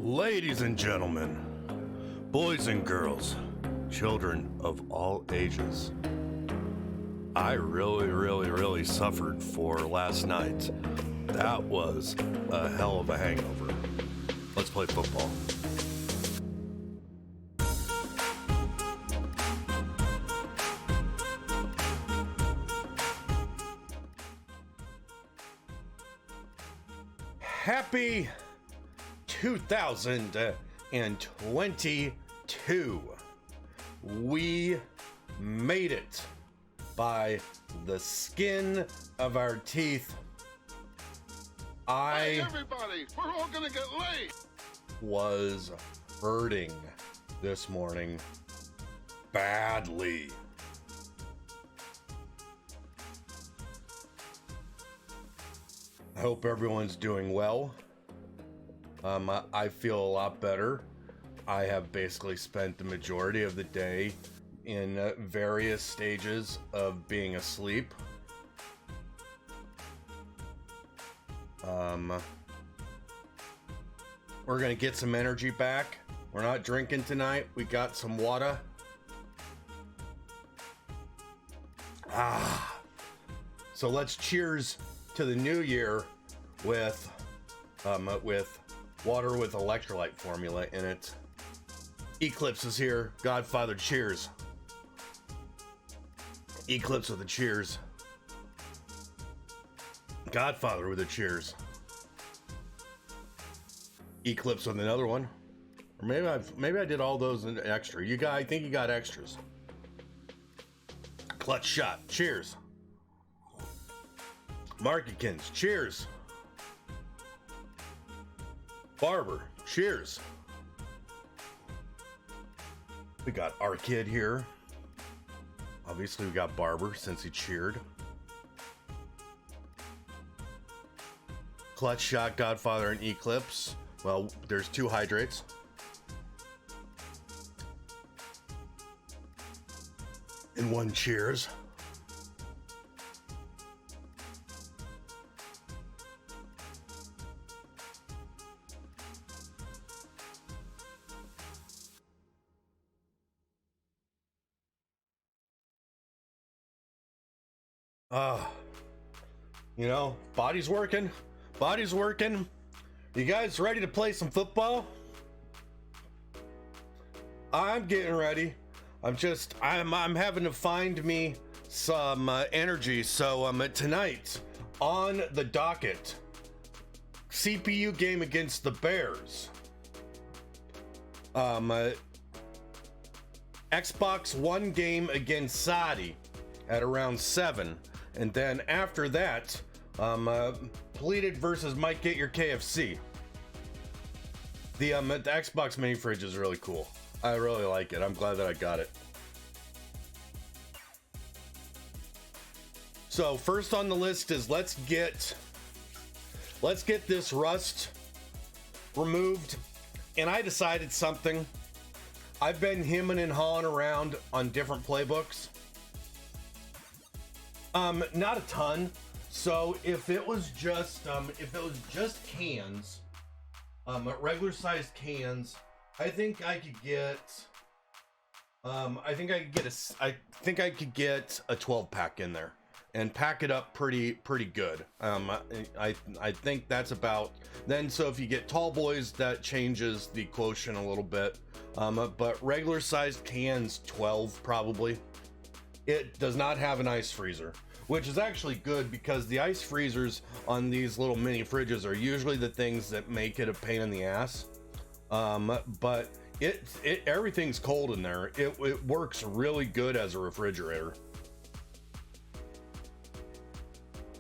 Ladies and gentlemen, boys and girls, children of all ages, I really suffered for last night. That was a hell of a hangover. Let's play football. Happy 2022. We made it by the skin of our teeth. Hey, everybody, we're all gonna get late. Was hurting this morning badly. I hope everyone's doing well. I feel a lot better. I have basically spent the majority of the day in various stages of being asleep. We're gonna get some energy back. We're not drinking tonight. We got some water. So let's cheers to the new year with water with electrolyte formula in it. Eclipse is here. Godfather, cheers. Eclipse with a cheers. Godfather with a cheers. Eclipse with another one. Or maybe I did all those in extra. I think you got extras. Clutch shot. Cheers. Markykins. Cheers. Barber. Cheers. We got our kid here. Obviously we got Barber since he cheered. Clutch shot, Godfather, and Eclipse. Well, there's two hydrates. And one cheers. Body's working. Body's working. You guys ready to play some football? I'm getting ready. I'm having to find me some energy. So tonight on the docket, CPU game against the Bears. Xbox One game against Sodie at around 7, and then after that, Pleated versus MikeAteYourKFC. The Xbox mini fridge is really cool. I really like it. I'm glad that I got it. So first on the list is let's get this rust removed. And I decided something. I've been hemming and hawing around on different playbooks. Not a ton. So if it was just cans, regular sized cans, I think I could get a 12 pack in there and pack it up pretty good. I think that's about then. So if you get tall boys, that changes the quotient a little bit. But regular sized cans, 12 probably. It does not have an ice freezer, which is actually good because the ice freezers on these little mini fridges are usually the things that make it a pain in the ass. But everything's cold in there. It works really good as a refrigerator.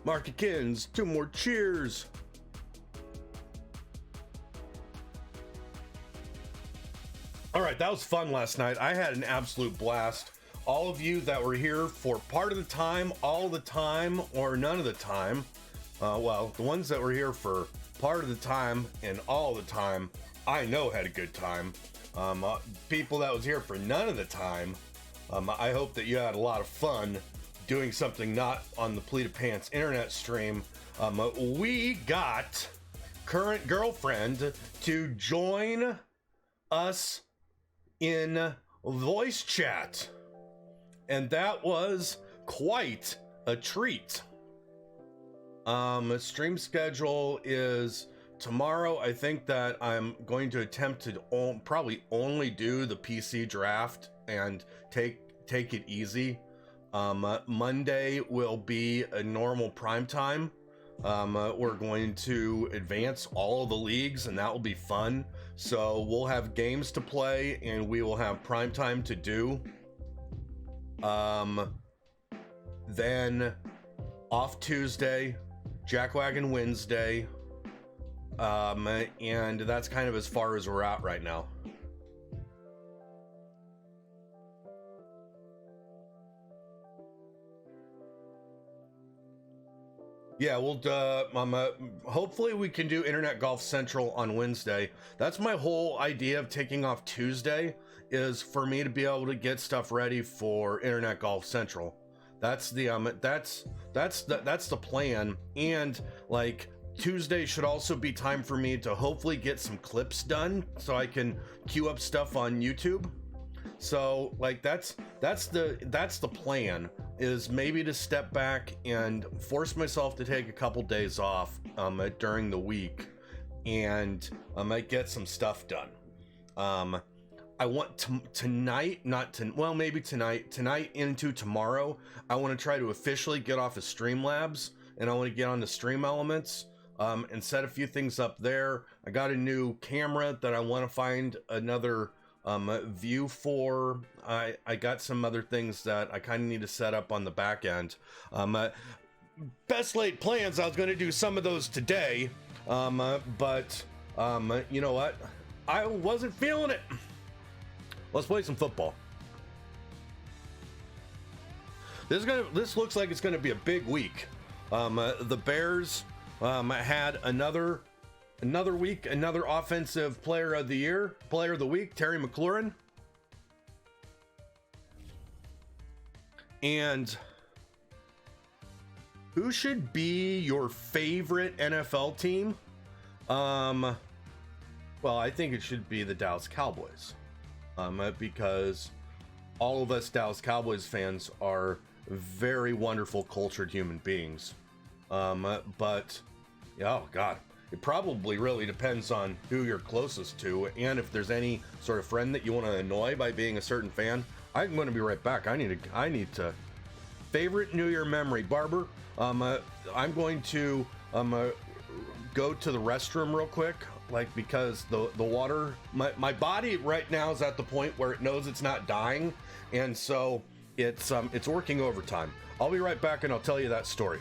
Markykins, 2 more cheers. All right, that was fun last night. I had an absolute blast. All of you that were here for part of the time, all the time, or none of the time, well, the ones that were here for part of the time and all the time, I know had a good time. People that was here for none of the time, I hope that you had a lot of fun doing something not on the Pleated Pants internet stream. We got current girlfriend to join us in voice chat. And that was quite a treat. Stream schedule is tomorrow. I think that I'm going to attempt to probably only do the PC draft and take it easy. Monday will be a normal prime time. We're going to advance all of the leagues, and that will be fun. So we'll have games to play, and we will have prime time to do. Then off Tuesday, Jackwagon Wednesday, and that's kind of as far as we're at right now. Yeah, we'll hopefully we can do Internet Golf Central on Wednesday. That's my whole idea of taking off Tuesday, is for me to be able to get stuff ready for Internet Golf Central. That's the that's the plan. And like Tuesday should also be time for me to hopefully get some clips done so I can queue up stuff on YouTube. So like that's the plan, is maybe to step back and force myself to take a couple days off during the week, and I might get some stuff done. I want tonight into tomorrow, I want to try to officially get off of Streamlabs, and I want to get on the Stream Elements and set a few things up there. I got a new camera that I want to find another view for. I got some other things that I kind of need to set up on the back end. Best laid plans, I was going to do some of those today, but you know what? I wasn't feeling it. Let's play some football. This looks like it's gonna be a big week. The Bears had another week, another offensive player of the week, Terry McLaurin. And who should be your favorite NFL team? Well, I think it should be the Dallas Cowboys. Because all of us Dallas Cowboys fans are very wonderful, cultured human beings. But, oh God, it probably really depends on who you're closest to, and if there's any sort of friend that you want to annoy by being a certain fan. I'm going to be right back. I need to favorite New Year memory, Barber. I'm going to go to the restroom real quick. Like, because the water, my body right now is at the point where it knows it's not dying, and so it's working overtime. I'll be right back and I'll tell you that story.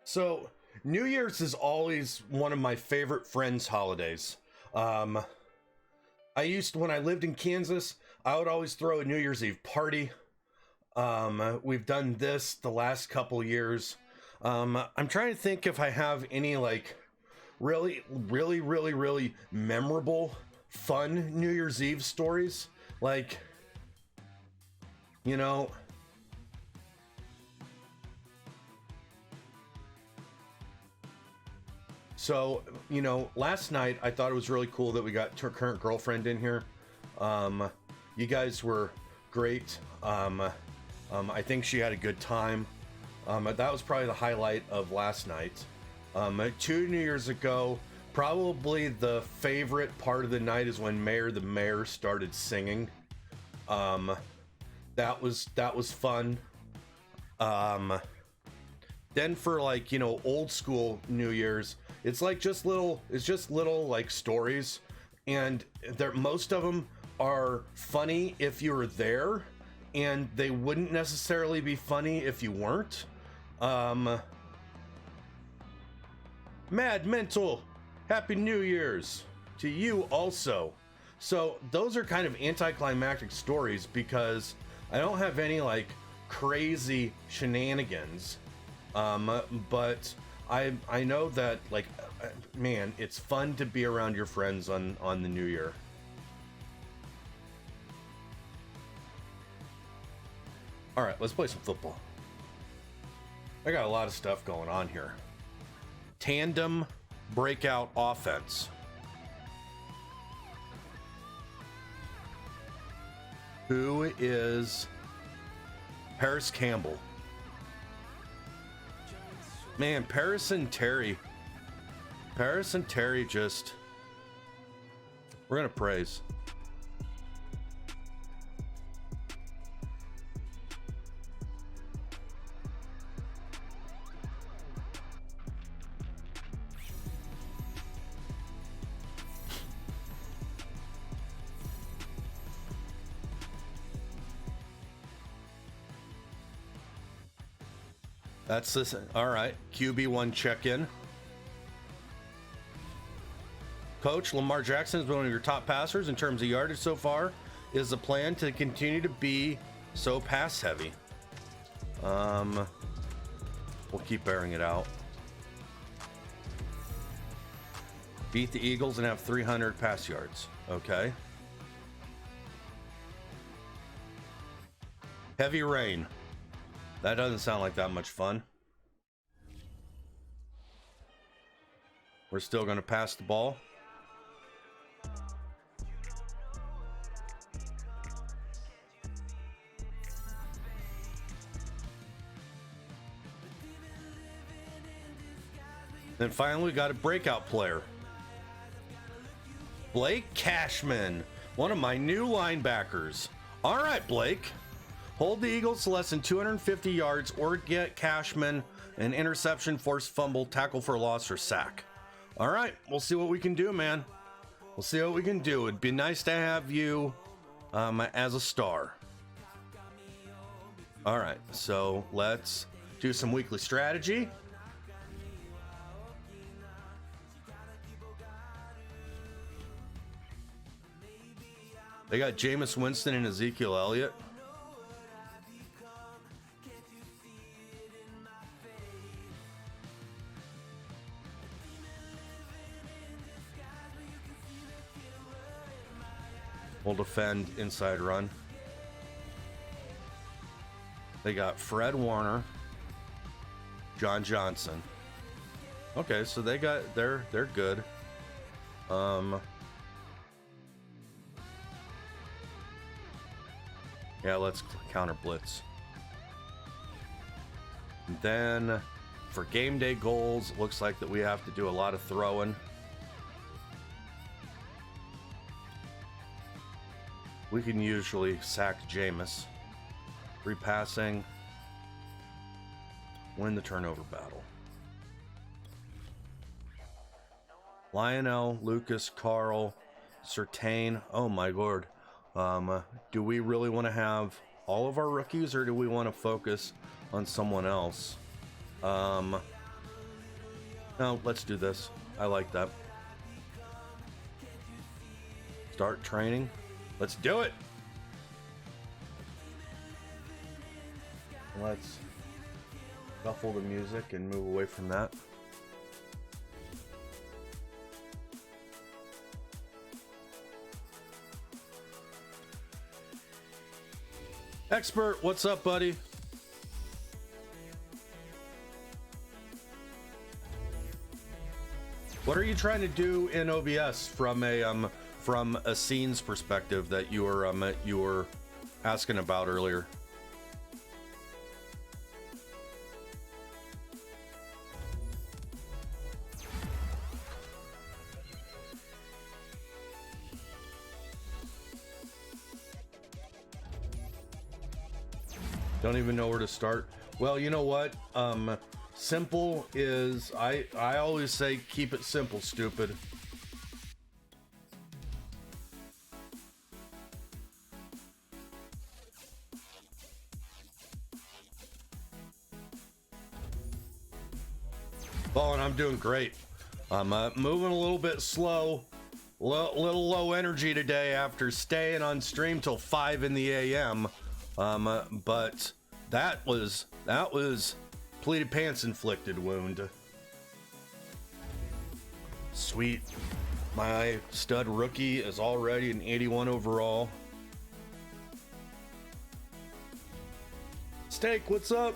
So, New Year's is always one of my favorite friends' holidays. When I lived in Kansas, I would always throw a New Year's Eve party. We've done this the last couple years. I'm trying to think if I have any, like, really memorable, fun New Year's Eve stories. Like, you know... So, you know, last night I thought it was really cool that we got her current girlfriend in here. You guys were great. I think she had a good time. That was probably the highlight of last night. 2 New Year's ago, probably the favorite part of the night is when Mayor the Mayor started singing. That was fun. Then for like, you know, old school New Year's, it's just little like stories, and most of them are funny if you were there, and they wouldn't necessarily be funny if you weren't. Mad Mental, Happy New Year's to you also. So those are kind of anticlimactic stories because I don't have any like crazy shenanigans. But I know that, like, man, it's fun to be around your friends on the New Year. All right, let's play some football. I got a lot of stuff going on here. Tandem breakout offense. Who is Paris Campbell? Man, Paris and Terry just, we're gonna praise. That's this. All right. QB1 check-in. Coach, Lamar Jackson has been one of your top passers in terms of yardage so far. Is the plan to continue to be so pass heavy? We'll keep airing it out. Beat the Eagles and have 300 pass yards. Okay. Heavy rain. That doesn't sound like that much fun. We're still going to pass the ball. Then finally, we got a breakout player. Blake Cashman, one of my new linebackers. All right, Blake. Hold the Eagles to less than 250 yards or get Cashman an interception, forced fumble, tackle for a loss, or sack. All right, we'll see what we can do, man. We'll see what we can do. It'd be nice to have you as a star. All right, so let's do some weekly strategy. They got Jameis Winston and Ezekiel Elliott. Will defend inside run. They got Fred Warner, John Johnson. Okay, so they're good. Yeah, let's counter blitz. And then for game day goals, it looks like that we have to do a lot of throwing. We can usually sack Jameis. Free passing. Win the turnover battle. Lionel, Lucas, Carl, Surtain. Oh my lord. Do we really want to have all of our rookies, or do we want to focus on someone else? No, let's do this. I like that. Start training. Let's do it. Let's shuffle the music and move away from that. Expert, what's up, buddy? What are you trying to do in OBS from a scenes perspective that you were asking about earlier. Don't even know where to start. Well, you know what? Simple is, I always say keep it simple, stupid. Oh, and I'm doing great. I'm moving a little bit slow, little low energy today after staying on stream till 5 in the a.m. But that was pleated pants inflicted wound. Sweet. My stud rookie is already an 81 overall. Steak, what's up?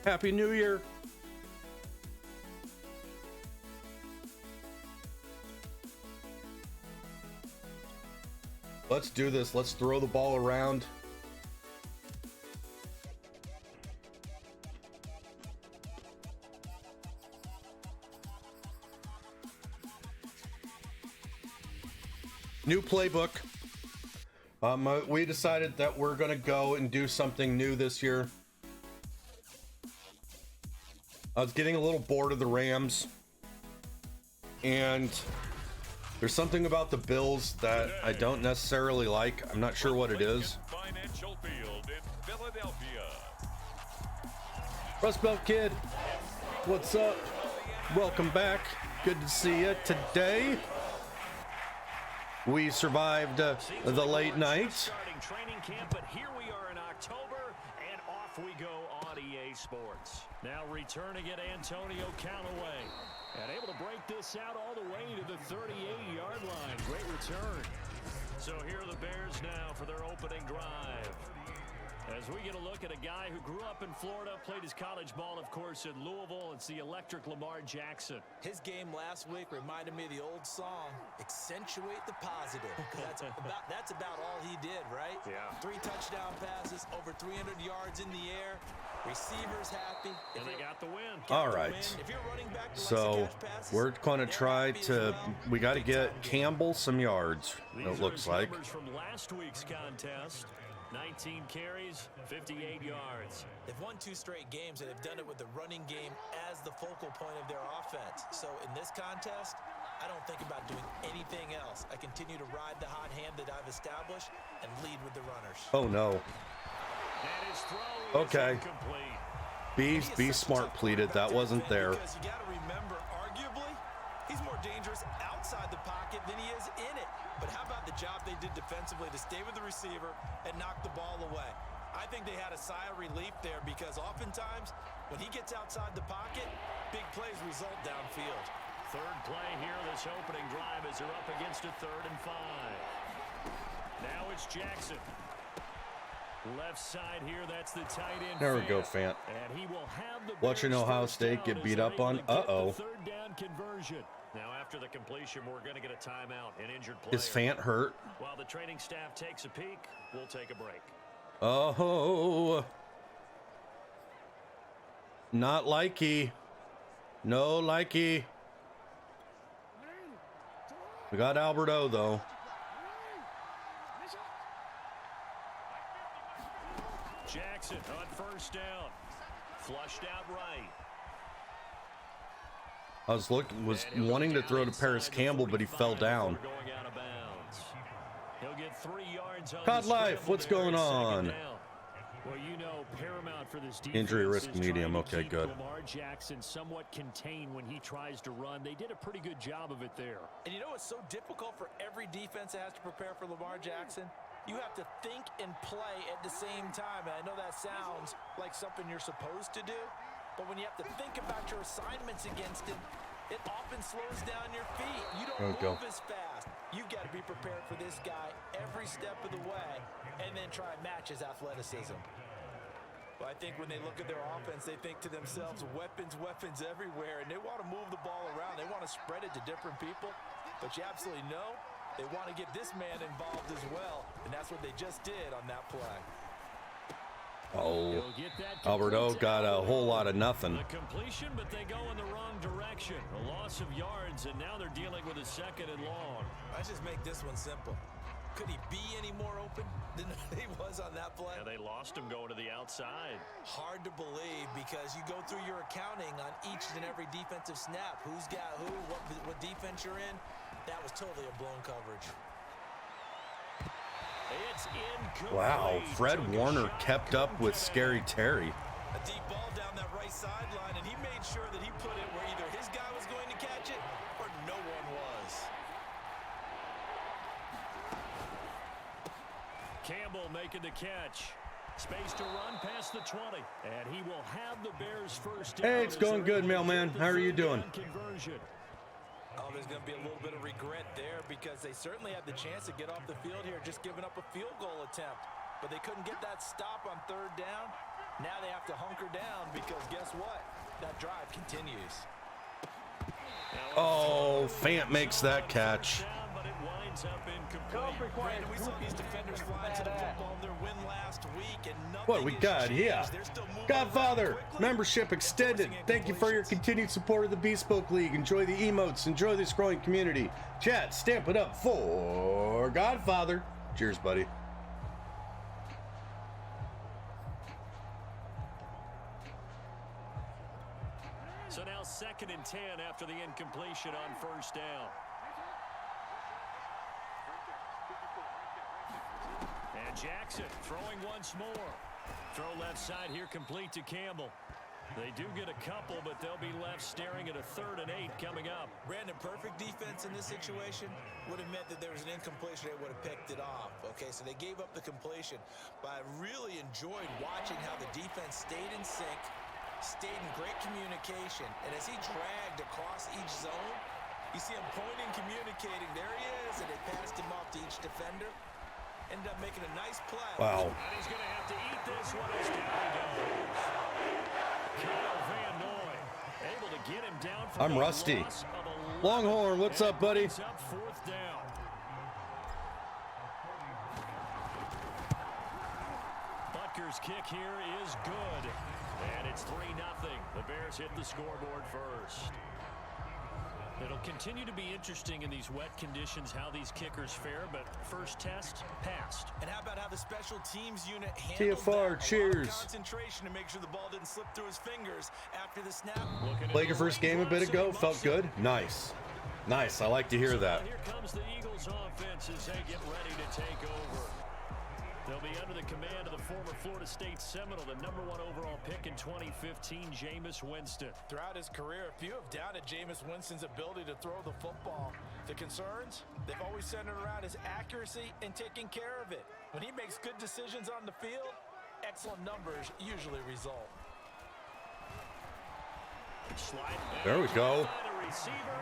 Happy New Year. Let's do this. Let's throw the ball around. New playbook. We decided that we're gonna go and do something new this year. I was getting a little bored of the Rams, and there's something about the Bills that I don't necessarily like. I'm not sure what it is. Rust Belt Kid, what's up? Welcome back. Good to see you today. We survived the late night. Starting training camp, but here we are in October, and off we go on EA Sports. Now returning it, Antonio Callaway. And able to break this out all the way to the 38-yard line. Great return. So here are the Bears now for their opening drive. As we get a look at a guy who grew up in Florida, played his college ball, of course, in Louisville. It's the electric Lamar Jackson. His game last week reminded me of the old song, Accentuate the Positive. That's about all he did, right? Yeah. 3 touchdown passes, over 300 yards in the air. Receivers happy. And they got the win. All right. So we're going to try to, we got to get Campbell some yards, it looks like. Numbers from last week's contest. 19 carries, 58 yards. They've won 2 straight games and have done it with the running game as the focal point of their offense. So in this contest, I don't think about doing anything else. I continue to ride the hot hand that I've established and lead with the runners. Oh no. And his throw okay. is incomplete. Be smart, Pleated. That wasn't there. Because you got to remember, arguably, he's more dangerous outside the pocket than he is in it. But how about the job they did defensively to stay with the receiver and knock the ball away? I think they had a sigh of relief there because oftentimes when he gets outside the pocket, big plays result downfield. Third play here, this opening drive as they're up against a 3rd and 5. Now it's Jackson. Left side here, that's the tight end. There we go, Fant. And he will have the watching Ohio State get beat up on. Uh-oh. Third down conversion. Now after the completion, we're going to get a timeout, an injured player. Is Fant hurt? While the training staff takes a peek, we'll take a break. Oh. Not likey. No likey. We got Alberto though. Jackson on first down. Flushed out right. I was wanting to throw to Paris Campbell, but he fell down. Going out of bounds. He'll get 3 yards on Cod Life, what's going on? Well, you know, paramount for this defense Injury risk is medium. trying to Okay, keep good. Lamar Jackson somewhat contained when he tries to run. They did a pretty good job of it there. And you know it's so difficult for every defense that has to prepare for Lamar Jackson? You have to think and play at the same time. And I know that sounds like something you're supposed to do, but when you have to think about your assignments against him, it often slows down your feet. You don't move as fast. You've got to be prepared for this guy every step of the way and then try and match his athleticism. But I think when they look at their offense, they think to themselves, weapons everywhere, and they want to move the ball around. They want to spread it to different people. But you absolutely know They want to get this man involved as well, and that's what they just did on that play. Oh, Alberto got a whole lot of nothing. The completion, but they go in the wrong direction. A loss of yards, and now they're dealing with a 2nd and long. Let's just make this one simple. Could he be any more open than he was on that play? Yeah, they lost him going to the outside. Hard to believe because you go through your accounting on each and every defensive snap. Who's got who, what defense you're in. That was totally a blown coverage. It's incomplete. Wow, Fred Warner kept up with Scary Terry. A deep ball down that right sideline, and he made sure that he put it where either his guy was going to catch it or no one was. Campbell making the catch. Space to run past the 20. And he will have the Bears first down. Hey, it's going good, mailman. How are you doing? Conversion. Oh, there's going to be a little bit of regret there because they certainly had the chance to get off the field here, just giving up a field goal attempt. But they couldn't get that stop on 3rd down. Now they have to hunker down because guess what? That drive continues. Oh, Fant makes that catch. But it winds up incomplete. Brandon, we saw these defenders fly to the football in their win last week, and nothing What we got here? Godfather, quickly. membership extended. Thank you for your continued support of the Bespoke League. Enjoy the emotes. Enjoy this growing community. Chat, stamp it up for Godfather. Cheers, buddy. So now 2nd and 10 after the incompletion on 1st down. And Jackson throwing once more. Throw left side here complete to Campbell. They do get a couple, but they'll be left staring at a 3rd and 8 coming up. Brandon, perfect defense in this situation would have meant that there was an incompletion. They would have picked it off. Okay, so they gave up the completion. But I really enjoyed watching how the defense stayed in sync, stayed in great communication. And as he dragged across each zone, you see him pointing, communicating. There he is, and they passed him off to each defender. Ended up making a nice play. Wow. And he's going to have to eat this one as down he goes. Kyle Van Noy able to get him down for I'm the rusty. loss of 11. Longhorn, what's up, buddy? It's up 4th down. Butker's kick here is good. And it's 3-0. The Bears hit the scoreboard first. It'll continue to be interesting in these wet conditions how these kickers fare, but first test passed. And how about how the special teams unit handled TFR, that? cheers. Concentration to make sure the ball didn't slip through his fingers after the snap. Played your first game a bit ago. Felt good. Nice. Nice. I like to hear that. Here comes the Eagles offense as they get ready to take over. They'll be under the command of the former Florida State Seminole, the #1 overall pick in 2015, Jameis Winston. Throughout his career, few have doubted Jameis Winston's ability to throw the football. The concerns, they've always centered around his accuracy and taking care of it. When he makes good decisions on the field, excellent numbers usually result. There we go.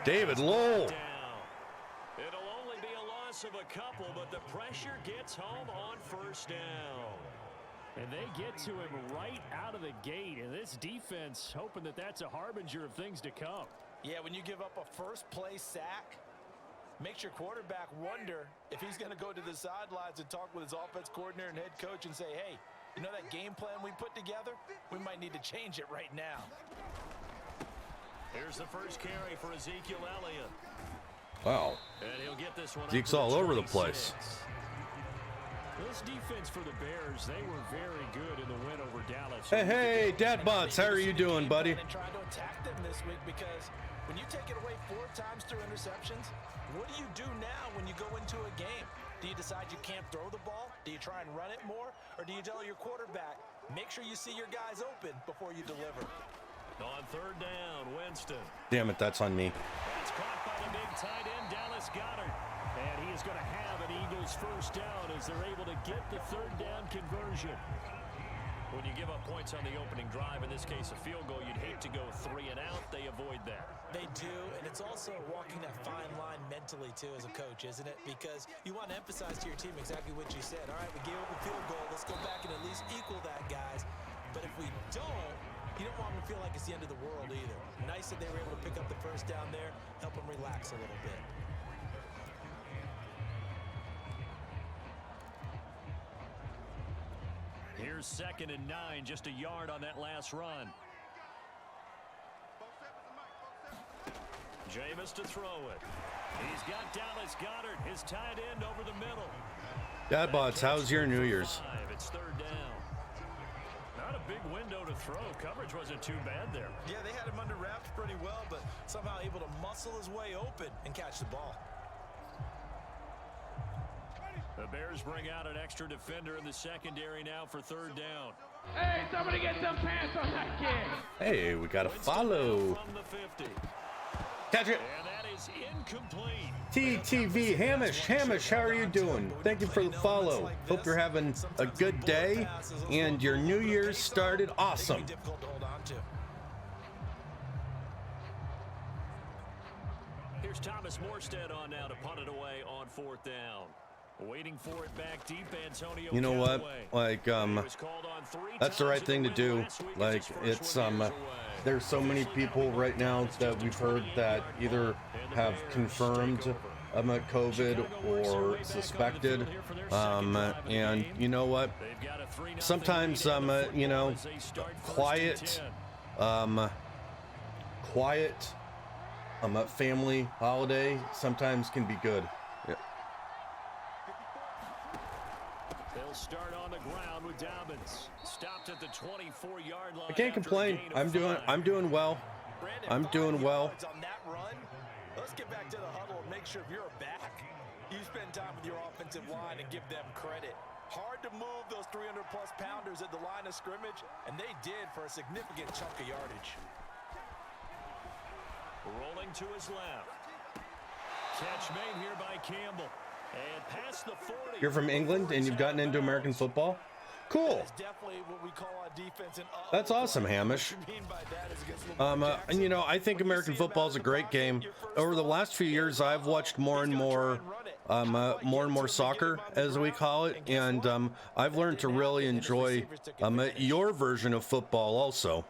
David Lowell. It'll only be a loss of a couple, but the pressure gets home on 1st down. And they get to him right out of the gate. And this defense hoping that that's a harbinger of things to come. Yeah, when you give up a first-play sack, makes your quarterback wonder if he's going to go to the sidelines and talk with his offense coordinator and head coach and say, hey, you know that game plan we put together? We might need to change it right now. Here's the first carry for Ezekiel Elliott. Wow. And he'll get this one. Zeke's all over the place. This defense for the Bears, they were very good in the win over Dallas. Hey, Dad Butts, how are you doing, buddy? And trying to attack them this week because when you take it away 4 times through interceptions, what do you do now when you go into a game? Do you decide you can't throw the ball? Do you try and run it more? Or do you tell your quarterback, make sure you see your guys open before you deliver? On 3rd down, Winston. Damn it, that's on me. That's caught by the big tight end, Dallas Goedert. And he is going to have an Eagles first down as they're able to get the 3rd down conversion. When you give up points on the opening drive, in this case a field goal, you'd hate to go 3 and out. They avoid that. They do, and it's also walking that fine line mentally, too, as a coach, isn't it? Because you want to emphasize to your team exactly what you said. All right, we gave up a field goal. Let's go back and at least equal that, guys. But if we don't, you don't want them to feel like it's the end of the world either. Nice that they were able to pick up the first down there, help them relax a little bit. Bears 2nd and 9, just a yard on that last run. Jameis to throw it. He's got Dallas Goedert, his tight end, over the middle. Godbots, how's your New Year's? It's 3rd down. Not a big window to throw. Coverage wasn't too bad there. Yeah, they had him under wraps pretty well, but somehow able to muscle his way open and catch the ball. The Bears bring out an extra defender in the secondary now for 3rd down. Hey, somebody get some pants on that kid. Hey, we got a follow. From the 50. Catch it. And that is incomplete. TTV Hamish, how are you doing? Thank you for the follow. Hope you're having a good day and your New Year's started awesome. Here's Thomas Morstead on now to punt it away on 4th down. Waiting for it back deep, Antonio. You know what? Like, that's the right thing to do. Like, it's, there's so many people right now that we've heard that either have confirmed COVID or suspected. And you know what? Sometimes, you know, quiet family holiday sometimes can be good. Yeah. They'll start on the ground with Dobbins. Stopped at the 24-yard line. I can't complain. I'm doing well. I'm doing well. On that run, let's get back to the huddle and make sure if you're back, you spend time with your offensive line and give them credit. Hard to move those 300-plus pounders at the line of scrimmage, and they did for a significant chunk of yardage. Rolling to his left. Catch made here by Campbell. And past the 40. You're from England and you've gotten into American football? Cool. That's awesome, Hamish. And you know, I think American football is a great game. Over the last few years, I've watched more and more soccer, as we call it, and I've learned to really enjoy your version of football also.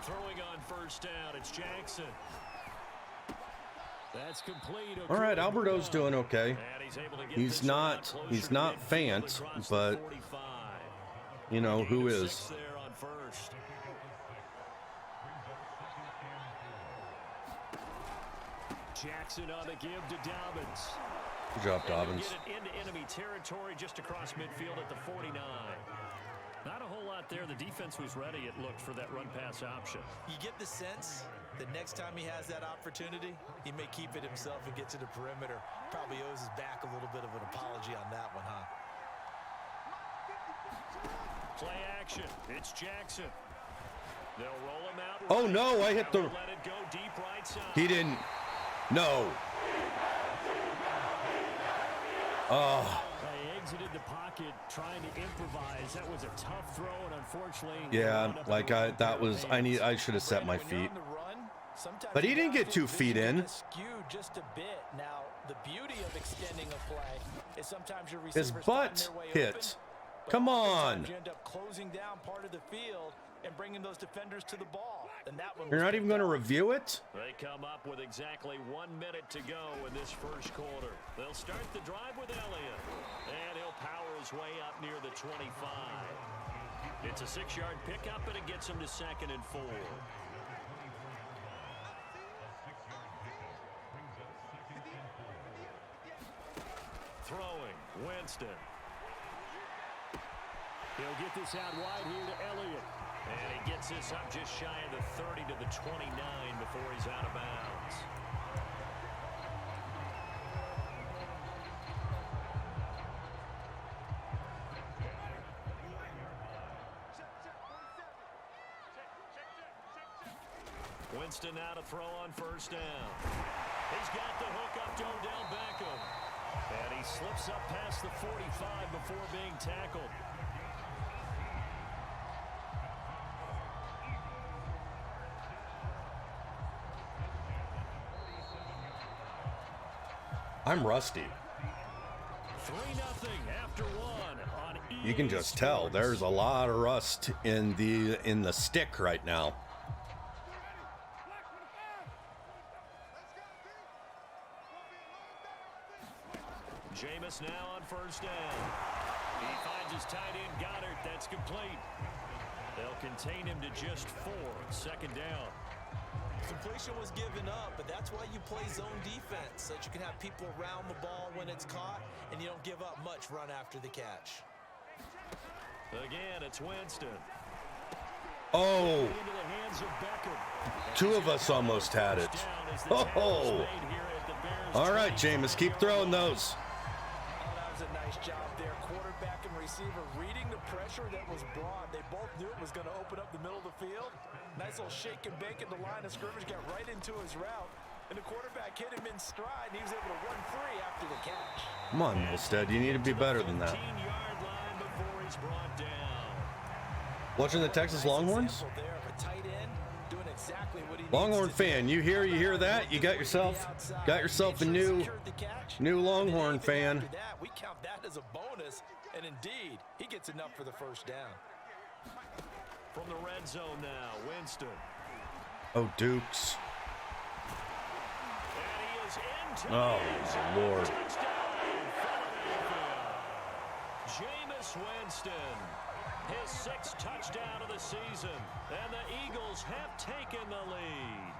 Throwing on 1st down, it's Jackson. That's complete. All right, Alberto's doing okay. He's not Fant, but you know who is. Jackson on the give to Dobbins. Good job, Dobbins. Get it into enemy territory just across midfield at the 49. Not a whole lot there. The defense was ready, it looked, for that run-pass option. You get the sense that next time he has that opportunity, he may keep it himself and get to the perimeter. Probably owes his back a little bit of an apology on that one, huh? Play action. It's Jackson. They'll roll him out. Oh, no, I hit the... Let it go deep right side. He didn't. No. Oh. They exited the pocket trying to improvise. That was a tough throw, and unfortunately... Yeah, like I should have set my feet. But he didn't get 2 feet in. Just a bit. Now, the beauty of extending a play is sometimes your his butt hit. Come on. You end up closing down part of the field and bringing those defenders to the ball. And that one You're not even going to review it? They come up with exactly 1 minute to go in this first quarter. They'll start the drive with Elliott. And he'll power his way up near the 25. It's a 6-yard pickup, and it gets him to 2nd and 4. Throwing, Winston. He'll get this out wide here to Elliott. And he gets this up just shy of the 30 to the 29 before he's out of bounds. Winston now to throw on 1st down. He's got the hook up to Odell Beckham. And he slips up past the 45 before being tackled. I'm rusty. 3-0 after 1 on EA You can just tell there's a lot of rust in the stick right now. Jameis now on first down. He finds his tight end Goddard. That's complete. They'll contain him to just 4. Second down. Completion was given up, but that's why you play zone defense, so that you can have people around the ball when it's caught, and you don't give up much run after the catch. Again, it's Winston. Oh, Into the hands of Beckham. 2 of us almost had it. Oh, all right, Jameis, keep throwing those. Oh, that was a nice job there. Quarterback and receiver reading the pressure that was brought. They both knew it was going to open up the middle of the field. Nice little shake and bake at the line of scrimmage, got right into his route. And the quarterback hit him in stride, and he was able to run free after the catch. Come on, Milstead, you need to be better than that. 15-yard line before he's brought down. Watching the Texas Longhorns? There of a tight end doing exactly what he Longhorn needs to do. fan, you hear that? You got yourself a new Longhorn fan. After that, we count that as a bonus, and indeed, he gets enough for the first down. From the red zone now, Winston. Oh, Dukes. And he is into Oh, Lord. touchdown, Philadelphia. Jameis Winston, his 6th touchdown of the season, and the Eagles have taken the lead.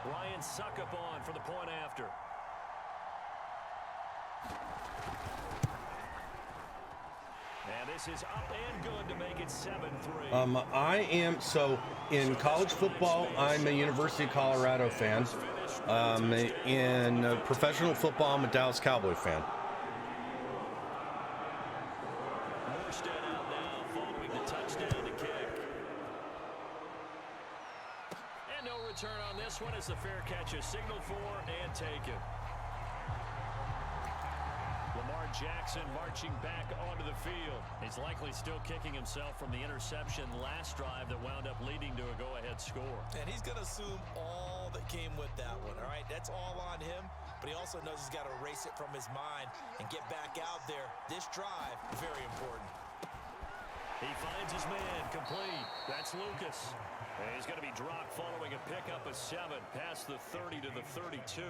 Ryan Suckup on for the point after. And this is up and good to make it 7-3. I am, so in college football, I'm a University of Colorado fan. In professional football, I'm a Dallas Cowboy fan. Morstead out now following the touchdown to kick. And no return on this one as the fair catch is signaled for and taken. Lamar Jackson marching back onto the field. He's likely still kicking himself from the interception last drive that wound up leading to a go-ahead score. And he's going to assume all that came with that one, all right? That's all on him, but he also knows he's got to erase it from his mind and get back out there. This drive, very important. He finds his man, complete. That's Lucas. And he's going to be dropped following a pickup of 7 past the 30 to the 32.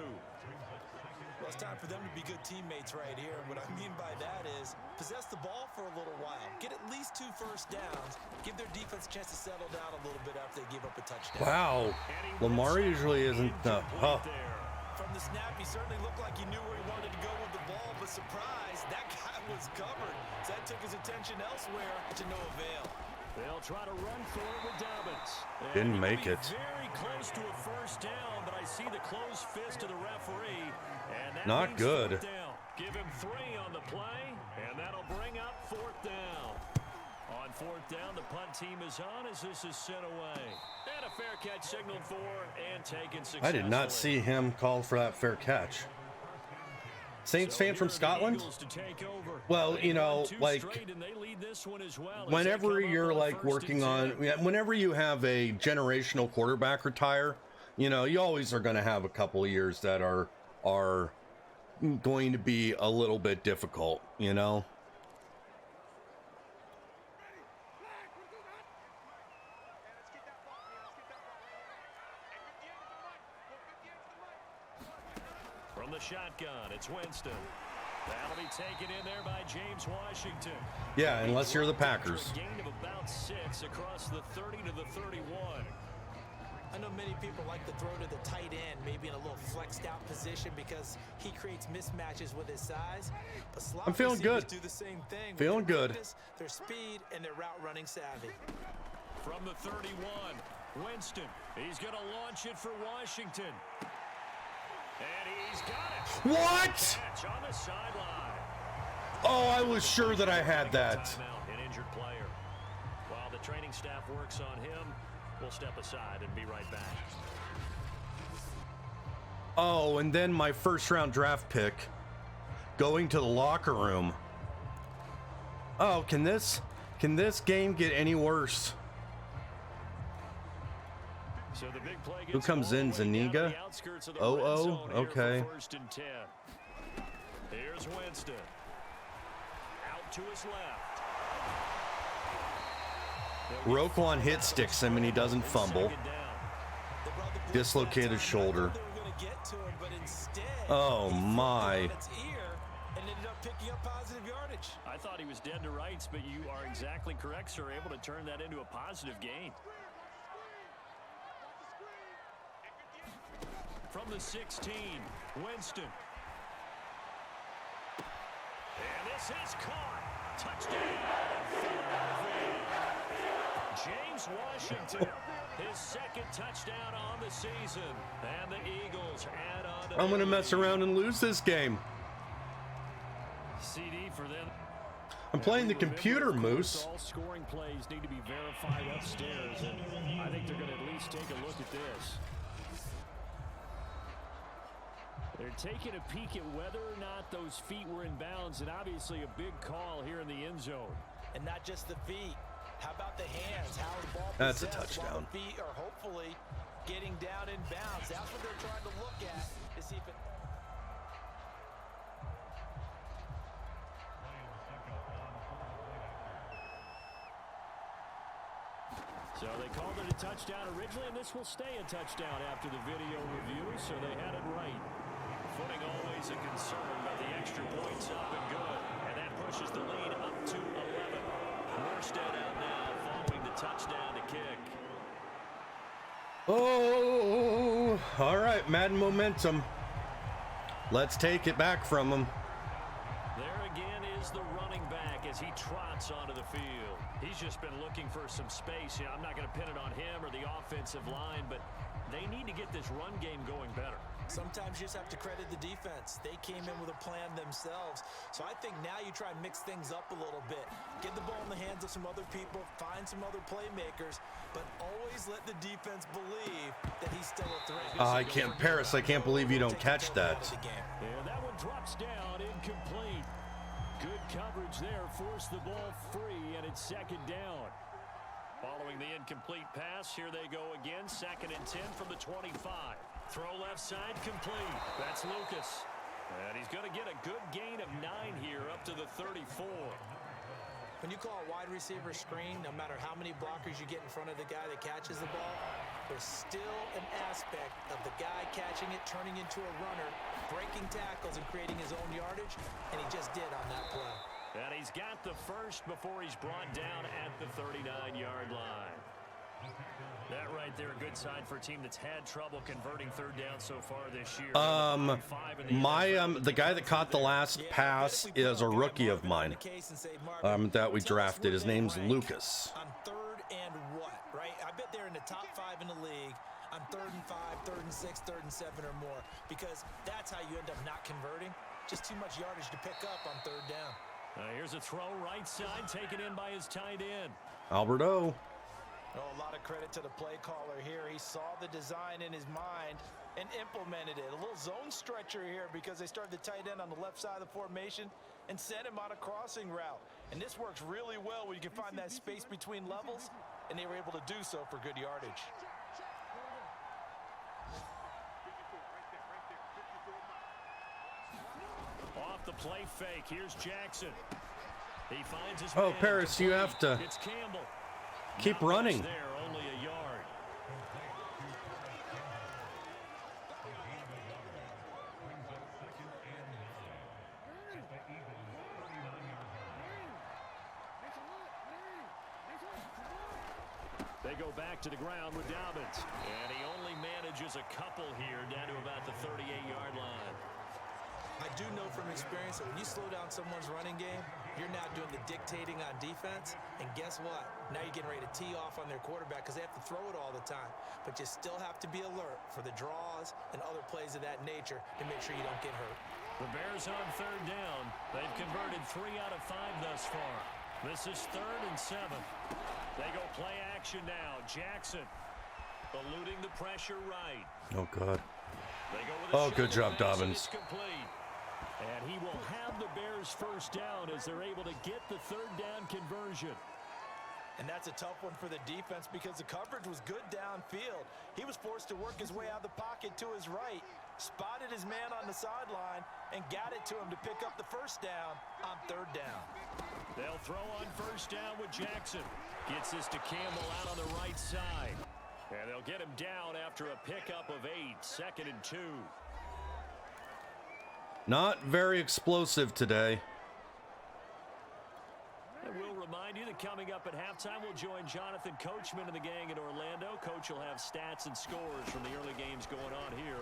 Well, it's time for them to be good teammates right here. What I mean by that is possess the ball for a little while. Get at least 2 first downs. Give their defense a chance to settle down a little bit after they give up a touchdown. Wow, Lamar usually isn't the... From the snap, he certainly looked like he knew where he wanted to go with the ball, but surprise, that guy was covered. So that took his attention elsewhere to no avail. They'll try to run for it with Dobbins. Didn't make it. Very close to a first down, but I see the closed fist of the referee. And that Not means good. 4th down. Give him 3 on the play, and that'll bring up 4th down. On 4th down, the punt team is on as this is sent away. And a fair catch signaled for and taken successfully. I did not see him call for that fair catch. Saints fan from Scotland? Well, you know, like, whenever you're like working on, whenever you have a generational quarterback retire, you know, you always are going to have a couple of years that are going to be a little bit difficult, you know? From the shotgun, it's Winston. That'll be taken in there by James Washington. Yeah, unless you're the Packers. A gain of about 6 across the 30 to the 31. I know many people like to throw to the tight end, maybe in a little flexed out position because he creates mismatches with his size. But slot I'm feeling good. Do the same thing. Feeling good. Their speed and their route running savvy. From the 31, Winston. He's going to launch it for Washington. And he's got it. What? Catch on the sideline. Oh, I was sure that I had that. Timeout, an injured player. While the training staff works on him, we'll step aside and be right back. Oh, and then my first round draft pick going to the locker room. Oh, can this game get any worse? So the big play Who comes in, Zuniga? Oh, okay. First and 10. Here's Winston. Out to his left. Roquan hit sticks him and he doesn't fumble. Dislocated shoulder. Oh my. And it picking up positive yardage. I thought he was dead to rights, but you are exactly correct, sir. Able to turn that into a positive gain. From the 16, Winston. And this is caught. Touchdown, Philadelphia. James Washington, his second touchdown on the season. And the Eagles add on to I'm going to mess around and lose this game. CD for them. I'm playing the computer, Moose. All scoring plays need to be verified upstairs, and I think they're going to at least take a look at this. They're taking a peek at whether or not those feet were in bounds, and obviously a big call here in the end zone. And not just the feet. How about the hands? How is the ball That's a possessed while touchdown. the feet are hopefully getting down in bounds? That's what they're trying to look at to see if it... So they called it a touchdown originally, and this will stay a touchdown after the video review, so they had it right. Footing always a concern, but the extra point's up and good. And that pushes the lead up to 11. Morstead out now following the touchdown to kick. Oh, all right, Madden momentum. Let's take it back from him. There again is the running back as he trots onto the field. He's just been looking for some space. You know, I'm not going to pin it on him or the offensive line, but they need to get this run game going better. Sometimes you just have to credit the defense. They came in with a plan themselves. So I think now you try and mix things up a little bit. Get the ball in the hands of some other people, find some other playmakers, but always let the defense believe that he's still a threat. I can't, Paris, I can't believe you don't catch that. Yeah, that one drops down, incomplete. Good coverage there, forced the ball free, and it's second down. Following the incomplete pass, here they go again, 2nd and 10 from the 25. Throw left side, complete. That's Lucas. And he's going to get a good gain of 9 here, up to the 34. When you call a wide receiver screen, no matter how many blockers you get in front of the guy that catches the ball, there's still an aspect of the guy catching it, turning into a runner, breaking tackles and creating his own yardage, and he just did on that play. And he's got the first before he's brought down at the 39-yard line. That right there, a good sign for a team that's had trouble converting third down so far this year. The guy that caught the last pass is a rookie of mine that we drafted. His name's Lucas. On 3rd and what, right? I bet they're in the top 5 in the league on 3rd and 5, 3rd and 6, 3rd and 7 or more, because that's how you end up not converting. Just too much yardage to pick up on 3rd down. Here's a throw right side, taken in by his tight end. Alberto. Oh, a lot of credit to the play caller here. He saw the design in his mind and implemented it. A little zone stretcher here because they started the tight end on the left side of the formation and sent him on a crossing route. And this works really well when you can find that space between levels, and they were able to do so for good yardage. Off the play fake, here's Jackson. He finds his Oh, man. Paris, you have to It's Campbell. keep Not running. much there, only a yard. They go back to the ground with Dobbins. And he only manages a couple here down to about the 38-yard line. I do know from experience that when you slow down someone's running game, you're now doing the dictating on defense. And guess what? Now you're getting ready to tee off on their quarterback because they have to throw it all the time. But you still have to be alert for the draws and other plays of that nature to make sure you don't get hurt. The Bears on 3rd down. They've converted 3 out of 5 thus far. This is 3rd and 7. They go play action now. Jackson eluding the pressure right. Oh, God. They go with a Good job, pass, and Dobbins. it's complete. And he will have the Bears first down as they're able to get the 3rd down conversion. And that's a tough one for the defense because the coverage was good downfield. He was forced to work his way out of the pocket to his right, spotted his man on the sideline, and got it to him to pick up the first down on 3rd down. They'll throw on 1st down with Jackson. Gets this to Campbell out on the right side. And they'll get him down after a pickup of 8, 2nd and 2. Not very explosive today. coming up at halftime. We'll join Jonathan Coachman and the gang in Orlando. Coach will have stats and scores from the early games going on here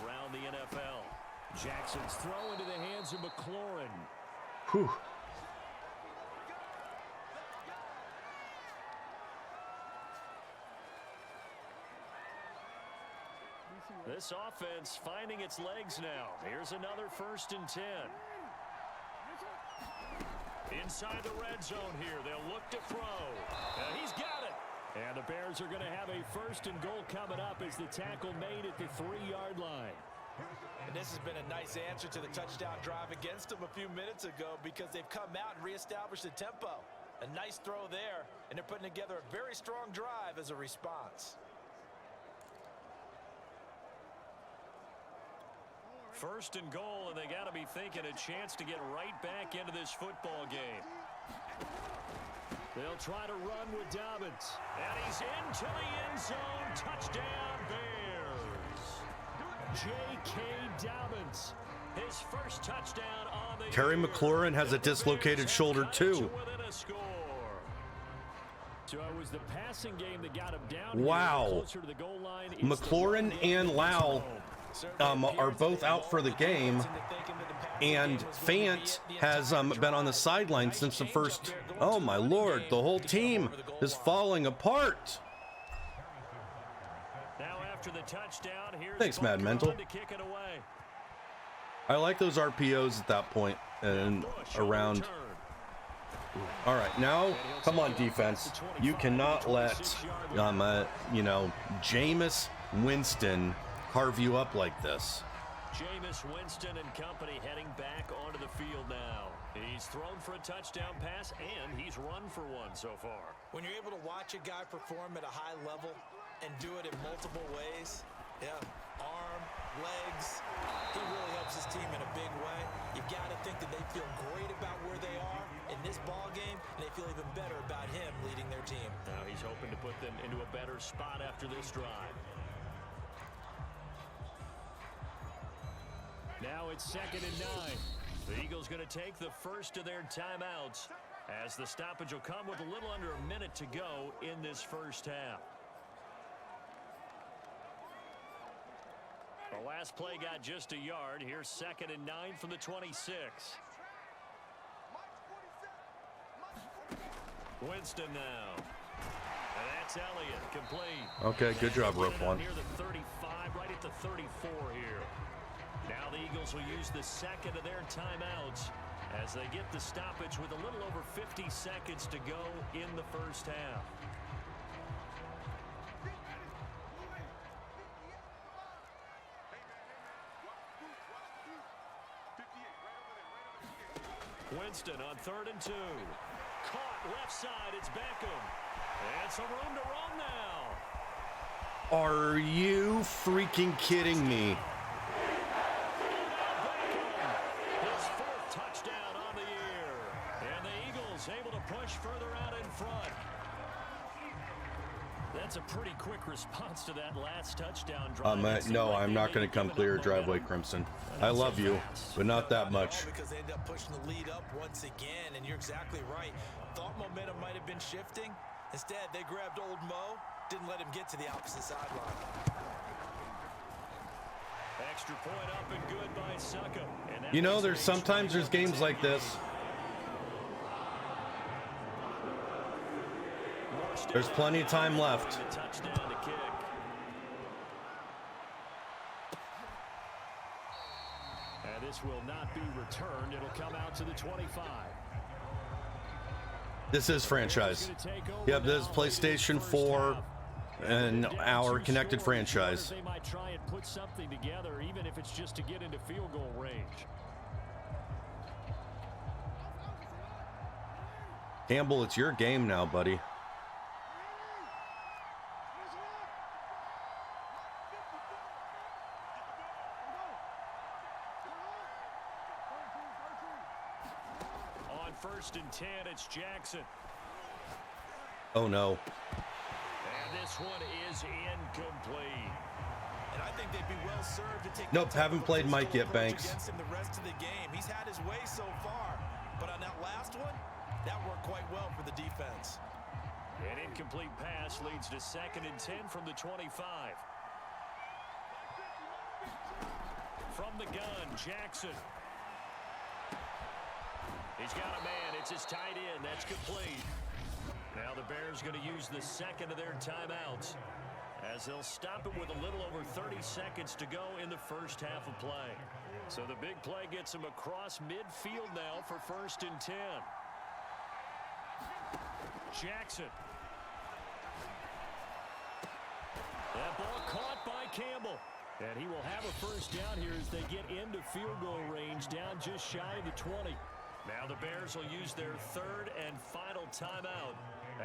around the NFL. Jackson's throw into the hands of McLaurin. Whew. This offense finding its legs now. Here's another 1st and 10. Inside the red zone here. They'll look to throw. He's got it. And the Bears are going to have a 1st and goal coming up as the tackle made at the 3-yard line. And this has been a nice answer to the touchdown drive against them a few minutes ago because they've come out and reestablished the tempo. A nice throw there, and they're putting together a very strong drive as a response. 1st and goal, and they got to be thinking a chance to get right back into this football game. They'll try to run with Dobbins. And he's into the end zone. Touchdown, Bears. J.K. Dobbins. His first touchdown on the Terry year. McLaurin has a dislocated shoulder, too. So it was the passing game that got him down. Wow. Closer to the goal line. McLaurin and Lau are both out for the game, and Fant has been on the sideline since the first. Oh my Lord, the whole team is falling apart. Now after the touchdown, here's Thanks, Mad Mental. to kick it away. I like those RPOs at that point and around. All right, now come on, defense. You cannot let Jameis Winston carve you up like this. Jameis Winston and company heading back onto the field now. He's thrown for a touchdown pass, and he's run for one so far. When you're able to watch a guy perform at a high level and do it in multiple ways, arm, legs, he really helps his team in a big way. You've got to think that they feel great about where they are in this ball game, and they feel even better about him leading their team. Now he's hoping to put them into a better spot after this drive. Now it's 2nd and 9. The Eagles going to take the first of their timeouts as the stoppage will come with a little under a minute to go in this first half. The last play got just a yard. Here's 2nd and 9 from the 26. Winston now. And that's Elliott, complete. Okay, good job, Rope One. Near the 35, right at the 34 here. Now the Eagles will use the second of their timeouts as they get the stoppage with a little over 50 seconds to go in the first half. Winston on 3rd and 2. Caught left side, it's Beckham. And some room to run now. Are you freaking kidding me? His 4th touchdown on the year. And the Eagles able to push further out in front. That's a pretty quick response to that last touchdown drive. No, I'm not going to come clear driveway, Crimson. I love you, but not that much. Because they end up pushing the lead up once again, and you're exactly right. Thought momentum might have been shifting. Instead, they grabbed old Mo, didn't let him get to the opposite sideline. Extra point up and good by Succo. You know, there's games like this. There's plenty of time left. Touchdown to kick. And this will not be returned. It'll come out to the 25. This is franchise. Yep, this is PlayStation 4 and our connected franchise. They might try and put something together, even if it's just to get into field goal range. Campbell, it's your game now, buddy. On 1st and 10, it's Jackson. Oh no. And this one is incomplete. And I think they'd be well served to take. Nope, haven't played Mike yet, Banks. Against him the rest of the game. He's had his way so far, but on that last one, That worked quite well for the defense. An incomplete pass leads to 2nd and 10 from the 25. From the gun, Jackson. He's got a man. It's his tight end. That's complete. Now the Bears going to use the 2nd of their timeouts as they'll stop it with a little over 30 seconds to go in the first half of play. So the big play gets him across midfield now for 1st and 10. Jackson. That ball caught by Campbell. And he will have a first down here as they get into field goal range down just shy of the 20. Now the Bears will use their 3rd and final timeout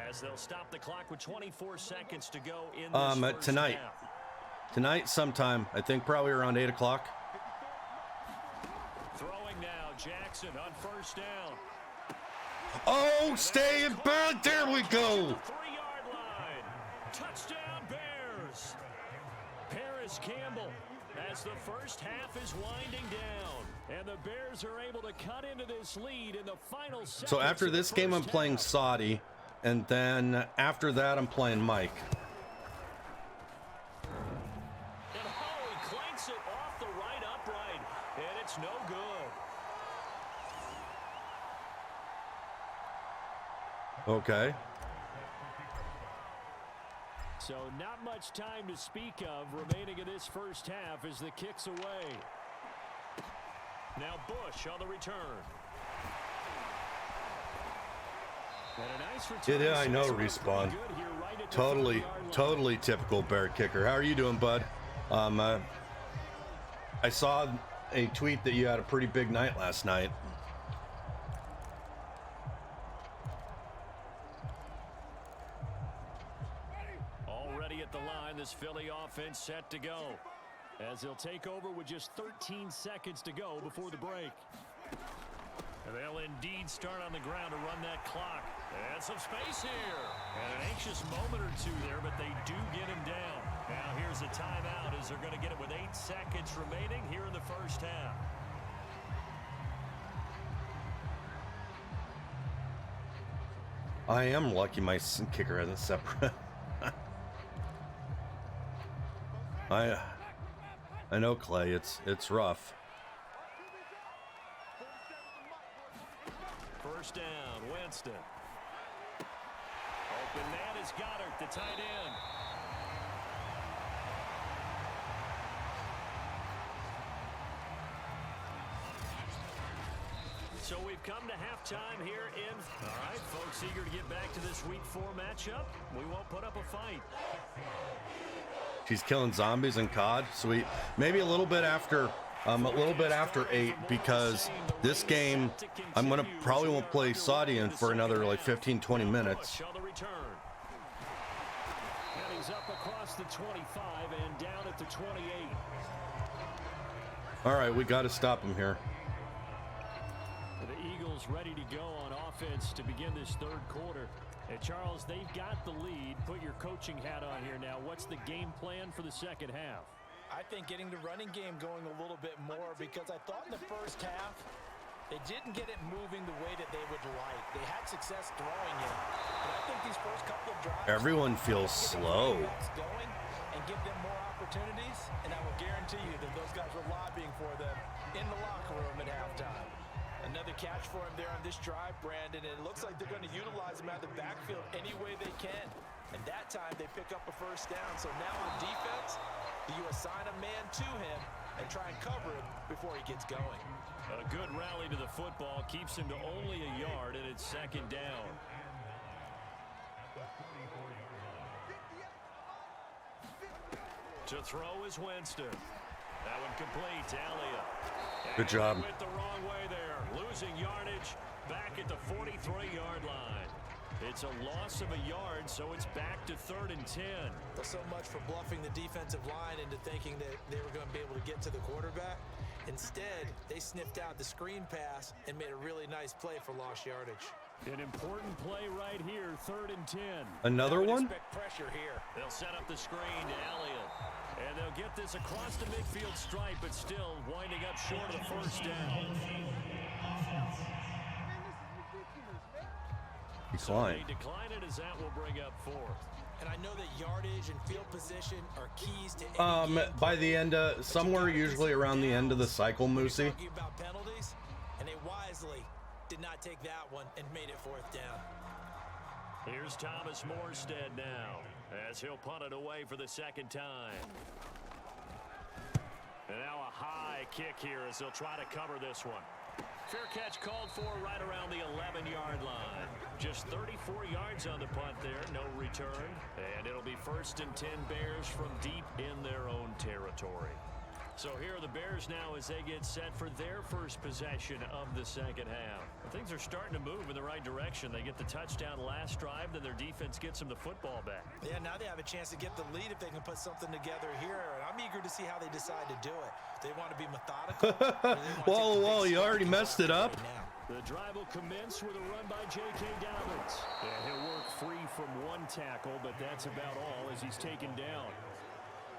as they'll stop the clock with 24 seconds to go in this first half. Tonight sometime, I think probably around 8 o'clock. Throwing now, Jackson on 1st down. Oh, stay in back. There we go. 3-yard line. Touchdown, Bears. Paris Campbell as the first half is winding down. And the Bears are able to cut into this lead in the final seconds. So after this game, I'm playing Sodie. And then after that, I'm playing Mike. And Holly clanks it off the right upright. And it's no good. Okay. So not much time to speak of remaining in this first half as the kick's away. Now Bush on the return. And a nice return. Yeah, I know, Respawn. Totally typical Bear kicker. How are you doing, bud? I saw a tweet that you had a pretty big night last night. Already at the line, this Philly offense set to go as they'll take over with just 13 seconds to go before the break. And they'll indeed start on the ground to run that clock. And some space here. And an anxious moment or two there, but they do get him down. Now here's a timeout as they're going to get it with 8 seconds remaining here in the first half. I am lucky my kicker hasn't separate. I know, Clay. It's rough. First down, Winston. Open man is Goddard, the tight end. So we've come to halftime here in... All right, folks, eager to get back to this Week 4 matchup. We won't put up a fight. She's killing zombies and COD. Sweet. Maybe a little bit after 8, because this game I'm gonna probably won't play Sodie in for another like 15-20 minutes. And he's up across the 25 and down at the 28. All right, we got to stop him here. The Eagles ready to go on offense to begin this 3rd quarter. And Charles, they've got the lead. Put your coaching hat on here now. What's the game plan for the second half? I think getting the running game going a little bit more, because I thought in the first half they didn't get it moving the way that they would like. They had success throwing it, but I think these first couple of drives, Everyone feels slow. Going and give them more opportunities, and I will guarantee you that those guys were lobbying for them in the locker room at halftime. Another catch for him there on this drive, Brandon, and it looks like they're going to utilize him out of the backfield any way they can. And that time they pick up a first down. So now on defense, you assign a man to him and try and cover him before he gets going. A good rally to the football keeps him to only a yard, and it's 2nd down. To throw is Winston. That one complete to Elliott. Good job. Went the wrong way there. Losing yardage back at the 43-yard line. It's a loss of a yard, so it's back to 3rd and 10. Well, so much for bluffing the defensive line into thinking that they were going to be able to get to the quarterback. Instead, they sniffed out the screen pass and made a really nice play for lost yardage. An important play right here, 3rd and 10. Another one? Expect pressure here. They'll set up the screen to Elliott. And they'll get this across the midfield stripe, but still winding up short of the first down. Decline. So they decline it as that will bring up 4th. And I know that yardage and field position are keys to any game By the end, somewhere usually around the end of the cycle, Moosey. talking about penalties, and they wisely did not take that one and made it 4th down. Here's Thomas Morstead now, as he'll punt it away for the 2nd time. And now a high kick here as they'll try to cover this one. Fair catch called for right around the 11-yard line. Just 34 yards on the punt there, no return. And it'll be 1st and 10 Bears from deep in their own territory. So here are the Bears now as they get set for their first possession of the 2nd half. Things are starting to move in the right direction. They get the touchdown last drive, then their defense gets them the football back. Yeah, now they have a chance to get the lead if they can put something together here. And I'm eager to see how they decide to do it. They want to be methodical. Whoa, you already messed it up. The drive will commence with a run by J.K. Dobbins. And he'll work free from one tackle, but that's about all as he's taken down.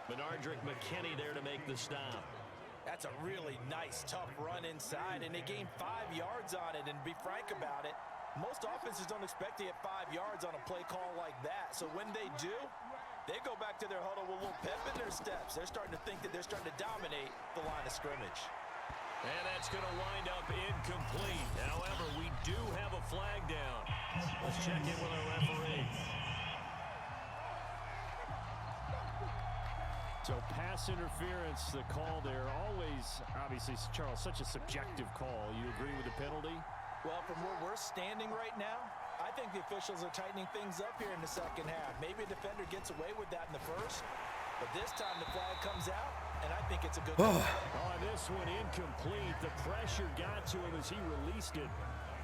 Benardrick McKinney there to make the stop. That's a really nice, tough run inside, and they gained 5 yards on it. And to be frank about it, most offenses don't expect to get 5 yards on a play call like that. So when they do, they go back to their huddle with a little pep in their steps. They're starting to think that they're starting to dominate the line of scrimmage. And that's going to wind up incomplete. However, we do have a flag down. Let's check in with our referee. So pass interference, the call there. Always, obviously, Charles, such a subjective call. You agree with the penalty? Well, from where we're standing right now, I think the officials are tightening things up here in the 2nd half. Maybe a defender gets away with that in the 1st, but this time the flag comes out, and I think it's a good call. Oh, this one incomplete. The pressure got to him as he released it,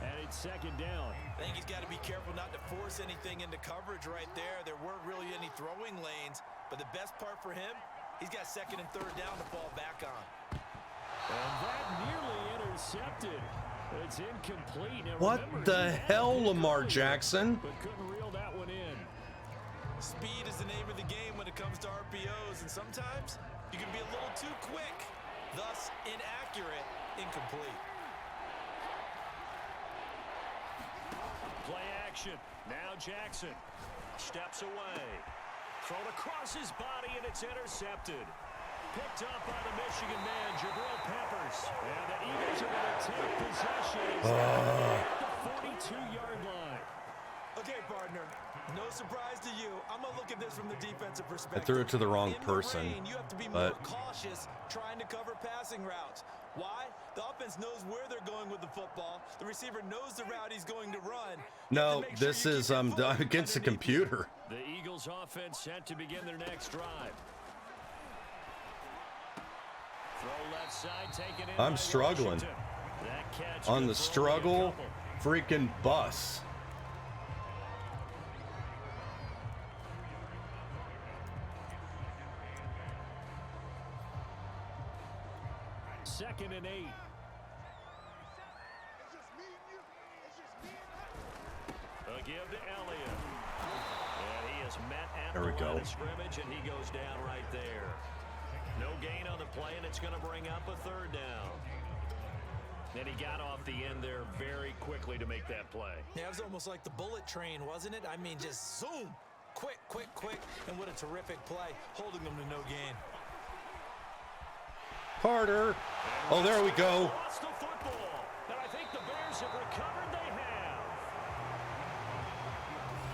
and it's 2nd down. I think he's got to be careful not to force anything into coverage right there. There weren't really any throwing lanes, but the best part for him, he's got 2nd and 3rd down to fall back on. And that nearly intercepted. It's incomplete. Now, What the hell, Lamar Jackson? But couldn't reel that one in. Speed is the name of the game when it comes to RPOs, and sometimes you can be a little too quick, thus inaccurate, incomplete. Play action. Now Jackson steps away. Thrown across his body, and it's intercepted. Picked up by the Michigan man, Jabril Peppers. And the Eagles are going to take possession at the 42-yard line. Okay, partner, no surprise to you. I'm going to look at this from the defensive perspective. I threw it to the wrong In person, the rain, you have to be more cautious trying to cover passing routes. Why? The offense knows where they're going with the football. The receiver knows the route he's going to run. No, this is against the computer. The Eagles offense set to begin their next drive. Throw left side, taken in I'm by struggling Washington. That catch on good the for only a struggle couple. freaking bus. Second and 8. A give to Elliott. And he is met at There we the go. line of scrimmage, and he goes down right there. No gain on the play, and it's going to bring up a 3rd down. And he got off the end there very quickly to make that play. Yeah, it was almost like the bullet train, wasn't it? I mean, just zoom. Quick, quick, quick. And what a terrific play, holding them to no gain. Carter. Oh, there we go. Lost the football. And I think the Bears have recovered. They have.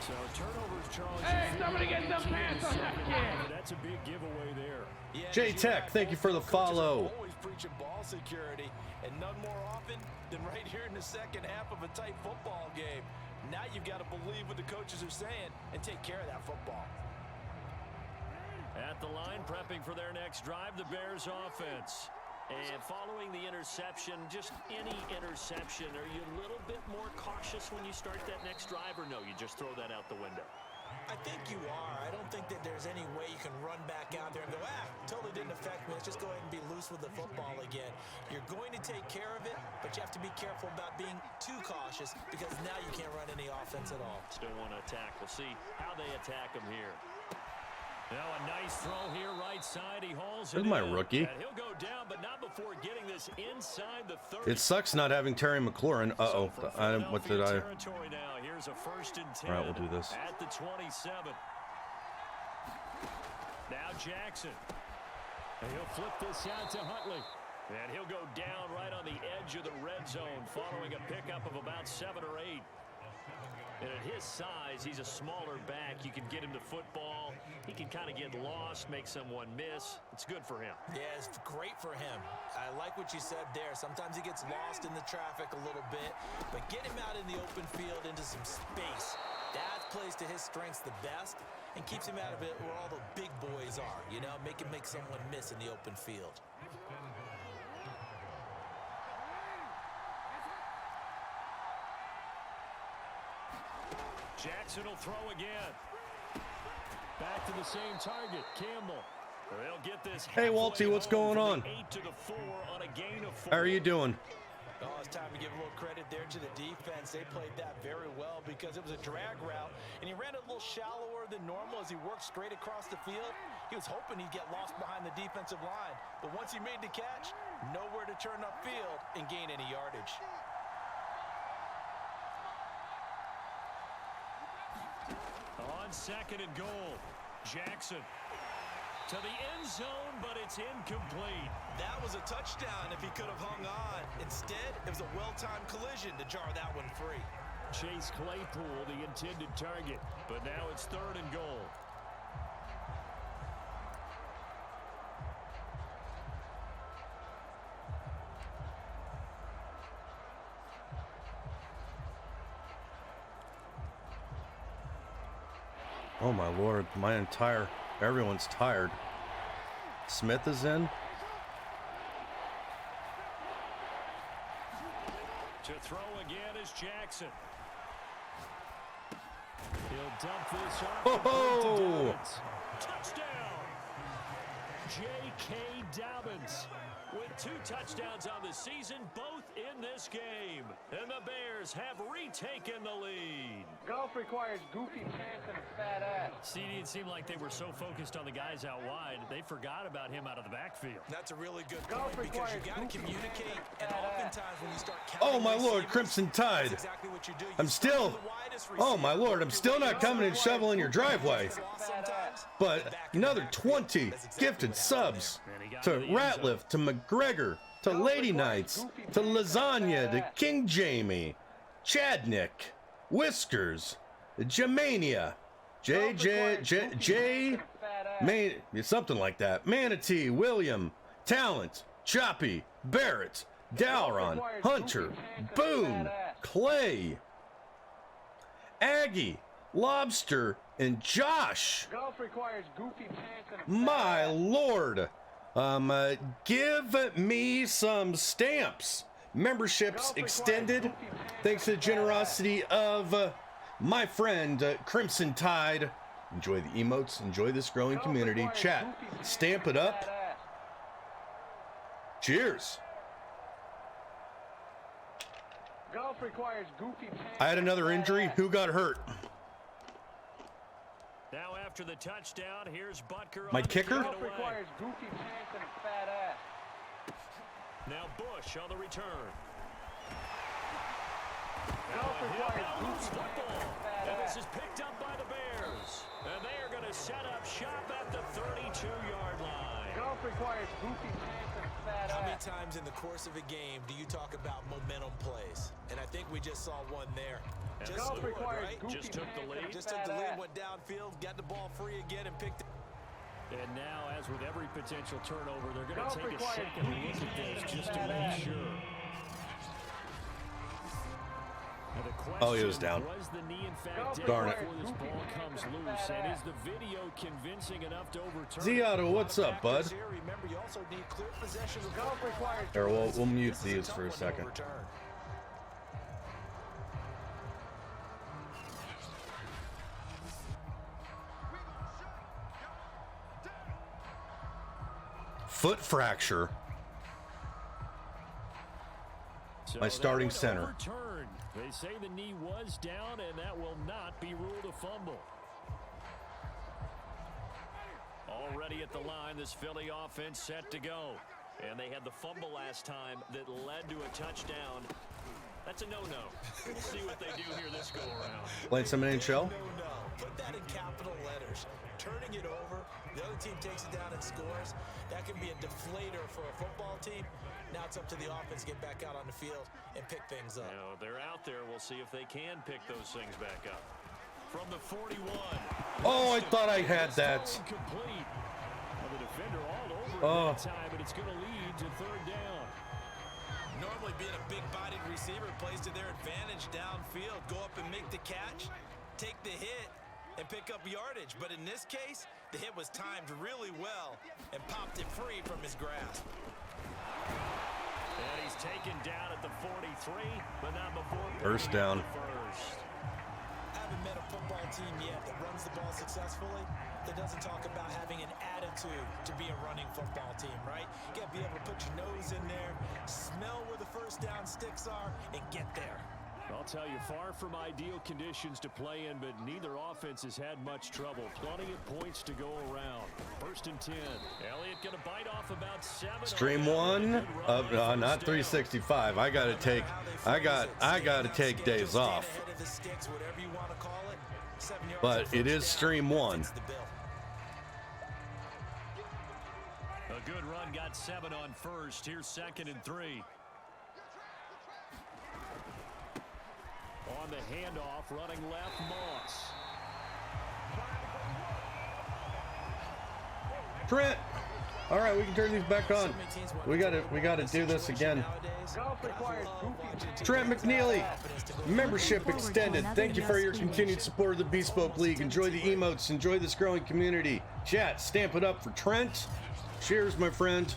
So turnovers, Charles. Hey, somebody get some pants on that kid. That's a big giveaway there. Yeah, J-Tech, thank you for the follow. Always preaching ball security, and none more often than right here in the 2nd half of a tight football game. Now you've got to believe what the coaches are saying and take care of that football. At the line, prepping for their next drive, the Bears offense. And following the interception, just any interception, are you a little bit more cautious when you start that next drive, or no, you just throw that out the window? I think you are. I don't think that there's any way you can run back out there and go, totally didn't affect me. Let's just go ahead and be loose with the football again. You're going to take care of it, but you have to be careful about being too cautious because now you can't run any offense at all. Still want to attack. We'll see how they attack them here. Now a nice throw here, right side. He hauls it There's my in. rookie. And he'll go down, but not before getting this inside the 30. It sucks not having Terry McLaurin. Uh-oh. What did I... Territory now. Here's a 1st and 10. All right, we'll do this. At the 27. Now Jackson. And he'll flip this out to Huntley. And he'll go down right on the edge of the red zone following a pickup of about 7 or 8. And at his size, he's a smaller back. You can get him to football. He can kind of get lost, make someone miss. It's good for him. Yeah, it's great for him. I like what you said there. Sometimes he gets lost in the traffic a little bit, but get him out in the open field into some space. That plays to his strengths the best and keeps him out of it where all the big boys are. You know, make him make someone miss in the open field. Jackson will throw again. Back to the same target, Campbell. They'll get this. Hey, Walty, what's going on? 8 to the 4 on a gain of 4. How are you doing? Oh, it's time to give a little credit there to the defense. They played that very well because it was a drag route, and he ran it a little shallower than normal as he worked straight across the field. He was hoping he'd get lost behind the defensive line, but once he made the catch, nowhere to turn upfield and gain any yardage. On 2nd and goal, Jackson to the end zone, but it's incomplete. That was a touchdown if he could have hung on. Instead, it was a well-timed collision to jar that one free. Chase Claypool, the intended target, but now it's 3rd and goal. Oh my Lord, everyone's tired. Smith is in. To throw again is Jackson. He'll dump this off. Oh! Touchdown! J.K. Dobbins with 2 touchdowns on the season, both in this game. And the Bears have retaken the lead. Golf requires goofy pants and a fat ass. CD, it seemed like they were so focused on the guys out wide, they forgot about him out of the backfield. That's a really good Golf point because you requires got to communicate, and fat ass. oftentimes when you start counting Oh my Lord, receivers, Crimson Tide. that's exactly what you do. You I'm start still, with the widest oh my receiver, Lord, I'm still not coming and shoveling your driveway. sometimes, But another 20 gifted subs to Ratliff, to McGregor, to Lady Knights, to Lasagna, to King Jamie, Chadnick, Whiskers, Jamania, something like that. Manatee, William, Talent, Choppy, Barrett, Dowron, Hunter, Boone, Clay, Aggie, Lobster, and Josh. Golf requires goofy pants and a fat My ass. Lord. Give me some stamps. Memberships extended. Thanks to the generosity of my friend Crimson Tide. Enjoy the emotes. Enjoy this growing community. Chat. Stamp it up. Cheers. Golf requires goofy pants. I had another injury. Who got hurt? Now after the touchdown, here's Butker. My on the kicker? kick Golf away. requires goofy pants and a fat ass. Now Bush on the return. Golf requires Now loose goofy pants football. and a fat And this ass. is picked up by the Bears. And they are going to set up shop at the 32-yard line. Golf requires goofy pants and a fat How many ass. times in the course of a game do you talk about momentum plays? And I think we just saw one there. Just Golf scored, requires right? goofy Just took the pants and a lead. Just took fat the lead, ass. went downfield, got the ball free again, and picked it. And now, as with every potential turnover, they're going Golf to take a requires second look at this just to make sure. And the Oh, he was question, down. was the knee in fact Golf down Darn it. before this ball comes loose? And is the video convincing enough to overturn it? Ziotto, what's up, bud? Factors here. Remember, you also need clear possession of Golf requires Here, we'll mute This is a these tough for a one to second. overturn. Foot fracture. So My starting that one center. overturned. They say the knee was down, and that will not be ruled a fumble. Already at the line, this Philly offense set to go. And they had the fumble last time that led to a touchdown. That's a no-no. We'll see what they do here this go-around. Playing some NHL? No. Put that in capital letters. Turning it over, the other team takes it down and scores. That can be a deflator for a football team. Now it's up to the offense to get back out on the field and pick things up. They're out there. We'll see if they can pick those things back up. From the 41. Oh, I thought I had that. Complete. The defender all over that time, but it's going to lead to third down. Normally being a big-bodied receiver plays to their advantage downfield. Go up and make the catch, take the hit, and pick up yardage. But in this case, the hit was timed really well and popped it free from his grasp. And he's taken down at the 43, but not before. First down. I haven't met a football team yet that runs the ball successfully that doesn't talk about having an attitude to be a running football team, right? You got to be able to put your nose in there, smell where the first down sticks are, and get there. I'll tell you, far from ideal conditions to play in, but neither offense has had much trouble. Plenty of points to go around. First and 10. Elliott going to bite off about 7. Stream 1 of not 365. I gotta take days off. But it is stream 1. A good run, got 7 on first. Here's 2nd and 3. On the handoff, running left, Moss. Trent. All right, we can turn these back on. We gotta do this again. Trent McNeely, membership extended. Thank you for your continued support of the Bespoke League. Enjoy the emotes. Enjoy this growing community. Chat, stamp it up for Trent. Cheers, my friend.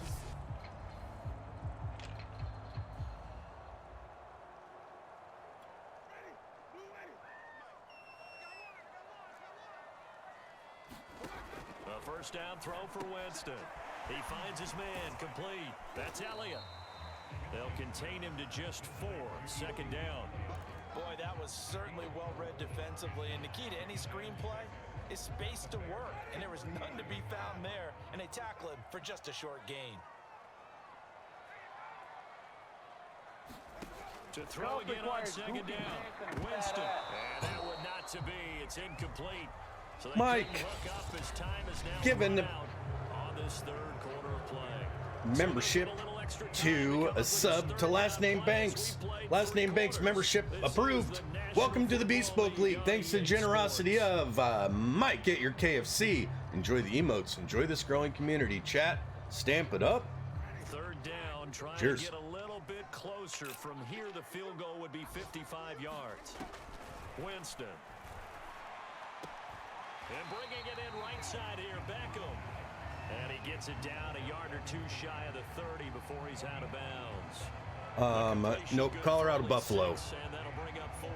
A first down throw for Winston. He finds his man, complete. That's Elliott. They'll contain him to just 4. 2nd down. Boy, that was certainly well-read defensively, and the key to any screenplay is space to work, and there was none to be found there, and they tackle him for just a short gain. To throw again on 2nd down. Winston. And that would not to be. It's incomplete. So Mike, hook up as time is now given on this 3rd quarter of play. Membership to a sub to Last Name Banks. Last Name Banks membership approved. Welcome to the Bespoke League. Thanks to the generosity of MikeAteYourKFC. Enjoy the emotes. Enjoy this growing community. Chat, stamp it up. 3rd down. Trying Cheers. to get a little bit closer. From here, the field goal would be 55 yards. Winston. And bringing it in right side here, Beckham. And he gets it down a yard or 2 shy of the 30 before he's out of bounds. Nope, Colorado Buffalo. And that'll bring up 4th.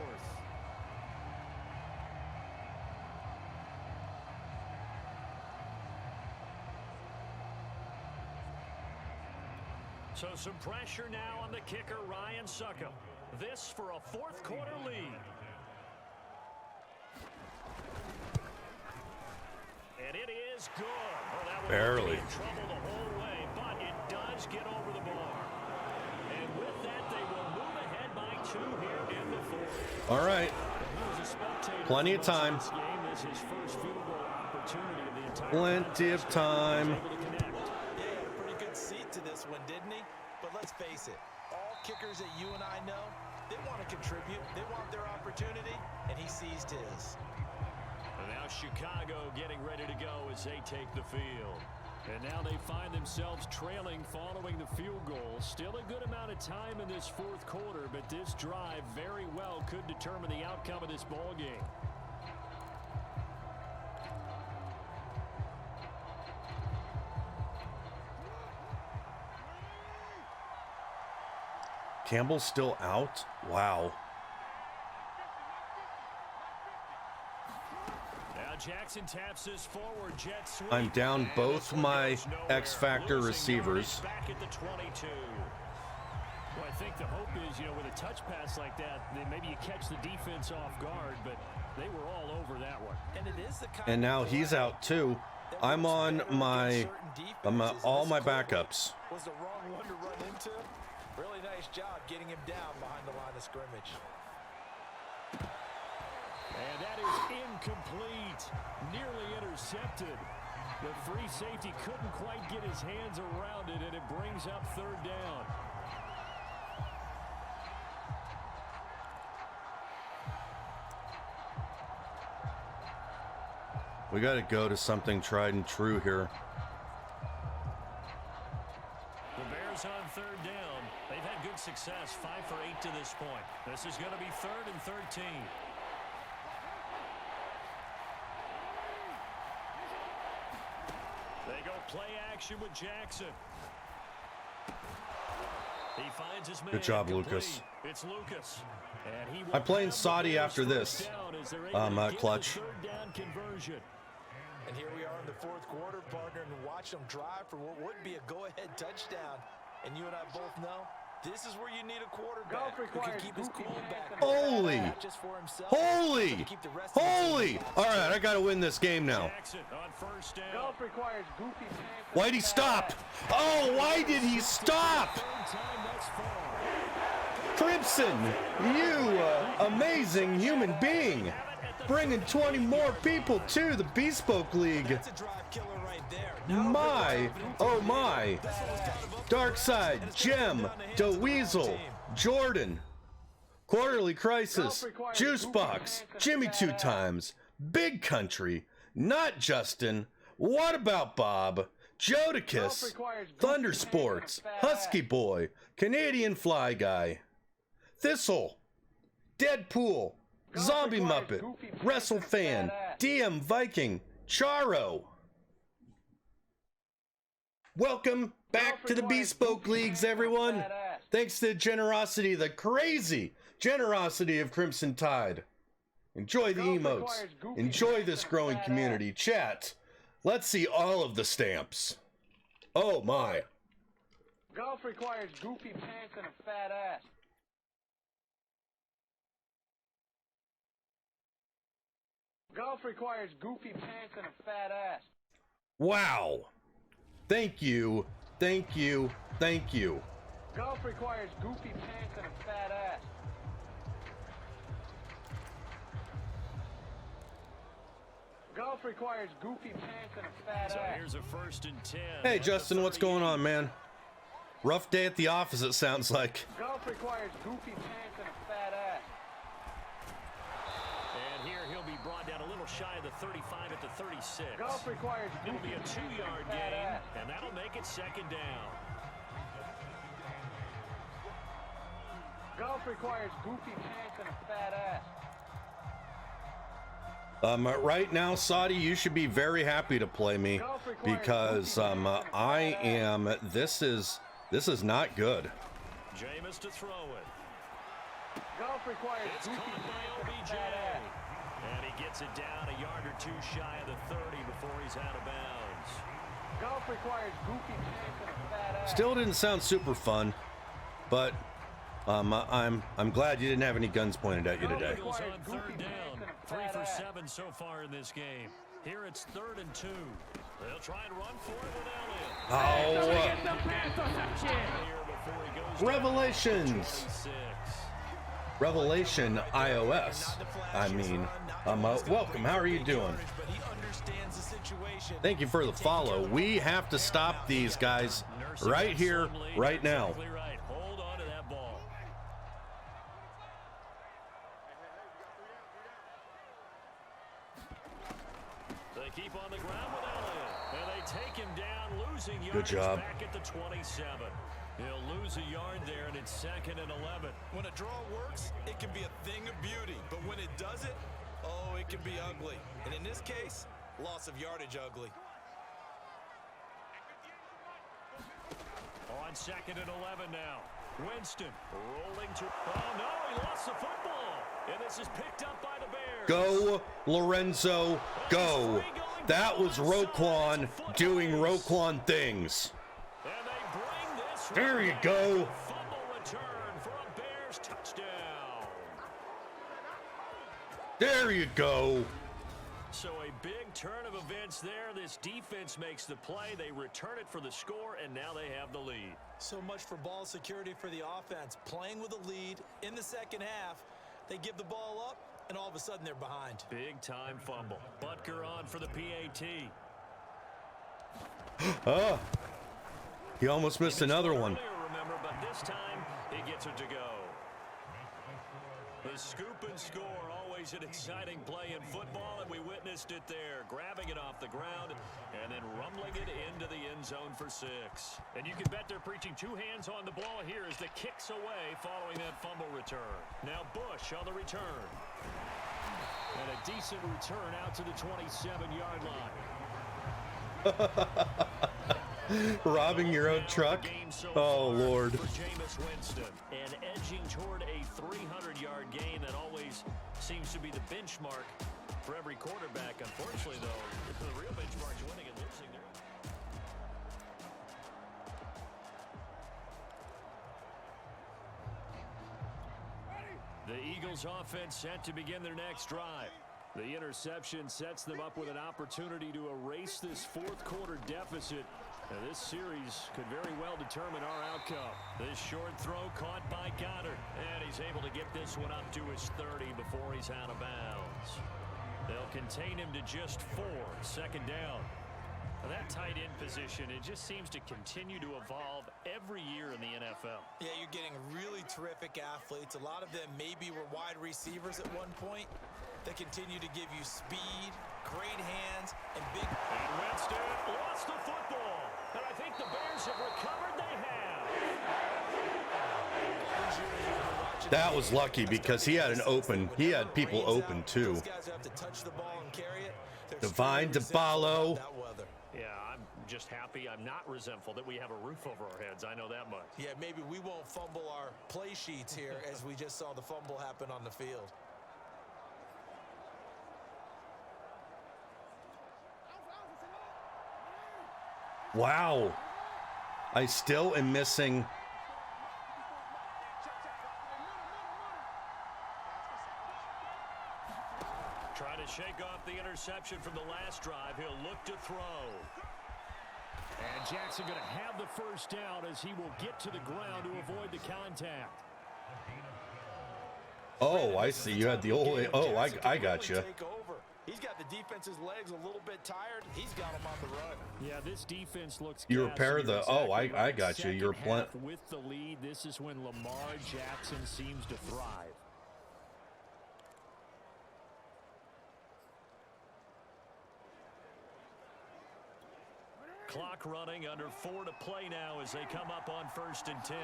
So some pressure now on the kicker, Ryan Succop. This for a 4th quarter lead. And it is good. Well, that Barely. in trouble the whole way, but it does get over the bar. And with that, they will move ahead by 2 here in the 4th. All right. Plenty of time. This is his first field goal opportunity of the entire Plenty of time. Yeah, he had a pretty good seat to this one, didn't he? But let's face it, all kickers that you and I know, they want to contribute. They want their opportunity, and he seized his. And now Chicago getting ready to go as they take the field. And now they find themselves trailing following the field goal. Still a good amount of time in this 4th quarter, but this drive very well could determine the outcome of this ball game. Campbell's still out? Wow. Jackson taps this forward, jet sweep. I'm down both my X Factor receivers. Back at the 22. Well, I think the hope is, with a touch pass like that, then maybe you catch the defense off guard, but they were all over that one. And it is the kind And now he's out too. I'm on my all my backups. Was the wrong one to run into. Really nice job getting him down behind the line of scrimmage. And that is incomplete. Nearly intercepted. The free safety couldn't quite get his hands around it, and it brings up third down. We got to go to something tried and true here. The Bears on third down. They've had good success, 5 for 8 to this point. This is going to be 3rd and 13. They go play action with Jackson. He finds his man. Good job, complete. Lucas. It's Lucas. And he I'm playing Sodie after this. Clutch. Third down conversion. And here we are in the fourth quarter, partner, and watch them drive for what would be a go-ahead touchdown. And you and I both know this is where you need a quarterback who can keep his cool back. Holy! Not just for himself, Holy! but to keep the rest of the Holy! team All right, I got to win this game now. Jackson on first down. Golf requires goofy pants. Why'd he stop? Oh, why did he stop? Third time thus far. Crimson, you amazing human being. Bringing 20 more people to the Bespoke League. That's a drive killer right there. My, oh my. Darkside, Gem, DeWeasel, Jordan, Quarterly Crisis, Juicebox, Jimmy 2 times, Big Country, Not Justin, What About Bob, Jodicus, Thunder Sports, Husky Boy, Canadian Fly Guy, Thistle, Deadpool, Zombie Muppet, Wrestle Fan, DM Viking, Charo. Welcome back to the Bespoke Leagues, everyone. Thanks to the generosity, the crazy generosity of Crimson Tide. Enjoy the emotes. Enjoy this growing community. Chat, let's see all of the stamps. Oh my. Golf requires goofy pants and a fat ass. Golf requires goofy pants and a fat ass. Wow. Thank you. Thank you. Thank you. Golf requires goofy pants and a fat ass. Golf requires goofy pants and a fat So ass. here's a 1st and 10. Hey, Justin, what's going on, man? Rough day at the office, it sounds like. Golf requires goofy pants and a fat ass. And here he'll be brought down a little shy of the 35 at the 36. Golf requires It'll goofy be a pants and 2-yard a fat gain, ass. and that'll make it 2nd down. Golf requires goofy pants and a fat ass. Right now, Sodie, you should be very happy to play me because I am. This is not good. Jameis to throw it. Golf requires It's goofy caught by pants and a OBJ. fat ass. And he gets it down a yard or 2 shy of the 30 before he's out of bounds. Golf requires goofy pants and a fat ass. Still didn't sound super fun, but I'm glad you didn't have any guns pointed at you today. Eagles on third down. 3 for 7 so far in this game. Here it's 3rd and 2. They'll try and run for it with Elliott. Oh, Here before he goes down. Revelations. 26. Revelation iOS. I mean, welcome. How are you doing? But he understands the situation. Thank you for the follow. We have to stop these guys right here, right now. Exactly right. Hold on to that ball. They keep on the ground with Elliott, and they take him down, losing yardage job. back at the 27. He'll lose a yard there, and it's 2nd and 11. When a draw works, it can be a thing of beauty. But when it doesn't, oh, it can be ugly. And in this case, loss of yardage ugly. On 2nd and 11 now. Winston rolling to... Oh, no, he lost the football. And this is picked up by the Bears. Go, Lorenzo, go. That was Roquan doing Roquan things. And they bring this There you go. fumble return for a Bears touchdown. There you go. So a big Good turn of events there. This defense makes the play. They return it for the score, and now they have the lead. So much for ball security for the offense. Playing with a lead in the second half, they give the ball up, and all of a sudden they're behind. Big-time fumble. Butker on for the PAT. Oh, he almost missed another one. Remember, but this time he gets it to go. The scoop and score, always an exciting play in football, and we witnessed it there, grabbing it off the ground and then rumbling it into the end zone for 6. And you can bet they're preaching 2 hands on the ball here as the kick's away following that fumble return. Now Bush on the return. And a decent return out to the 27-yard line. Robbing your own truck? Oh, Lord. For Jameis Winston, and edging toward a 300-yard gain that always seems to be the benchmark for every quarterback. Unfortunately, though, the real benchmark is winning and losing there. The Eagles offense set to begin their next drive. The interception sets them up with an opportunity to erase this fourth quarter deficit. Now, this series could very well determine our outcome. This short throw caught by Goddard, and he's able to get this one up to his 30 before he's out of bounds. They'll contain him to just 4, second down. Now, that tight end position, it just seems to continue to evolve every year in the NFL. Yeah, you're getting really terrific athletes. A lot of them maybe were wide receivers at one point. They continue to give you speed, great hands, and big... And Winston lost the football. And I think the Bears have recovered. They have. That was lucky because he had people open too. Divine DeBallo. Yeah, I'm just happy. I'm not resentful that we have a roof over our heads. I know that much. Yeah, maybe we won't fumble our play sheets here as we just saw the fumble happen on the field. Wow. I still am missing. Try to shake off the interception from the last drive. He'll look to throw. And Jackson going to have the first down as he will get to the ground to avoid the contact. Oh, I see. You had the old... Oh, I got you. He's got the defense's legs a little bit tired. He's got him on the run. Yeah, this defense looks... You repair the... Exactly oh, I got you. You're playing... With the lead, this is when Lamar Jackson seems to thrive. Clock running, under 4 to play now as they come up on 1st and 10.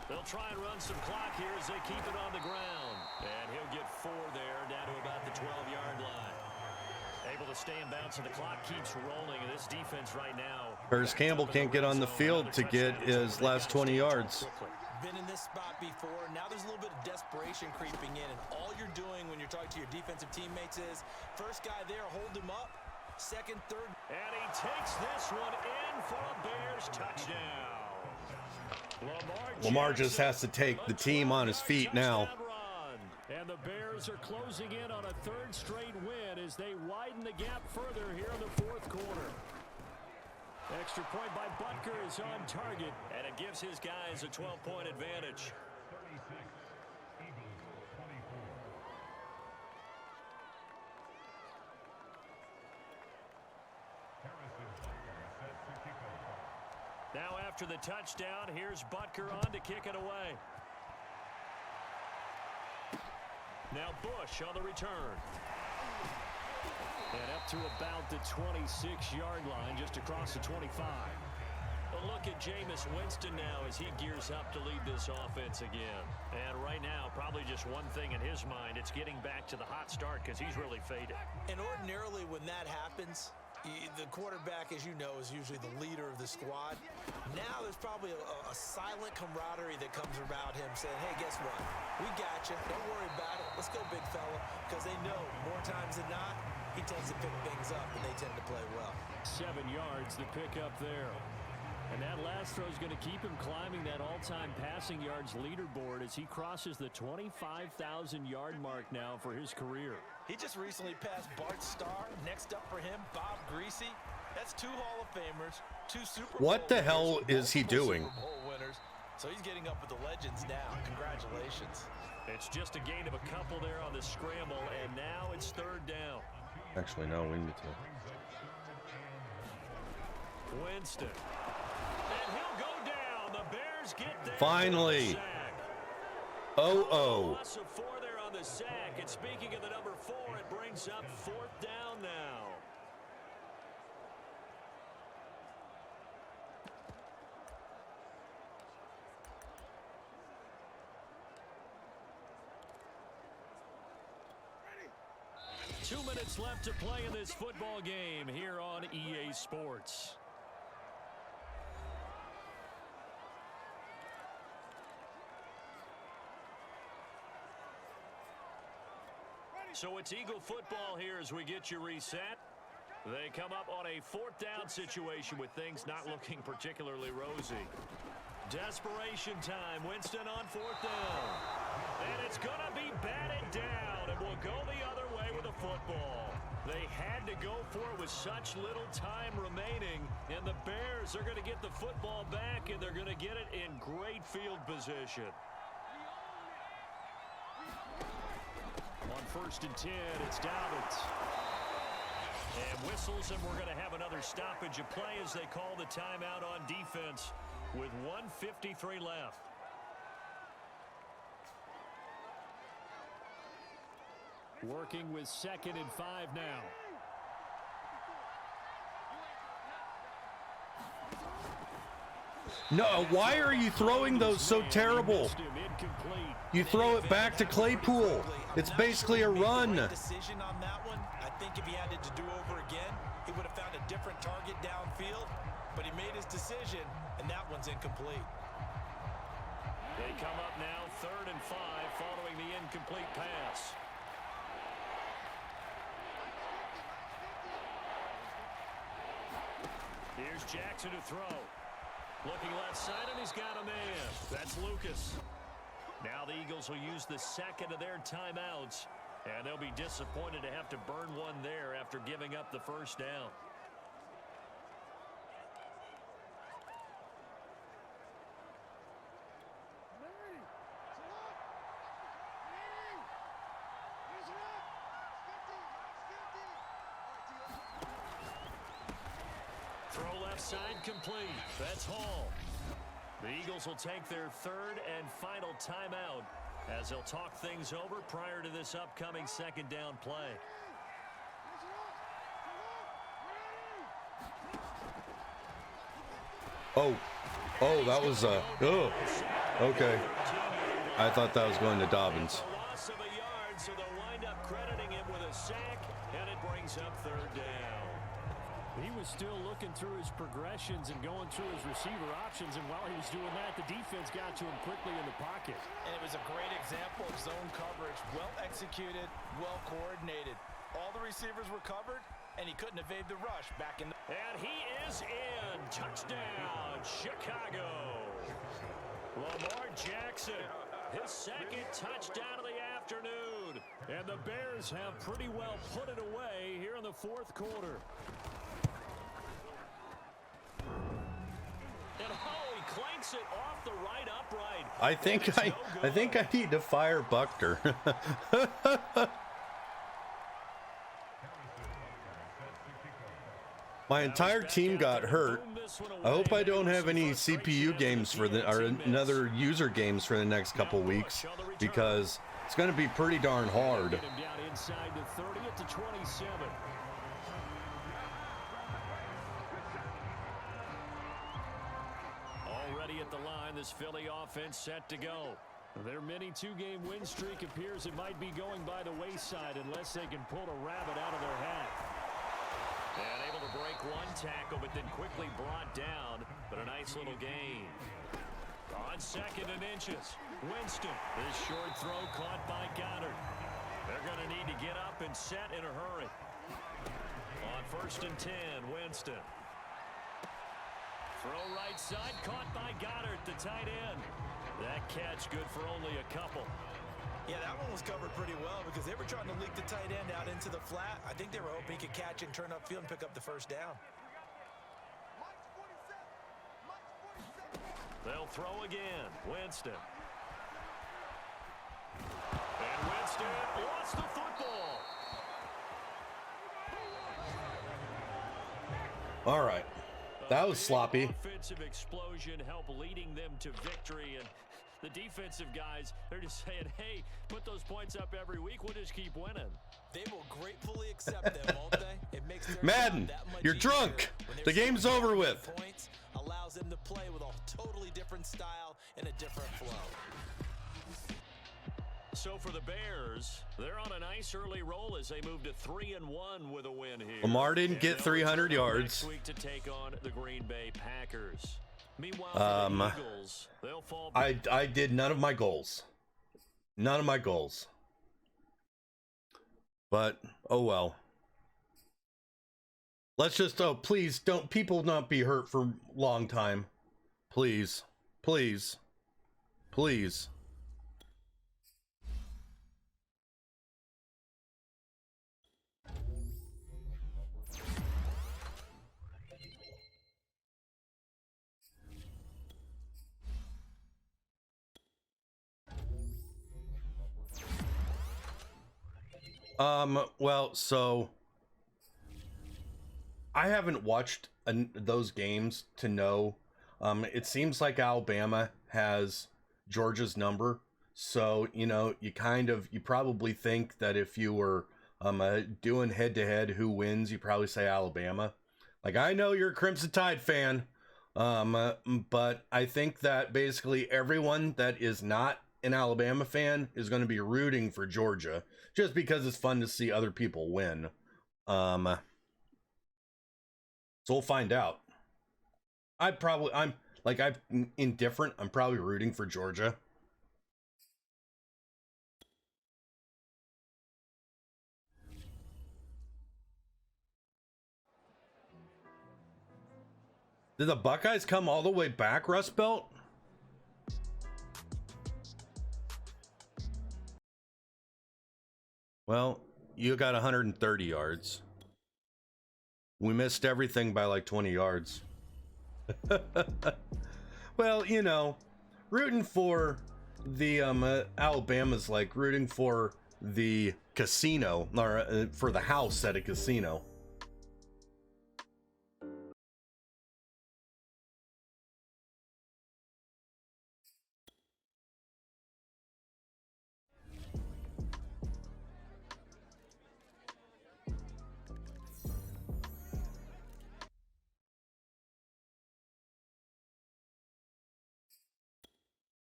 They'll try and run some clock here as they keep it on the ground. And he'll get 4 there, down to about the 12-yard line. Able to stay in bounds, and the clock keeps rolling. And this defense right now... Curtis Campbell can't get on the field to get his last 20 yards. Been in this spot before. Now there's a little bit of desperation creeping in. And all you're doing when you're talking to your defensive teammates is, first guy there, hold him up. Second, third. And he takes this one in for a Bears touchdown. Lamar just has to take the team on his feet now. And the Bears are closing in on a 3rd straight win as they widen the gap further here in the 4th quarter. Extra point by Butker is on target, and it gives his guys a 12-point advantage. Now after the touchdown, here's Butker on to kick it away. Now Bush on the return. And up to about the 26-yard line, just across the 25. A look at Jameis Winston now as he gears up to lead this offense again. And right now, probably just one thing in his mind, it's getting back to the hot start because he's really faded. And ordinarily when that happens, the quarterback, as you know, is usually the leader of the squad. Now there's probably a silent camaraderie that comes around him saying, hey, guess what? We got you. Don't worry about it. Let's go, big fella. Because they know more times than not, he tends to pick things up, and they tend to play well. 7 yards, the pick up there. And that last throw is going to keep him climbing that all-time passing yards leaderboard as he crosses the 25,000-yard mark now for his career. He just recently passed Bart Starr. Next up for him, Bob Greasy. That's 2 Hall of Famers, 2 Super Bowl What the winners, hell is he doing? Super Bowl winners. So he's getting up with the legends now. Congratulations. It's just a gain of a couple there on the scramble, and now it's 3rd down. Actually, no, we need to. Winston. And he'll go down. The Bears get there. Finally. Oh. Loss of 4 there on the sack. And speaking of the number 4, it brings up 4th down now. Ready. 2 minutes left to play in this football game here on EA Sports. So it's Eagle football here as we get you reset. They come up on a 4th down situation with things not looking particularly rosy. Desperation time. Winston on 4th down. And it's going to be batted down, and we'll go the other way with the football. They had to go for it with such little time remaining, and the Bears are going to get the football back, and they're going to get it in great field position. On 1st and 10, it's Dobbins. And whistles, and we're going to have another stoppage of play as they call the timeout on defense with 1:53 left. Working with 2nd and 5 now. No, why are you throwing those so terrible? You throw it back to Claypool. It's basically a run. Decision on that one. I think if he had it to do over again, he would have found a different target downfield, but he made his decision, and that one's incomplete. They come up now 3rd and 5 following the incomplete pass. Here's Jackson to throw. Looking left side, and he's got a man. That's Lucas. Now the Eagles will use the 2nd of their timeouts, and they'll be disappointed to have to burn one there after giving up the 1st down. Throw left side complete. That's Hall. The Eagles will take their 3rd and final timeout as they'll talk things over prior to this upcoming 2nd down play. Oh, that was okay. I thought that was going to Dobbins. A loss of a yard, so they'll wind up crediting him with a sack, and it brings up 3rd down. He was still looking through his progressions and going through his receiver options, and while he was doing that, the defense got to him quickly in the pocket. And it was a great example of zone coverage. Well executed, well coordinated. All the receivers were covered, and he couldn't evade the rush back in. And he is in. Touchdown, Chicago. Lamar Jackson, his 2nd touchdown of the afternoon. And the Bears have pretty well put it away here in the 4th quarter. And he clanks it off the right upright. I think I need to fire Buckner. My entire team got hurt. I hope I don't have any CPU games for or another user games for the next couple weeks, because it's going to be pretty darn hard. Get him down inside the 30 to 27. Already at the line, this Philly offense set to go. Their mini 2-game win streak appears it might be going by the wayside unless they can pull a rabbit out of their hat. And able to break one tackle, but then quickly brought down. But a nice little gain. On 2nd and inches, Winston. This short throw caught by Goddard. They're going to need to get up and set in a hurry. On 1st and 10, Winston. Throw right side, caught by Goddard, the tight end. That catch good for only a couple. Yeah, that one was covered pretty well because they were trying to leak the tight end out into the flat. I think they were hoping he could catch and turn upfield and pick up the first down. They'll throw again. Winston. And Winston lost the football. All right. That was sloppy. Offensive explosion helped leading them to victory, and the defensive guys, they're just saying, hey, put those points up every week. We'll just keep winning. They will gratefully accept them, won't they? It makes their Madden, job that much you're easier drunk. when The they're game's scoring over with. Points allows them to play with a totally different style and a different flow. So for the Bears, they're on a nice early roll as they move to 3-1 with a win here. Lamar didn't And get they'll 300 return yards. next week to take on the Green Bay Packers. Meanwhile, for the Eagles, they'll fall back. I did none of my goals. None of my goals. But, oh well. Let's just, oh, please don't, people not be hurt for a long time. Please. Please. Please. Well, so I haven't watched those games to know. It seems like Alabama has Georgia's number. So, you know, you probably think that if you were doing head to head who wins, you probably say Alabama. Like, I know you're a Crimson Tide fan. But I think that basically everyone that is not an Alabama fan is going to be rooting for Georgia just because it's fun to see other people win. So we'll find out. I'm indifferent. I'm probably rooting for Georgia. Did the Buckeyes come all the way back, Rust Belt? Well, you got 130 yards. We missed everything by like 20 yards. Well, you know, rooting for the Alabama's like rooting for the casino, or for the house at a casino.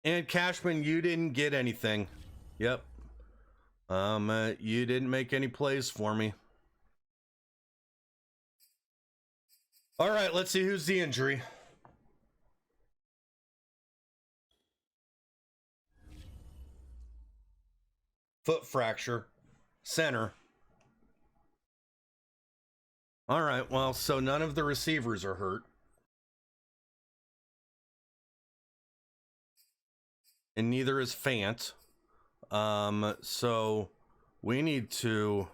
And Cashman, you didn't get anything. Yep. You didn't make any plays for me. All right, let's see who's the injury. Foot fracture. Center. All right, well, so none of the receivers are hurt. And neither is Fant. So we need to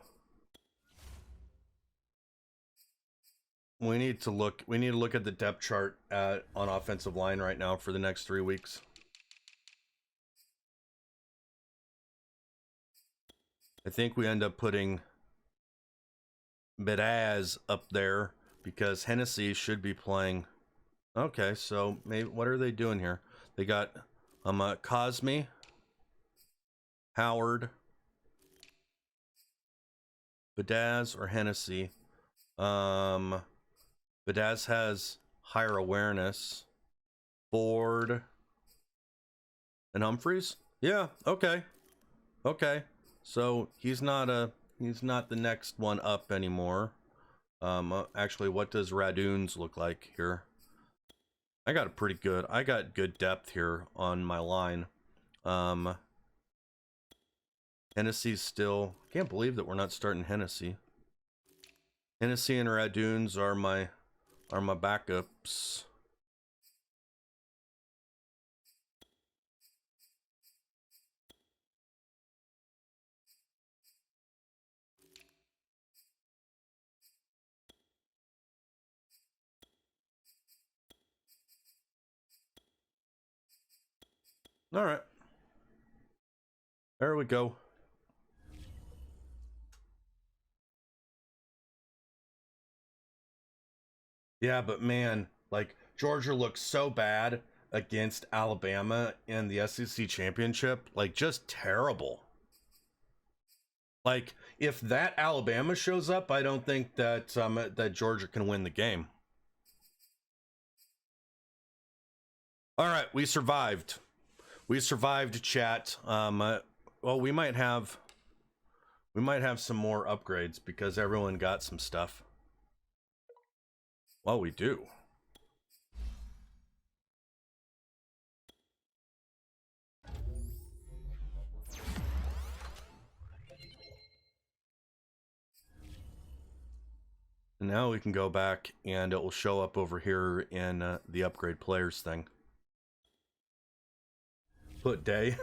look at the depth chart on offensive line right now for the next 3 weeks. I think we end up putting Bedaz up there because Hennessy should be playing. Okay, so maybe what are they doing here? They got Cosme, Howard, Bedaz, or Hennessy. Bedaz has higher awareness. Ford and Humphreys? Yeah, okay. Okay. So he's not the next one up anymore. Actually, what does Radoons look like here? I got good depth here on my line. Hennessy's still, can't believe that we're not starting Hennessy. Hennessy and Radoons are my backups. All right. There we go. Yeah, but man, like Georgia looks so bad against Alabama in the SEC championship, like just terrible. Like if that Alabama shows up, I don't think that that Georgia can win the game. All right, we survived. We survived, chat. Well, we might have some more upgrades because everyone got some stuff. Well, we do. And now we can go back and it will show up over here in the upgrade players thing. Put day.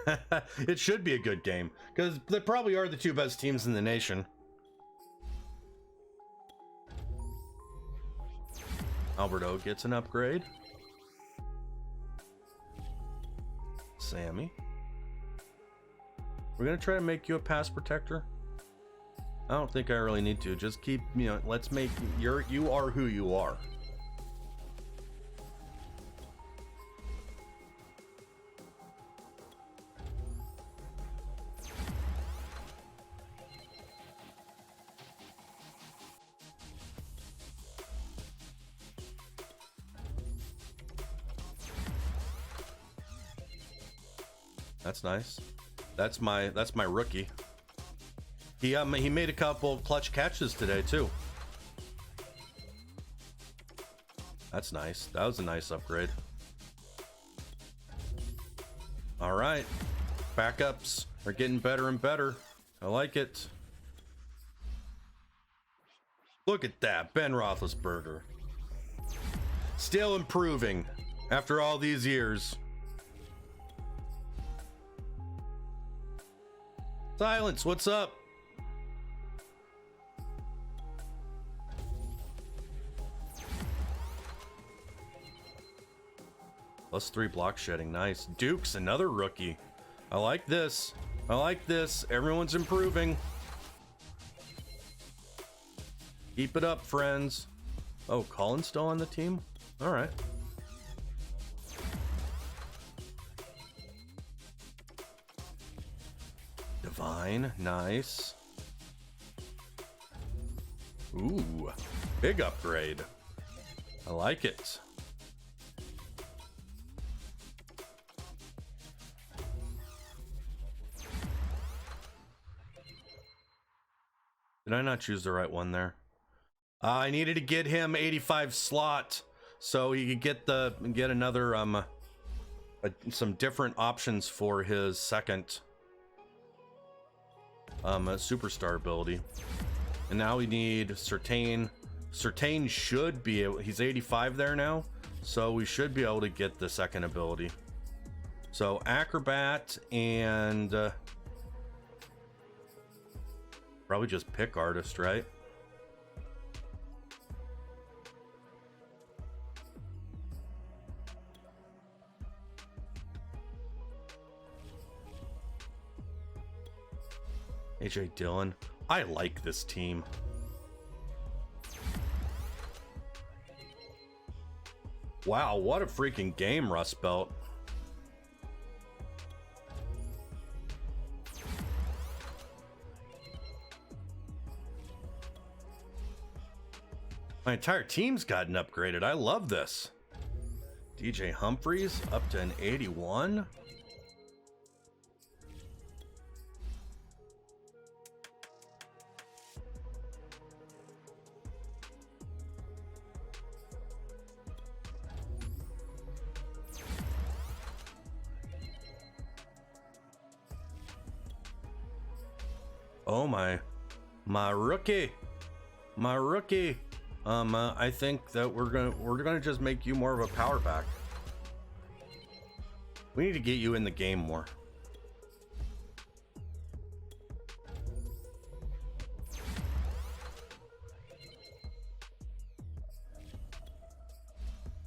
It should be a good game because they probably are the two best teams in the nation. Alberto gets an upgrade. Sammy. We're gonna try to make you a pass protector. I don't think I really need to. Just keep, let's make you are who you are. That's nice. That's my rookie. He made a couple clutch catches today too. That's nice. That was a nice upgrade. All right. Backups are getting better and better. I like it. Look at that, Ben Roethlisberger. Still improving after all these years. Silence, what's up? +3 block shedding, nice. Duke's another rookie. I like this. I like this. Everyone's improving. Keep it up, friends. Oh, Colin's still on the team? All right. Divine, nice. Ooh, big upgrade. I like it. Did I not choose the right one there? I needed to get him 85 slot so he could get another some different options for his second superstar ability. And now we need Certain. Certain should be able, he's 85 there now, so we should be able to get the second ability. So Acrobat and probably just pick artist, right? AJ Dillon. I like this team. Wow, what a freaking game, Rust Belt. My entire team's gotten upgraded. I love this. DJ Humphries up to an 81. Oh my rookie. I think that we're gonna just make you more of a power back. We need to get you in the game more.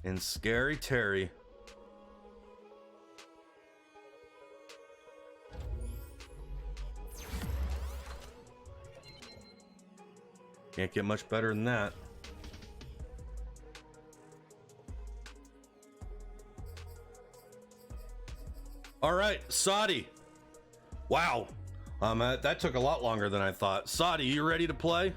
And Scary Terry. Can't get much better than that. All right, Sodie. Wow. That took a lot longer than I thought. Sodie, you ready to play?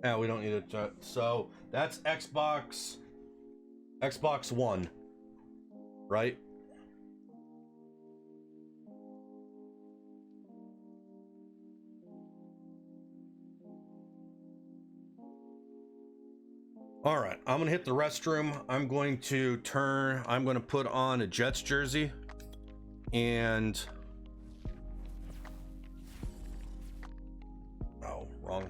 Yeah, we don't need to. So that's Xbox One, right? All right, I'm gonna hit the restroom. I'm going to put on a Jets jersey, and oh, wrong.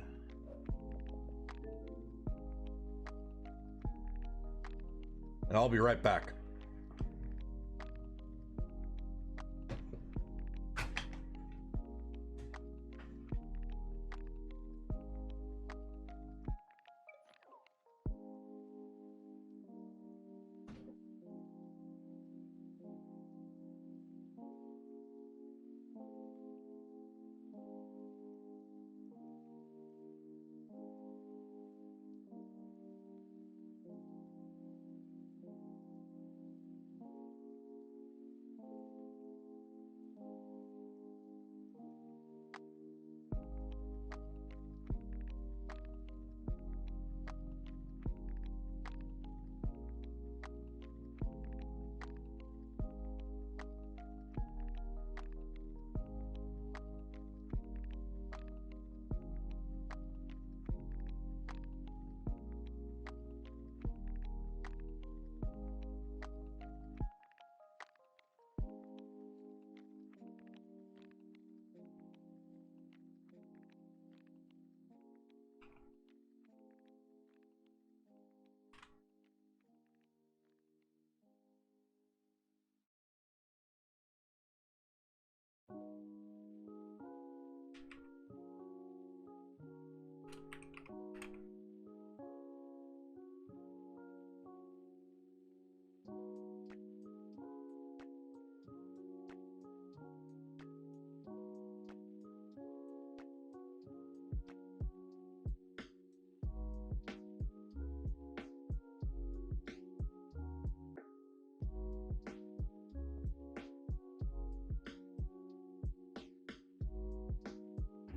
And I'll be right back.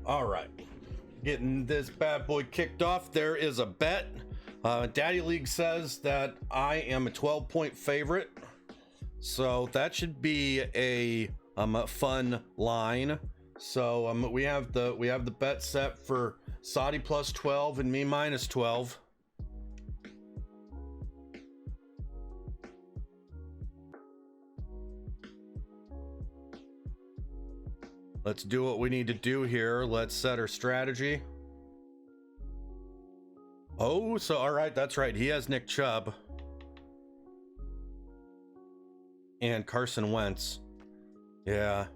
All right, getting this bad boy kicked off. There is a bet. Daddy League says that I am a 12-point favorite, so that should be a fun line. So we have the bet set for Sodie plus 12 and me minus 12. Let's do what we need to do here. Let's set our strategy. Oh, so all right, that's right. He has Nick Chubb and Carson Wentz. Yeah.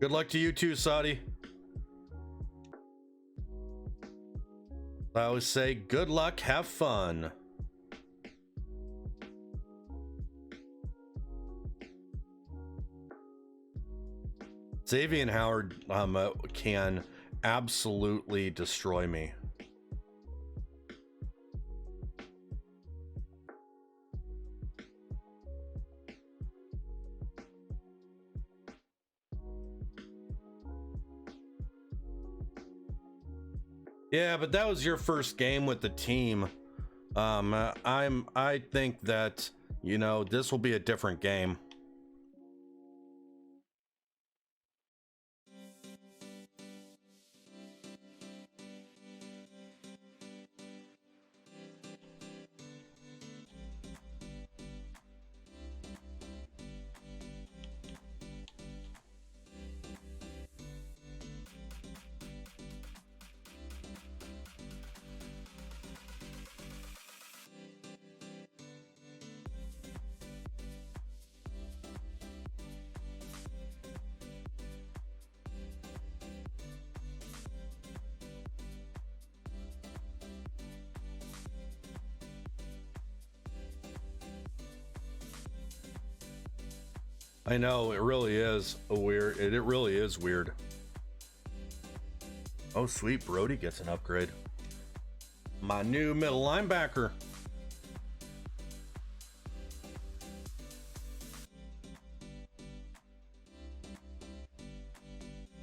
Good luck to you too, Sodie. I always say good luck, have fun. Xavier Howard can absolutely destroy me. Yeah, but that was your first game with the team. I think that, you know, this will be a different game. I know, it really is weird. It really is weird. Oh, sweet. Brody gets an upgrade. My new middle linebacker.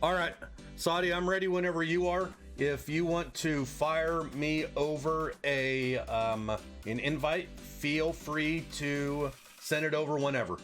All right, Sodie, I'm ready whenever you are. If you want to fire me over an invite, feel free to send it over whenever.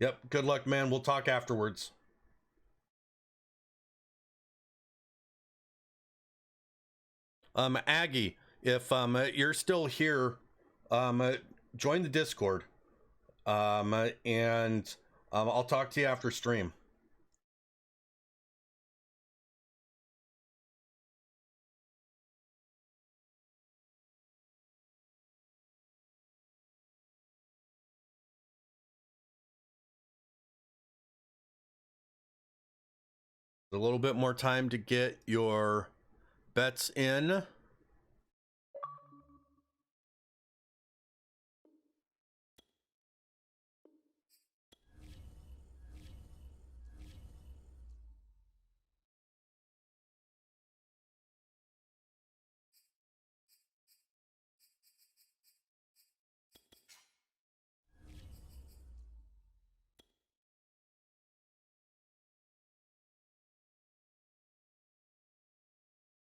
Yep, good luck, man. We'll talk afterwards. Aggie, if you're still here, join the Discord. And I'll talk to you after stream. A little bit more time to get your bets in.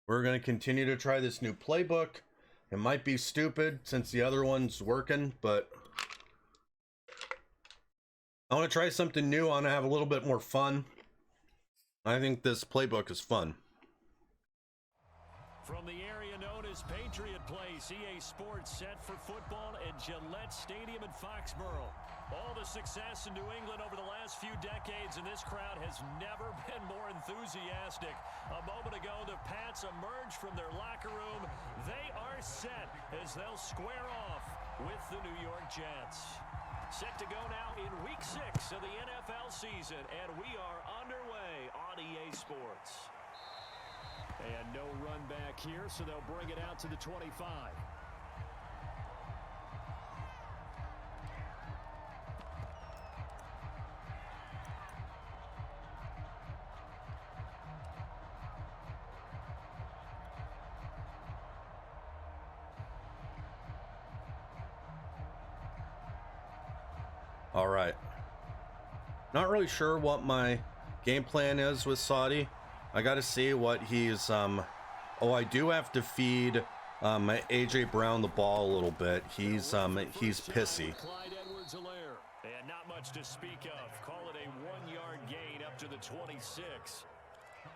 We're going to continue to try this new playbook. It might be stupid since the other one's working, but I want to try something new. I want to have a little bit more fun. I think this playbook is fun. From the area known as Patriot Place, EA Sports set for football at Gillette Stadium in Foxborough. All the success in New England over the last few decades, and this crowd has never been more enthusiastic. A moment ago, the Pats emerged from their locker room. They are set as they'll square off with the New York Jets. Set to go now in Week 6 of the NFL season, and we are underway on EA Sports. And no run back here, so they'll bring it out to the 25. All right. Not really sure what my game plan is with Sodie. I got to see what he's oh, I do have to feed AJ Brown the ball a little bit. He's pissy. And not much to speak of. Call it a 1-yard gain up to the 26.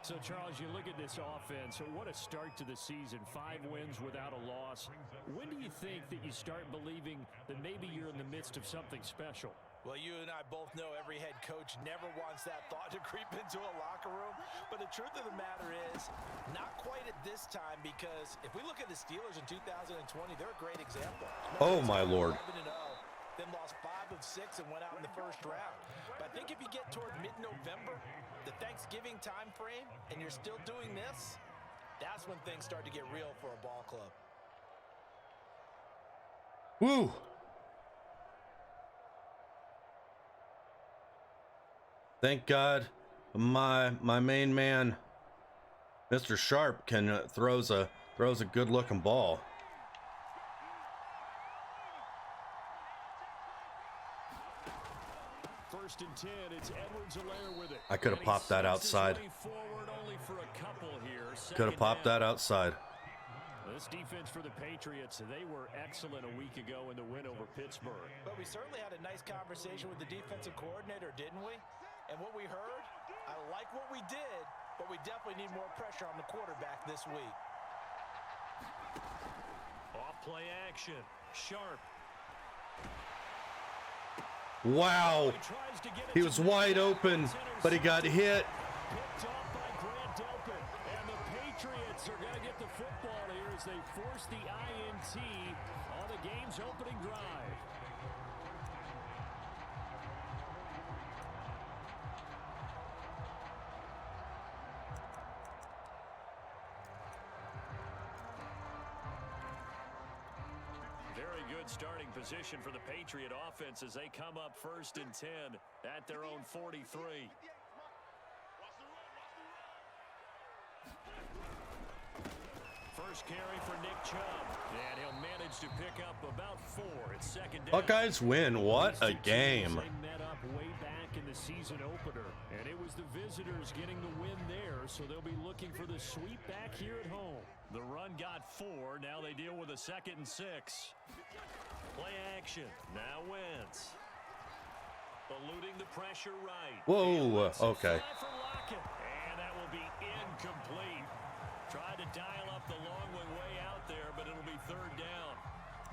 So, Charles, you look at this offense, so what a start to the season. 5 wins without a loss. When do you think that you start believing that maybe you're in the midst of something special? Well, you and I both know every head coach never wants that thought to creep into a locker room. But the truth of the matter is, not quite at this time, because if we look at the Steelers in 2020, they're a great example. Oh, my Lord. 11-0, then lost 5 of 6 and went out in the first round. But I think if you get toward mid-November, the Thanksgiving time frame, and you're still doing this, that's when things start to get real for a ball club. Woo! Thank God my main man, Mr. Sharp, can throws a good looking ball. First and 10, it's Edwards-Helaire with it. I could have popped that outside. Could have popped that outside. This defense for the Patriots, they were excellent a week ago in the win over Pittsburgh. But we certainly had a nice conversation with the defensive coordinator, didn't we? And what we heard, I like what we did, but we definitely need more pressure on the quarterback this week. Off play action, Sharp. Wow, he was wide open, but he got hit. Picked off by Grant Delpit, and the Patriots are going to get the football here as they force the INT on the game's opening drive. Very good starting position for the Patriot offense as they come up 1st and 10 at their own 43. First carry for Nick Chubb, and he'll manage to pick up about 4 at 2nd down. Buckeyes win. What a game. They met up way back in the season opener, and it was the visitors getting the win there, so they'll be looking for the sweep back here at home. The run got 4. Now they deal with a 2nd and 6. Play action. Now Wentz. Eluding the pressure right. Whoa. Okay. And that will be incomplete. Tried to dial up the long one way out there, but it'll be 3rd down.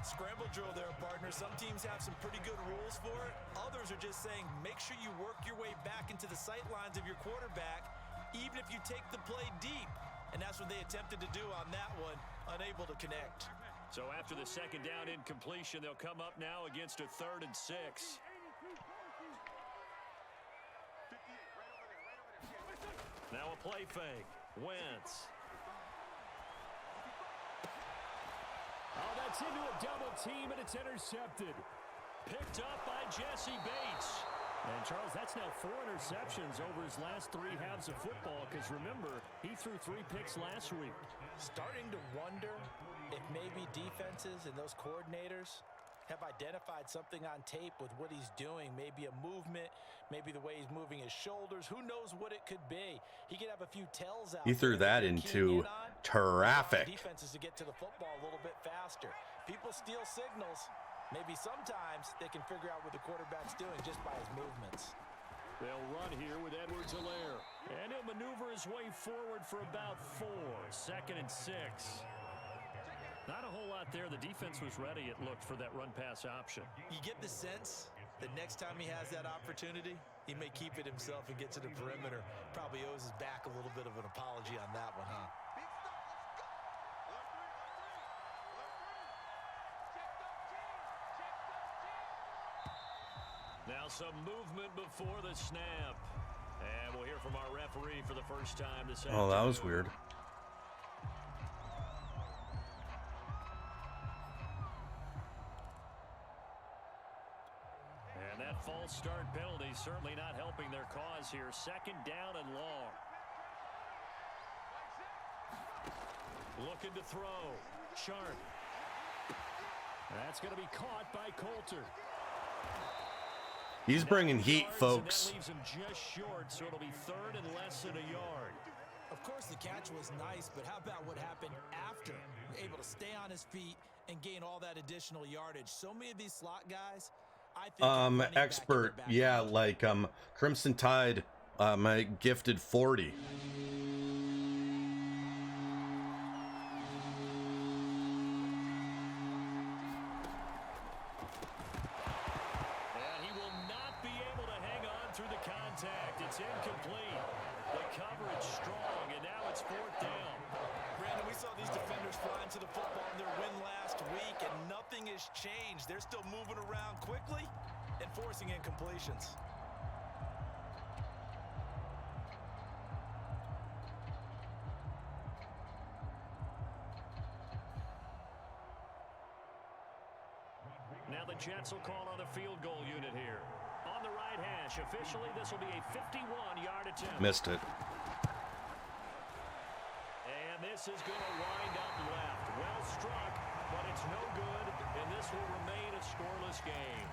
Scramble drill there, partner. Some teams have some pretty good rules for it. Others are just saying make sure you work your way back into the sight lines of your quarterback, even if you take the play deep. And that's what they attempted to do on that one, unable to connect. So after the 2nd down incompletion, they'll come up now against a 3rd and 6. Now a play fake. Wentz. Oh, that's into a double team, and it's intercepted. Picked up by Jesse Bates. And, Charles, that's now 4 interceptions over his last 3 halves of football, because, remember, he threw 3 picks last week. Starting to wonder if maybe defenses and those coordinators have identified something on tape with what he's doing. Maybe a movement, maybe the way he's moving his shoulders. Who knows what it could be? He could have a few tells out. He threw that into traffic. Defenses to get to the football a little bit faster. People steal signals. Maybe sometimes they can figure out what the quarterback's doing just by his movements. They'll run here with Edwards-Helaire. And he'll maneuver his way forward for about 4. 2nd and 6. Not a whole lot there. The defense was ready, it looked, for that run-pass option. You get the sense that next time he has that opportunity, he may keep it himself and get to the perimeter. Probably owes his back a little bit of an apology on that one, huh? Now some movement before the snap. And we'll hear from our referee for the first time this afternoon. Oh, that was weird. And that false start penalty certainly not helping their cause here. 2nd down and long. Looking to throw. Sharp. That's going to be caught by Coulter. He's bringing heat, folks. That leaves him just short, so it'll be 3rd and less than a yard. Of course, the catch was nice, but how about what happened after? Able to stay on his feet and gain all that additional yardage. So many of these slot guys, I think expert, yeah, like Crimson Tide, gifted 40. It's incomplete. The coverage strong, and now it's 4th down. Brandon, we saw these defenders flying to the football in their win last week, and nothing has changed. They're still moving around quickly and forcing incompletions. Now the Jets will call on a field goal unit here. On the right hash, officially this will be a 51-yard attempt. Missed it. And this is going to wind up left. Well struck, but it's no good, and this will remain a scoreless game.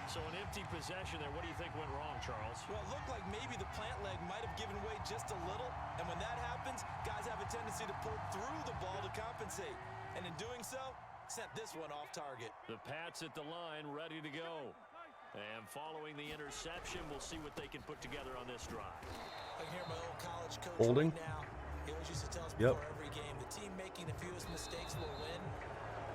So an empty possession there. What do you think went wrong, Charles? Well, it looked like maybe the plant leg might have given way just a little, and when that happens, guys have a tendency to pull through the ball to compensate. And in doing so, sent this one off target. The Pats at the line, ready to go. And following the interception, we'll see what they can put together on this drive. I can hear my old college coach Holding. right now. He always used to tell us before every game, the team making the fewest mistakes will win.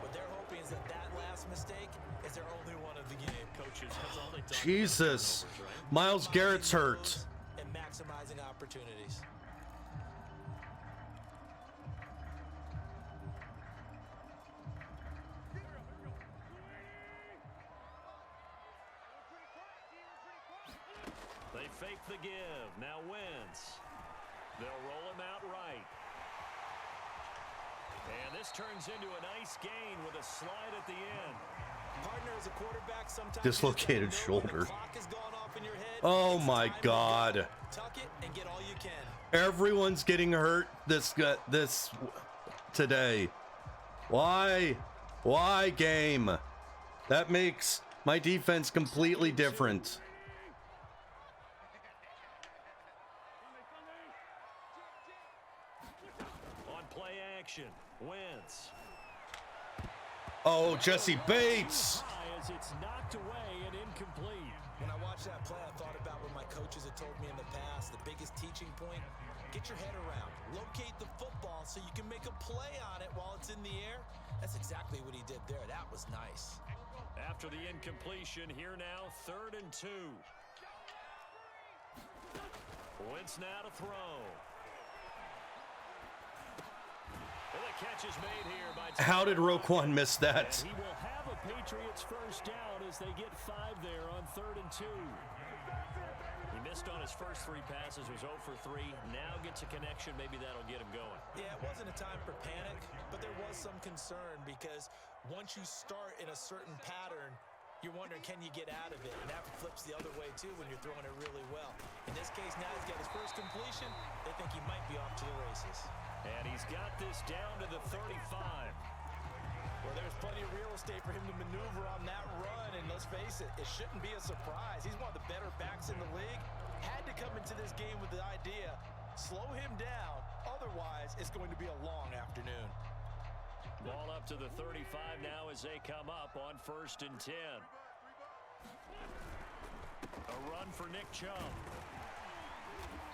What they're hoping is that last mistake is their only one of the game. Coaches, that's all they talk Jesus. about, right? Myles Garrett's hurt. And maximizing opportunities. They fake the give. Now Wentz. They'll roll him out right. And this turns into a nice gain with a slide at the end. Partner, as a quarterback, sometimes Dislocated shoulder. the clock has gone off in your head. Oh It's my time to God. go. Tuck it and get all you can. Everyone's getting hurt this today. Why? Why, game? That makes my defense completely different. On play action, Wentz. Oh, Jesse Bates. As it's knocked away and incomplete. When I watched that play, I thought about what my coaches had told me in the past. The biggest teaching point, get your head around. Locate the football so you can make a play on it while it's in the air. That's exactly what he did there. That was nice. After the incompletion, here now, 3rd and 2. Wentz now to throw. And the catch is made here by... How did Roquan miss that? And he will have a Patriots first down as they get 5 there on 3rd and 2. He missed on his first 3 passes, was 0 for 3. Now gets a connection. Maybe that'll get him going. Yeah, it wasn't a time for panic, but there was some concern because once you start in a certain pattern, you're wondering, can you get out of it? And that flips the other way, too, when you're throwing it really well. In this case, now he's got his first completion. They think he might be off to the races. And he's got this down to the 35. Well, there's plenty of real estate for him to maneuver on that run, and let's face it, it shouldn't be a surprise. He's one of the better backs in the league. Had to come into this game with the idea, slow him down, otherwise it's going to be a long afternoon. Ball up to the 35 now as they come up on 1st and 10. A run for Nick Chubb.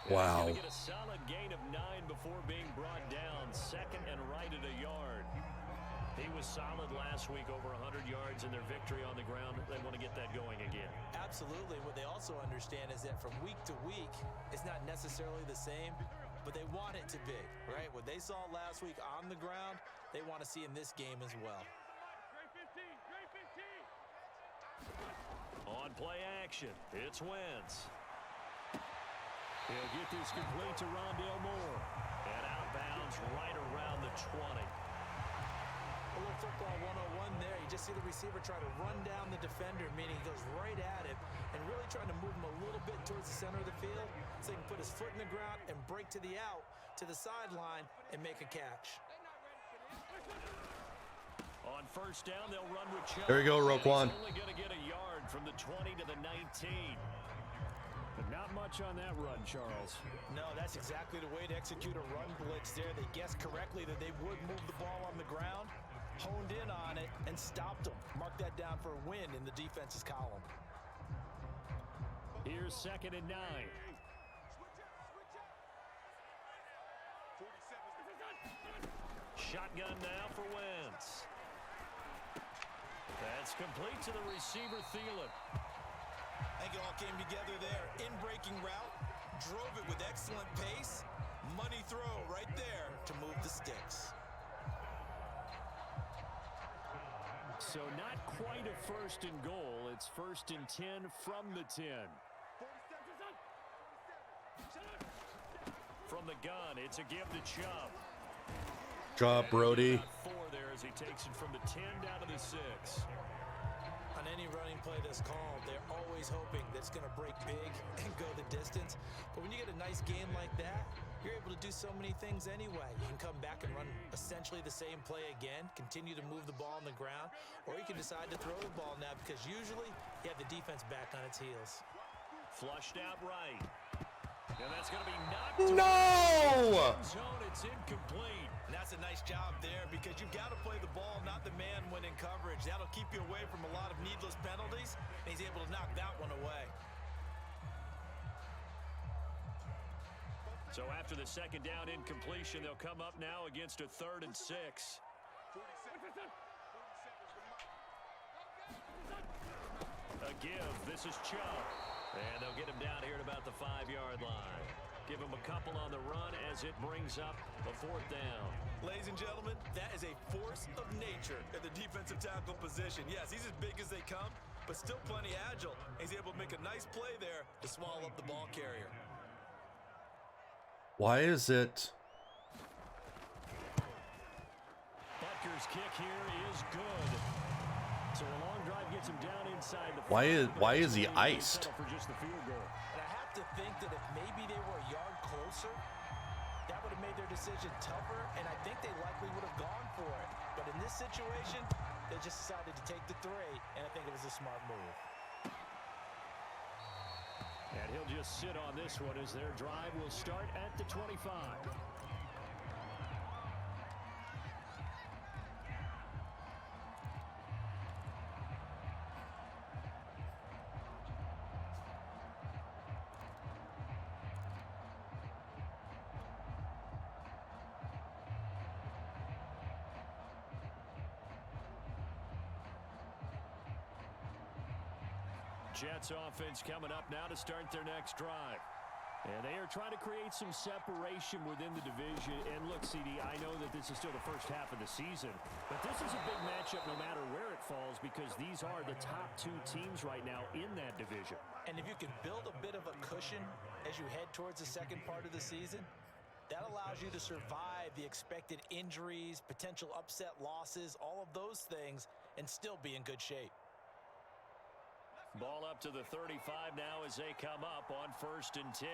Wow. He's gonna get a solid gain of 9 before being brought down. 2nd and right at a yard. He was solid last week, over 100 yards in their victory on the ground. They want to get that going again. Absolutely. What they also understand is that from week to week, it's not necessarily the same, but they want it to be, right? What they saw last week on the ground, they want to see in this game as well. On play action, it's Wentz. He'll get this complete to Rondale Moore. And outbounds right around the 20. A little football 101 there. You just see the receiver try to run down the defender, meaning he goes right at him and really trying to move him a little bit towards the center of the field so he can put his foot in the ground and break to the out, to the sideline, and make a catch. On 1st down, they'll run with Chubb. There you go, Roquan. He's only going to get a yard from the 20 to the 19. But not much on that run, Charles. No, that's exactly the way to execute a run blitz there. They guessed correctly that they would move the ball on the ground, honed in on it, and stopped them. Mark that down for a win in the defense's column. Here's 2nd and 9. Shotgun now for Wentz. That's complete to the receiver, Thielen. I think it all came together there. In-breaking route, drove it with excellent pace. Money throw right there to move the sticks. So not quite a 1st and goal. It's 1st and 10 from the 10. From the gun, it's a give to Chubb. Job, Brody. 4 there as he takes it from the 10 down to the 6. On any running play that's called, they're always hoping that it's going to break big and go the distance. But when you get a nice game like that, you're able to do so many things anyway. You can come back and run essentially the same play again, continue to move the ball on the ground, or you can decide to throw the ball now because usually you have the defense back on its heels. Flushed out right. And that's going to be knocked No! zone. It's incomplete. And that's a nice job there because you've got to play the ball, not the man when in coverage. That'll keep you away from a lot of needless penalties, and he's able to knock that one away. So after the 2nd down incompletion, they'll come up now against a 3rd and 6. A give. This is Chubb. And they'll get him down here at about the 5-yard line. Give him a couple on the run as it brings up a 4th down. Ladies and gentlemen, that is a force of nature at the defensive tackle position. Yes, he's as big as they come, but still plenty agile. He's able to make a nice play there to swallow up the ball carrier. Why is it? Butker's kick here is good. So a long drive gets him down inside the Why is he iced? for just the field goal. And I have to think that if maybe they were a yard closer, that would have made their decision tougher, and I think they likely would have gone for it. But in this situation, they just decided to take the 3, and I think it was a smart move. And he'll just sit on this one as their drive will start at the 25. Jets offense coming up now to start their next drive. And they are trying to create some separation within the division. And look, CD, I know that this is still the first half of the season, but this is a big matchup no matter where it falls because these are the top 2 teams right now in that division. And if you can build a bit of a cushion as you head towards the second part of the season, that allows you to survive the expected injuries, potential upset losses, all of those things, and still be in good shape. Ball up to the 35 now as they come up on 1st and 10.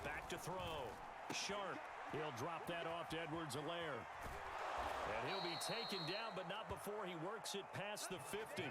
Back to throw. Sharp. He'll drop that off to Edwards-Helaire. And he'll be taken down, but not before he works it past the 50.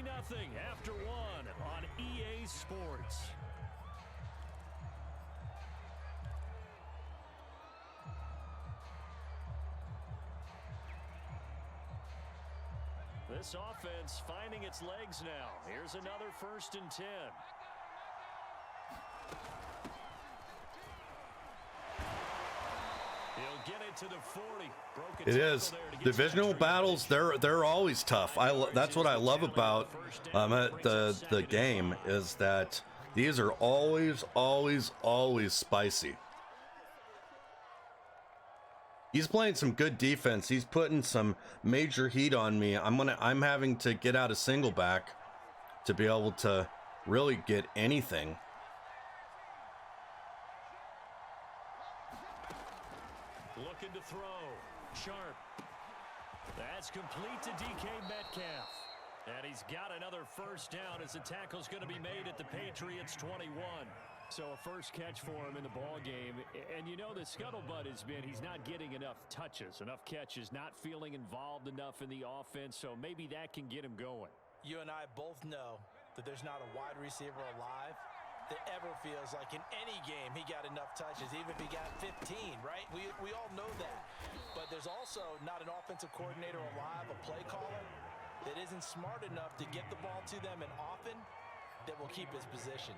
Nothing after 1 on EA Sports. This offense finding its legs now. Here's another 1st and 10. He'll get it to the 40. It is. Divisional battles, they're always tough. That's what I love about the game is that these are always spicy. He's playing some good defense. He's putting some major heat on me. I'm having to get out a single back to be able to really get anything. Looking to throw. Sharp. That's complete to DK Metcalf. And he's got another 1st down as the tackle's going to be made at the Patriots 21. So a first catch for him in the ball game. And you know the scuttlebutt has been he's not getting enough touches, enough catches, not feeling involved enough in the offense. So maybe that can get him going. You and I both know that there's not a wide receiver alive that ever feels like in any game he got enough touches, even if he got 15, right? We all know that. But there's also not an offensive coordinator alive, a play caller, that isn't smart enough to get the ball to them and often that will keep his position.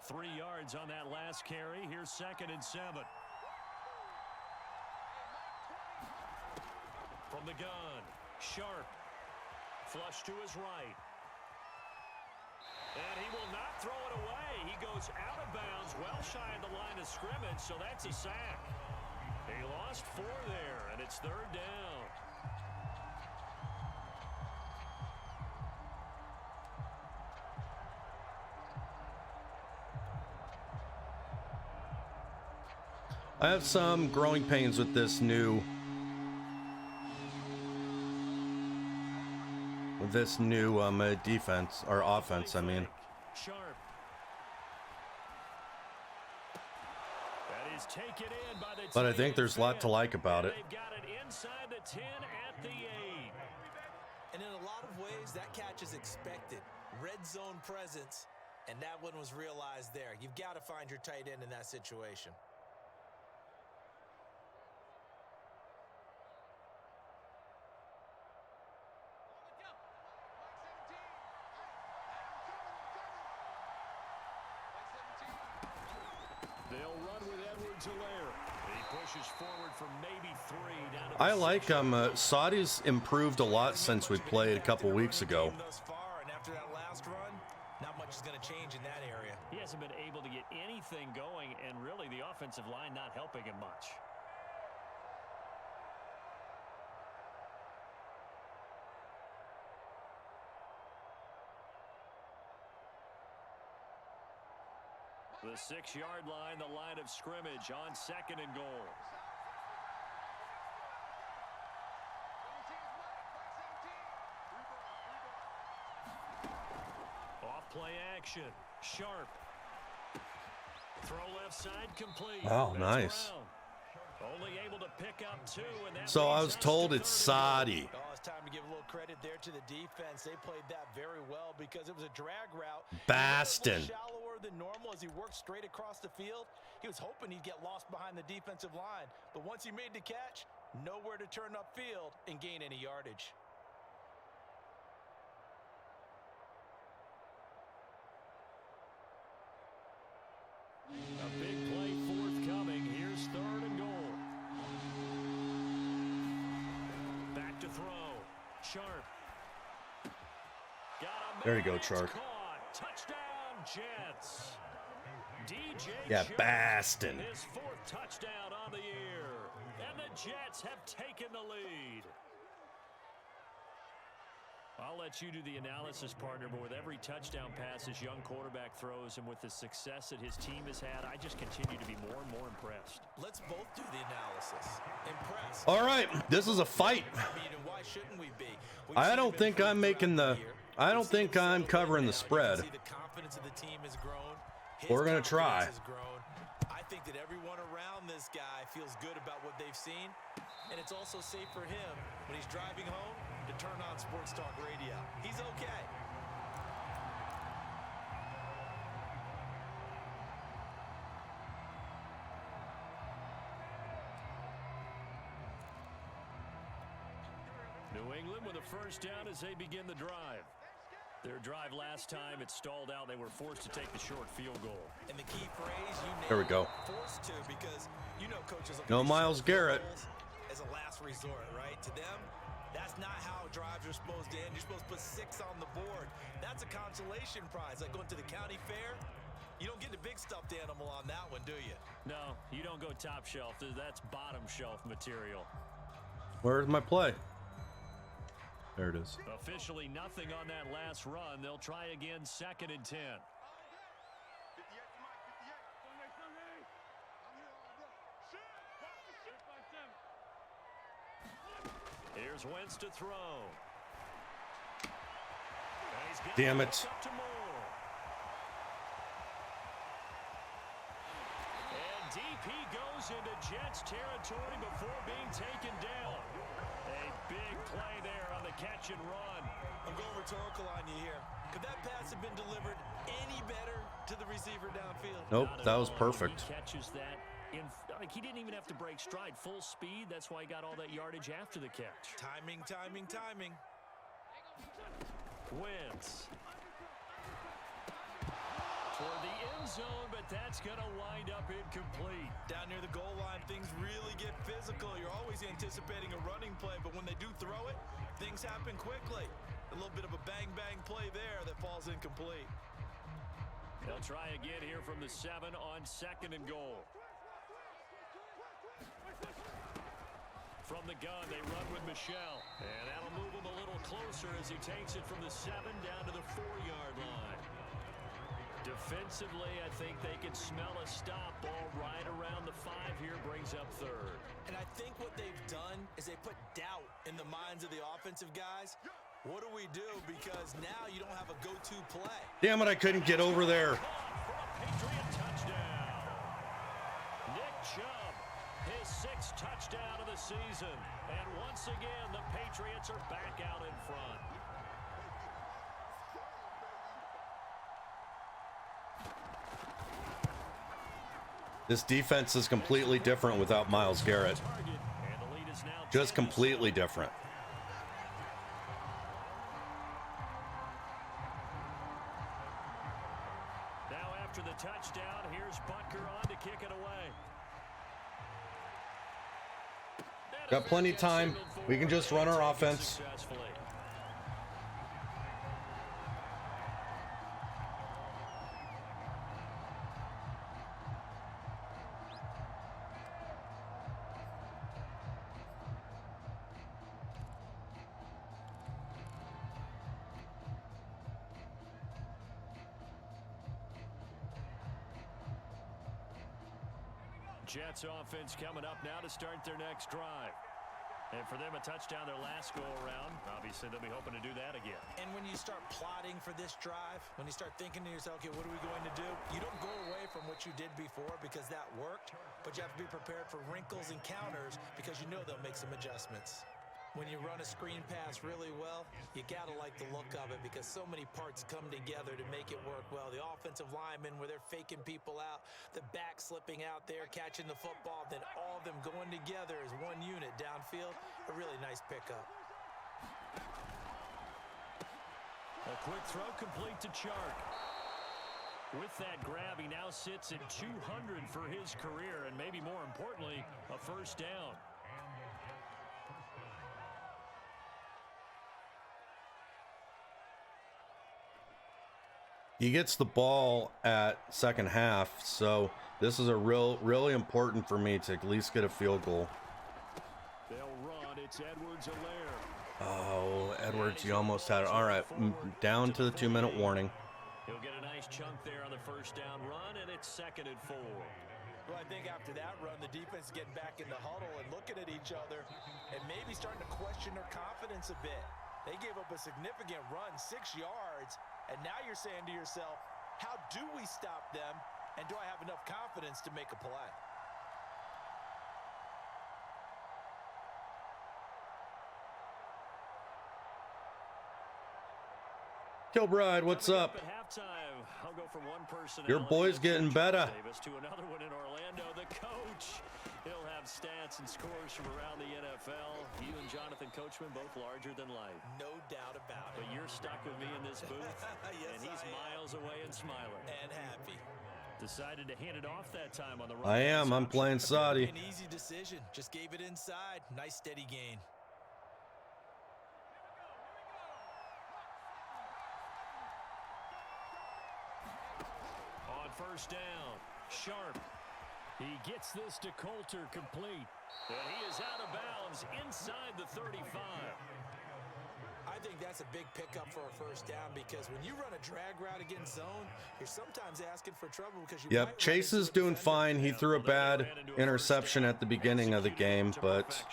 Three yards on that last carry. Here's 2nd and 7. From the gun, Sharp. Flush to his right. And he will not throw it away. He goes out of bounds, well shy of the line of scrimmage, so that's a sack. He lost 4 there, and it's 3rd down. I have some growing pains with this new defense or offense, I mean. Sharp. That is taken in by the But I think there's a lot to like about it. They've got it inside the 10 at the 8. And in a lot of ways, that catch is expected. Red zone presence, and that one was realized there. You've got to find your tight end in that situation. Edwards-Helaire. He pushes forward for maybe 3 down to I like Sodie's improved a lot since we played a couple weeks ago. Thus far, and after that last run, not much is going to change in that area. He hasn't been able to get anything going, and really the offensive line not helping him much. The 6-yard line, the line of scrimmage on 2nd and goal. Off play action. Sharp. Throw left side complete. Oh, That's nice. around. Only able to pick up 2, and that So I leaves was us told to it's 3rd and goal. Sodie. Oh, it's time to give a little credit there to the defense. They played that very well because it was a drag route. Bastin. He was a little shallower than normal as he worked straight across the field. He was hoping he'd get lost behind the defensive line. But once he made the catch, nowhere to turn upfield and gain any yardage. A big play forthcoming. Here's 3rd and goal. Back to throw. Sharp. Got a There you go, man, Chark. it's caught. Touchdown, Jets. DJ Yeah, Chark, Bastin. his 4th touchdown on the year. And the Jets have taken the lead. I'll let you do the analysis, partner, but with every touchdown pass this young quarterback throws and with the success that his team has had, I just continue to be more and more impressed. Let's both do the analysis. Impressed. All right, this is a fight. I mean, and why shouldn't we be? We've I seen don't him think improve I'm making throughout the. year. I don't We've seen think him I'm settle in covering the now. You can spread. see the confidence of the team has grown. His We're gonna try. confidence has grown. I think that everyone around this guy feels good about what they've seen, and it's also safe for him when he's driving home to turn on Sports Talk Radio. He's okay. New England with a 1st down as they begin the drive. Their drive last time, it stalled out. They were forced to take the short field goal. And the key phrase, you nailed There we go. it, forced to, because you know coaches look No at these Myles short field Garrett. goals as a last resort, right? To them, that's not how drives are supposed to end. You're supposed to put 6 on the board. That's a consolation prize, like going to the county fair. You don't get the big stuffed animal on that one, do you? No, you don't go top shelf. That's bottom shelf material. Where's my play? There it is. Officially nothing on that last run. They'll try again 2nd and 10. Here's Wentz to throw. Damn it. Up to Moore. And DP goes into Jets territory before being taken down. A big play there on the catch and run. I'm going rhetorical on you here. Could that pass have been delivered any better to the receiver downfield? Nope, Not at that was all. perfect. He catches that in, like, he didn't even have to break stride. Full speed. That's why he got all that yardage after the catch. Timing, timing, timing. Wentz. For the end zone, but that's going to wind up incomplete. Down near the goal line, things really get physical. You're always anticipating a running play, but when they do throw it, things happen quickly. A little bit of a bang-bang play there that falls incomplete. They'll try again here from the 7 on 2nd and goal. From the gun, they run with Michelle. And that'll move him a little closer as he takes it from the 7 down to the 4-yard line. Defensively, I think they can smell a stop ball right around the 5 here, brings up 3rd. And I think what they've done is they put doubt in the minds of the offensive guys. What do we do? Because now you don't have a go-to play. Damn it, I couldn't get over there. Caught for a Patriot touchdown. Nick Chubb, his 6th touchdown of the season. And once again, the Patriots are back out in front. This defense is completely different without Myles Garrett. Just completely different. Now after the touchdown, here's Butker on to kick it away. Got plenty of time. We can just run our offense. Jets offense coming up now to start their next drive. And for them, a touchdown their last go-around. Obviously, they'll be hoping to do that again. And when you start plotting for this drive, when you start thinking to yourself, okay, what are we going to do? You don't go away from what you did before because that worked, but you have to be prepared for wrinkles and counters because you know they'll make some adjustments. When you run a screen pass really well, you gotta like the look of it because so many parts come together to make it work well. The offensive linemen where they're faking people out, the back slipping out there, catching the football, then all of them going together as one unit downfield. A really nice pickup. A quick throw complete to Chark. With that grab, he now sits at 200 for his career, and maybe more importantly, a first down. He gets the ball at second half, so this is a really important for me to at least get a field goal. They'll run. It's Edwards-Helaire. Oh, Edwards, you almost had it. All right, down to the 2-minute warning. He'll get a nice chunk there on the first down run, and it's 2nd and 4. Well, I think after that run, the defense is getting back in the huddle and looking at each other and maybe starting to question their confidence a bit. They gave up a significant run, 6 yards, and now you're saying to yourself, how do we stop them, and do I have enough confidence to make a play? Kilbride, what's up? At halftime, I'll go from one person. Your boy's getting better. Davis to another one in Orlando. The coach, he'll have stats and scores from around the NFL. You and Jonathan Coachman both larger than life. No doubt about it. But you're stuck with me in this booth, yes, and he's miles away and smiling. And happy. Decided to hand it off that time on the run. I am. I'm playing Sodie. An easy decision. Just gave it inside. Nice steady gain. First down, Sharp. He gets this to Coulter complete. And he is out of bounds inside the 35. I think that's a big pickup for a first down because when you run a drag route against zone, you're sometimes asking for trouble because you Yep, Chase is doing fine. He threw a bad interception at the beginning of the game, but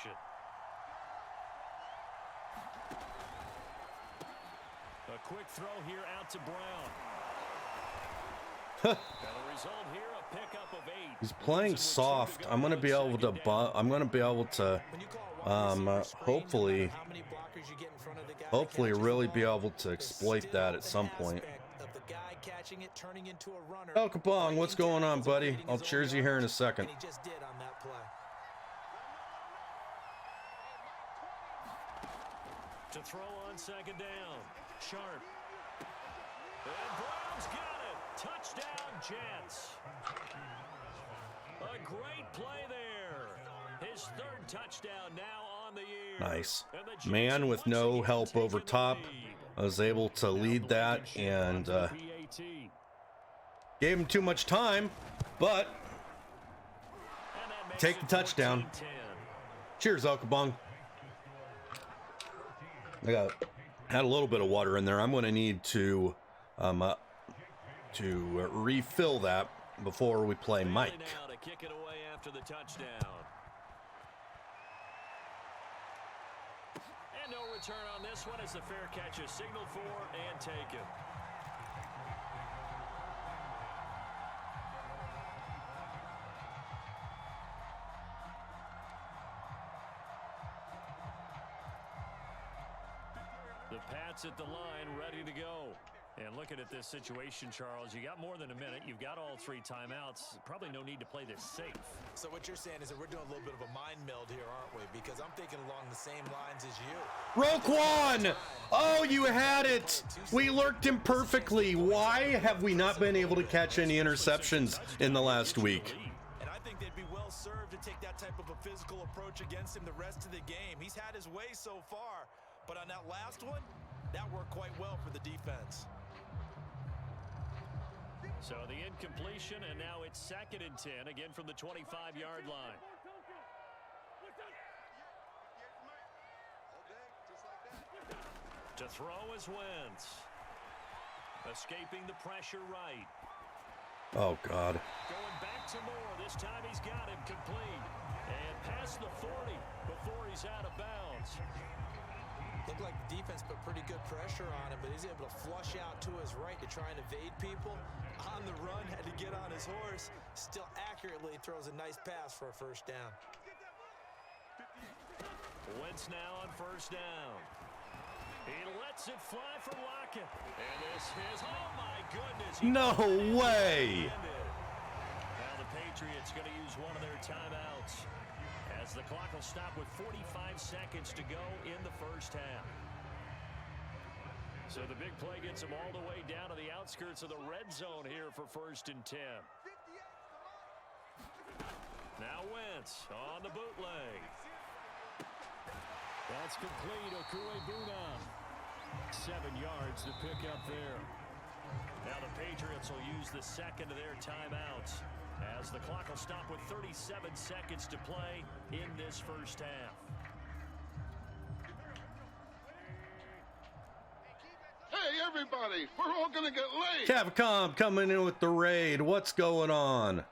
a quick throw here out to Brown. And the result here, a pickup of 8. He's playing soft. I'm gonna be able to hopefully really be able to exploit that at some point. El Capong, what's going on, buddy? I'll cheers you here in a second. To throw on second down, Sharp. And Brown's got it. Touchdown, Jets. A great play there. His 3rd touchdown now on the year. Nice. Man with no help over top. I was able to lead that and gave him too much time, but take the touchdown. Cheers, El Capong. I had a little bit of water in there. I'm going to need to refill that before we play Mike. Now to kick it away after the touchdown. And no return on this one as the fair catch is signaled for and taken. The Pats at the line, ready to go. And looking at this situation, Charles, you got more than a minute. You've got all 3 timeouts. Probably no need to play this safe. So what you're saying is that we're doing a little bit of a mind meld here, aren't we? Because I'm thinking along the same lines as you. Roquan! Oh, you had it! We lurked him perfectly. Why have we not been able to catch any interceptions in the last week? And I think they'd be well served to take that type of a physical physical approach against him the rest of the game. He's had his way so far, but on that last one, that worked quite well for the defense. So the incompletion, and now it's 2nd and 10, again from the 25-yard line. To throw is Wentz. Escaping the pressure right. Oh, God. Going back to Moore. This time he's got him complete. And past the 40 before he's out of bounds. Looked like the defense put pretty good pressure on him, but he's able to flush out to his right to try and evade people. On the run, had to get on his horse. Still accurately throws a nice pass for a first down. Wentz now on first down. He lets it fly for Lockett. And this is, oh my goodness. No way. Now the Patriots going to use one of their timeouts as the clock will stop with 45 seconds to go in the first half. So the big play gets them all the way down to the outskirts of the red zone here for 1st and 10. Now Wentz on the bootleg. That's complete. Okuegbunam. 7 yards to pick up there. Now the Patriots will use the second of their timeouts as the clock will stop with 37 seconds to play in this first half. Hey, everybody, we're all going to get late. Capcom coming in with the raid. What's going on?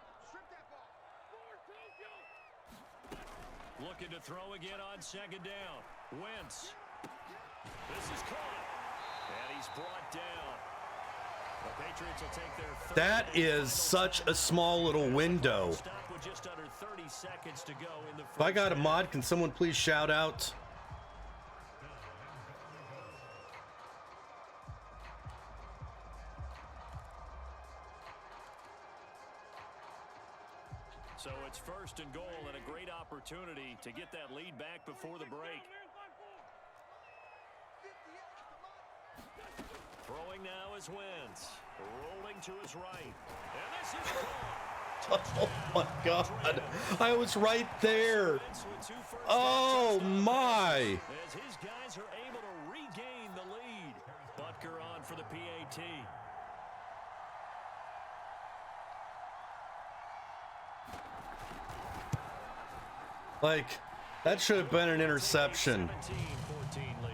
Looking to throw again on 2nd down. Wentz. This is caught. And he's brought down. The Patriots will take their third. That is such a small little window. Stop with just under 30 seconds to go in the first. If I got a mod, can someone please shout out? So it's 1st and goal and a great opportunity to get that lead back before the break. Throwing now is Wentz. Rolling to his right. And this is caught. Oh my God. I was right there. Oh my. As his guys are able to regain the lead. Butker on for the PAT. Like, that should have been an interception. 17-14 lead.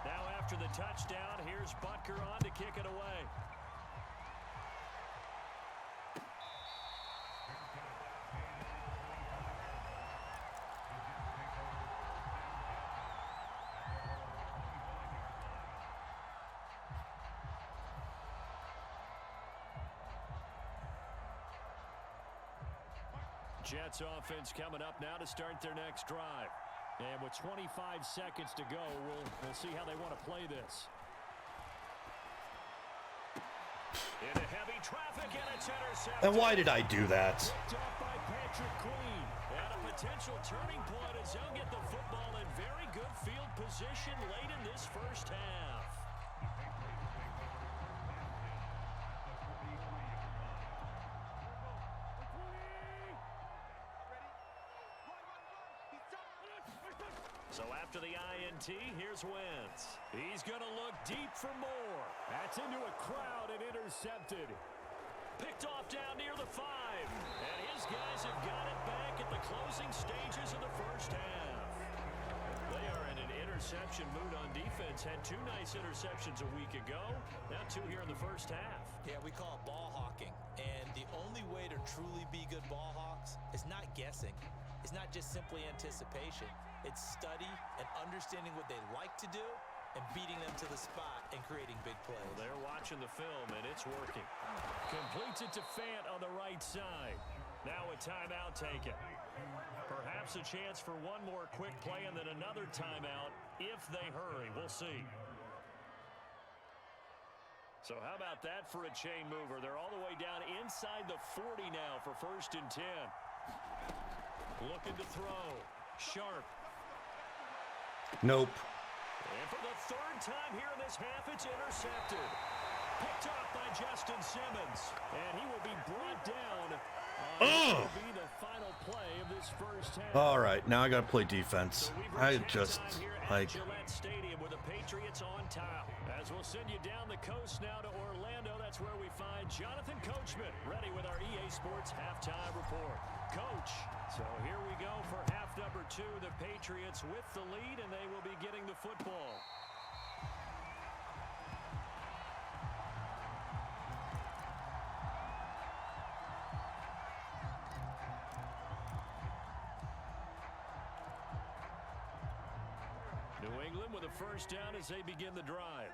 Now after the touchdown, here's Butker on to kick it away. Jets offense coming up now to start their next drive. And with 25 seconds to go, we'll see how they want to play this. Into heavy traffic, and it's intercepted. And why did I do that? Picked off by Patrick Queen. And a potential turning point as they'll get the football in very good field position late in this first half. So after the INT, here's Wentz. He's going to look deep for more. That's into a crowd and intercepted. Picked off down near the 5. And his guys have got it back at the closing stages of the first half. They are in an interception mood on defense. Had 2 nice interceptions a week ago. Now 2 here in the first half. Yeah, we call it ball hawking. And the only way to truly be good ball hawks is not guessing. It's not just simply anticipation. It's study and understanding what they like to do and beating them to the spot and creating big plays. Well, they're watching the film, and it's working. Completes it to Fant on the right side. Now a timeout taken. Perhaps a chance for one more quick play and then another timeout if they hurry. We'll see. So how about that for a chain mover? They're all the way down inside the 40 now for 1st and 10. Looking to throw. Sharp. Nope. And for the third time here in this half, it's intercepted. Picked off by Justin Simmons. And he will be brought down. Will be the final play of this first half. All right, now I got to play defense. I just, like... Gillette Stadium with the Patriots on top. As we'll send you down the coast now to Orlando, that's where we find Jonathan Coachman ready with our EA Sports halftime report. Coach, so here we go for half number 2. The Patriots with the lead, and they will be getting the football. New England with a first down as they begin the drive.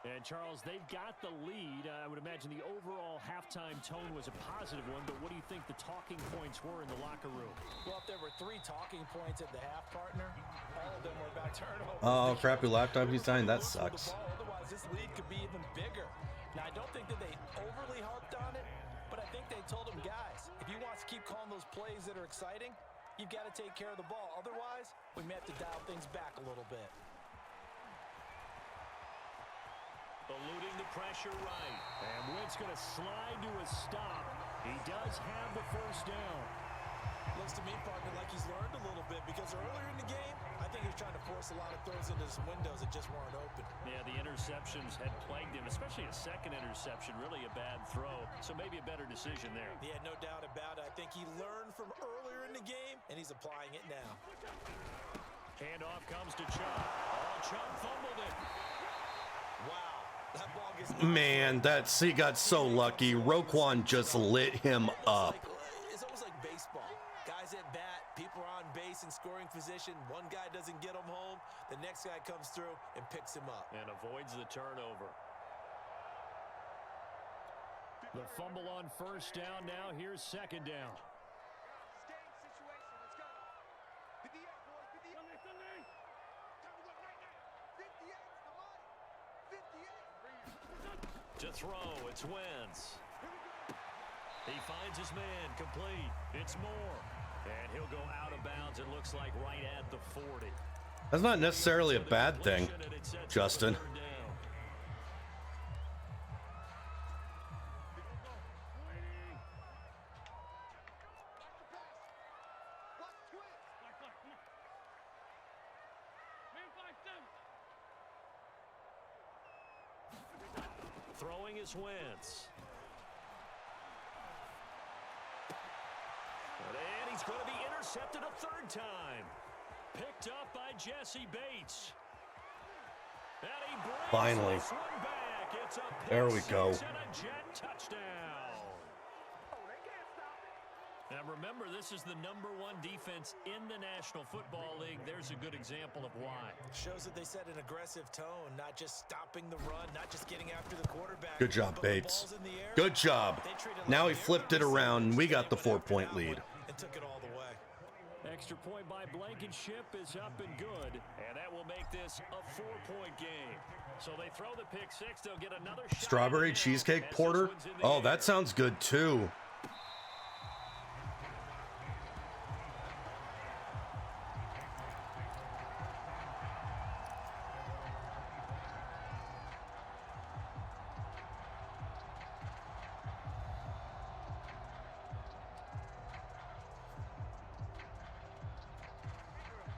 And, Charles, they've got the lead. I would imagine the overall halftime tone was a positive one, but what do you think the talking points were in the locker room? Well, if there were 3 talking points at the half, partner, all of them were about turnovers. Oh, crappy laptop he signed. That sucks. Otherwise, this lead could be even bigger. Now, I don't think that they overly harped on it, but I think they told them, guys, if you want to keep calling those plays that are exciting, you've got to take care of the ball. Otherwise, we may have to dial things back a little bit. Eluding the pressure right. And Wentz going to slide to a stop. He does have the first down. Looks to me, partner, like he's learned a little bit because earlier in the game, I think he was trying to force a lot of throws into some windows that just weren't open. Yeah, the interceptions had plagued him, especially a second interception, really a bad throw. So maybe a better decision there. Yeah, no doubt about it. I think he learned from earlier in the game, and he's applying it now. Handoff comes to Chubb. Oh, Chubb fumbled it. Wow. That ball gets Man, he got so lucky. Roquan just lit him up. It's almost like baseball. Guys at bat, people are on base in scoring position. One guy doesn't get him home. The next guy comes through and picks him up. And avoids the turnover. The fumble on first down now. Here's second down. To throw, it's Wentz. He finds his man, complete. It's Moore. And he'll go out of bounds, it looks like, right at the 40. That's not necessarily a bad thing, Justin. Throwing is Wentz. And he's going to be intercepted a third time. Picked up by Jesse Bates. And he brings Finally. this one back. It's a There we go. and a Jet touchdown. Now remember, this is the #1 defense in the National Football League. There's a good example of why. Shows that they set an aggressive tone, not just stopping the run, not just getting after the quarterback. Good job, Bates. Good job. Now he flipped it around, and we got the 4-point lead. And took it all the way. Extra point by Blankenship is up and good, and that will make this a 4-point game. So they throw the pick six. They'll get another shot. Strawberry cheesecake porter? Oh, that sounds good too.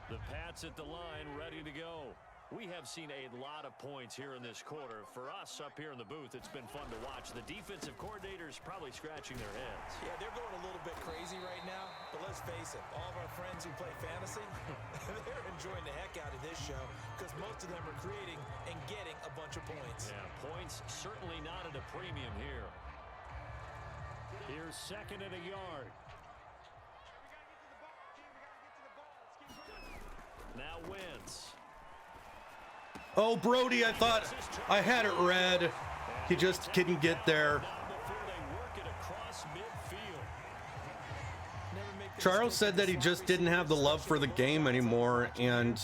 The Pats at the line, ready to go. We have seen a lot of points here in this quarter. For us up here in the booth, it's been fun to watch. The defensive coordinators probably scratching their heads. Yeah, they're going a little bit crazy right now, but let's face it, all of our friends who play fantasy, they're enjoying the heck out of this show because most of them are creating and getting a bunch of points. Yeah, points certainly not at a premium here. Here's second and a yard. Now Wentz. Oh, Brody, I thought I had it read. He just couldn't get there. Charles said that he just didn't have the love for the game anymore. And,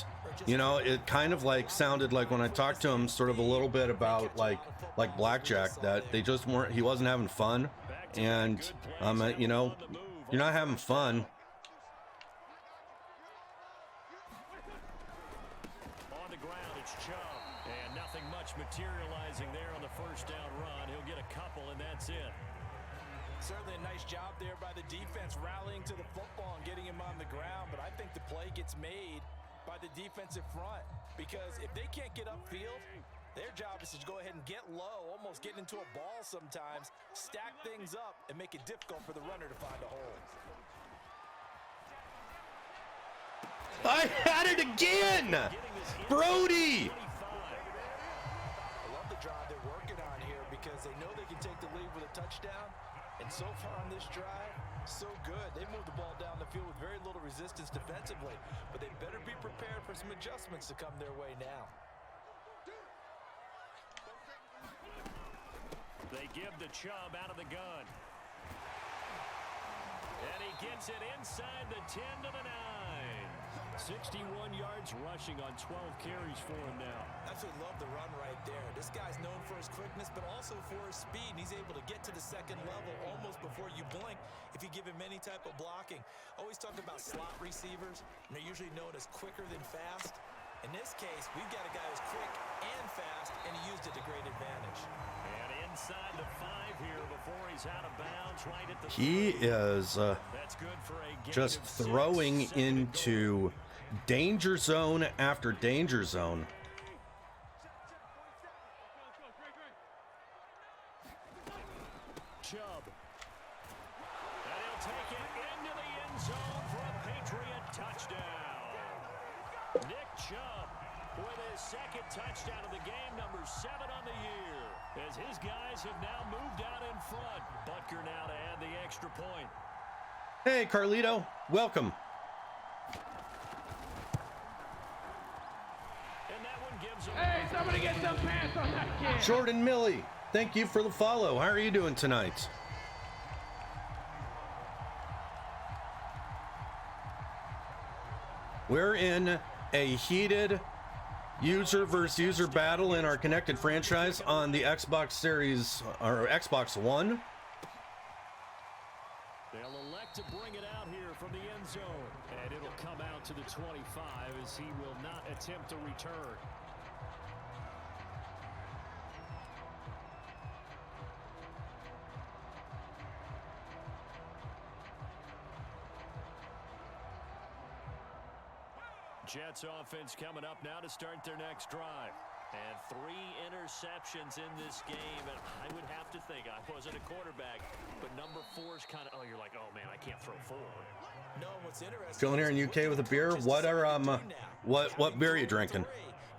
you know, it kind of like sounded like when I talked to him sort of a little bit about like blackjack, that they just weren't, he wasn't having fun. And, you know, you're not having fun. On the ground, it's Chubb. Certainly a nice job there by the defense, rallying to the football and getting him on the ground. But I think the play gets made by the defensive front, because if they can't get upfield, their job is to go ahead and get low, almost get into a ball sometimes, stack things up, and make it difficult for the runner to find a hole. I had it again! Brody! I love the drive they're working on here because they know they can take the lead with a touchdown. And so far on this drive, so good. They moved the ball down the field with very little resistance defensively, but they better be prepared for some adjustments to come their way now. They give the Chubb out of the gun. And he gets it inside the 10 to the 9. 61 yards rushing on 12 carries for him now. Absolutely love the run right there. This guy's known for his quickness, but also for his speed. And he's able to get to the second level almost before you blink if you give him any type of blocking. Always talk about slot receivers, and they're usually known as quicker than fast. In this case, we've got a guy who's quick and fast, and he used it to great advantage. And inside the 5 here before he's out of bounds, right at the He is That's good for a gain just of 6, throwing second and into danger zone after danger zone. Chubb. And he'll take it into the end zone for a Patriot touchdown. Nick Chubb with his second touchdown of the game, number 7 on the year. As his guys have now moved out in front. Butker now to add the extra point. Hey, Carlito, welcome. And that one gives him. Hey, somebody get some pants on that kid. Jordan Millie, thank you for the follow. How are you doing tonight? We're in a heated user versus user battle in our connected franchise on the Xbox Series or Xbox One. They'll elect to bring it out here from the end zone. And it'll come out to the 25 as he will not attempt to return. Jets offense coming up now to start their next drive. And 3 interceptions in this game. And I would have to think, I wasn't a quarterback, but number 4 is kind of, oh, you're like, oh, man, I can't throw 4. No, what's interesting. Chilling here in UK with a beer. What are what beer are you drinking?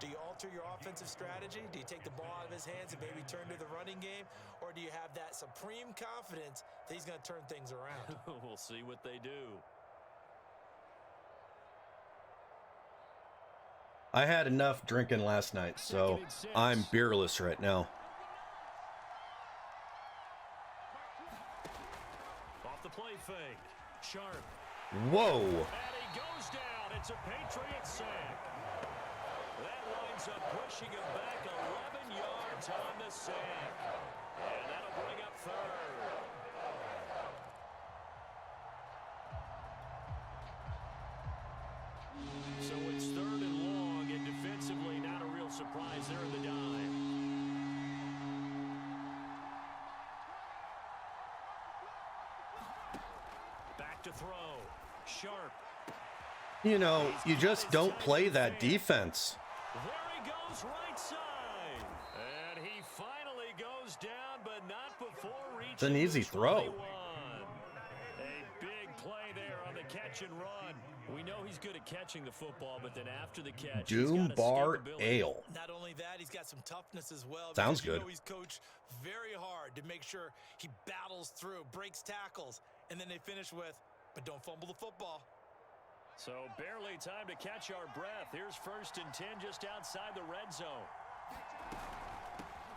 Do you alter your offensive strategy? Do you take the ball out of his hands and maybe turn to the running game? Or do you have that supreme confidence that he's going to turn things around? We'll see what they do. I had enough drinking last night, so I'm beerless right now. Off the play fake. Sharp. Whoa. And he goes down. It's a Patriot sack. That winds up pushing him back 11 yards on the sack. And that'll bring up 3rd. So it's 3rd and long, and defensively not a real surprise there in the dime. Back to throw. Sharp. You know, you just don't play that defense. There he goes right side. And he finally goes down, but not before reaching It's an easy the throw. 21. A big play there on the catch and run. We know he's good at catching the football, but then after the catch, Doom Bar Ale. Not only that, he's got some toughness as well. Sounds because, good. He's coached very hard to make sure he battles through, breaks tackles, and then they finish with, but don't fumble the football. So barely time to catch our breath. Here's 1st and 10 just outside the red zone.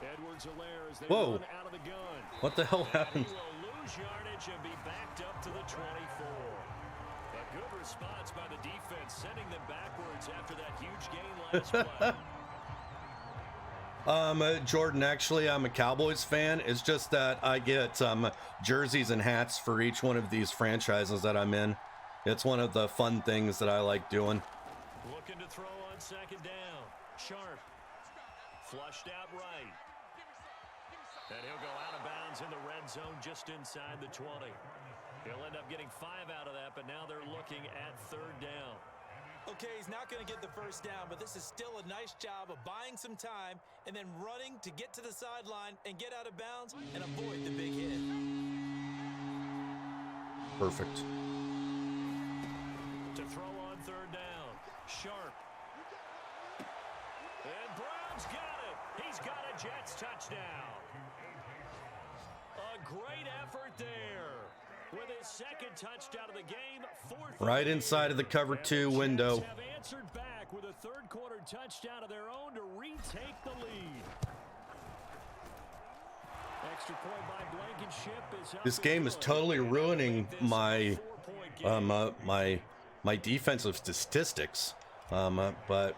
Edwards-Helaire as they run out of the gun. What the hell happened? He will lose yardage and be backed up to the 24. A good response by the defense, sending them backwards after that huge gain last play. Jordan, actually, I'm a Cowboys fan. It's just that I get jerseys and hats for each one of these franchises that I'm in. It's one of the fun things that I like doing. Looking to throw on 2nd down. Sharp. Flushed out right. And he'll go out of bounds in the red zone just inside the 20. He'll end up getting 5 out of that, but now they're looking at 3rd down. Okay, he's not going to get the first down, but this is still a nice job of buying some time and then running to get to the sideline and get out of bounds and avoid the big hit. Perfect. To throw on 3rd down. Sharp. And Brown's got it. He's got a Jets touchdown. A great effort there. With his 2nd touchdown of the game, 4th. Right inside of the cover 2 window. Jets have answered back with a 3rd quarter touchdown of their own to retake the lead. Extra point by Blankenship is up. This game is totally ruining my my defensive statistics. But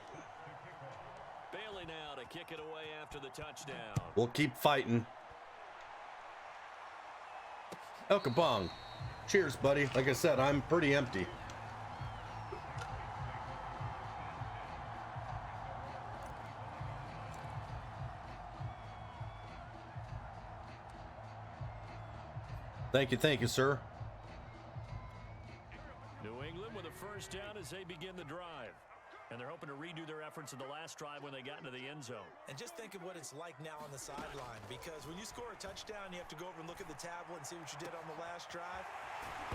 Bailey now to kick it away after the touchdown. we'll keep fighting. El Kabong. Cheers, buddy. Like I said, I'm pretty empty. Thank you, sir. New England with a first down as they begin the drive. And they're hoping to redo their efforts in the last drive when they got into the end zone. And just think of what it's like now on the sideline, because when you score a touchdown, you have to go over and look at the tablet and see what you did on the last drive.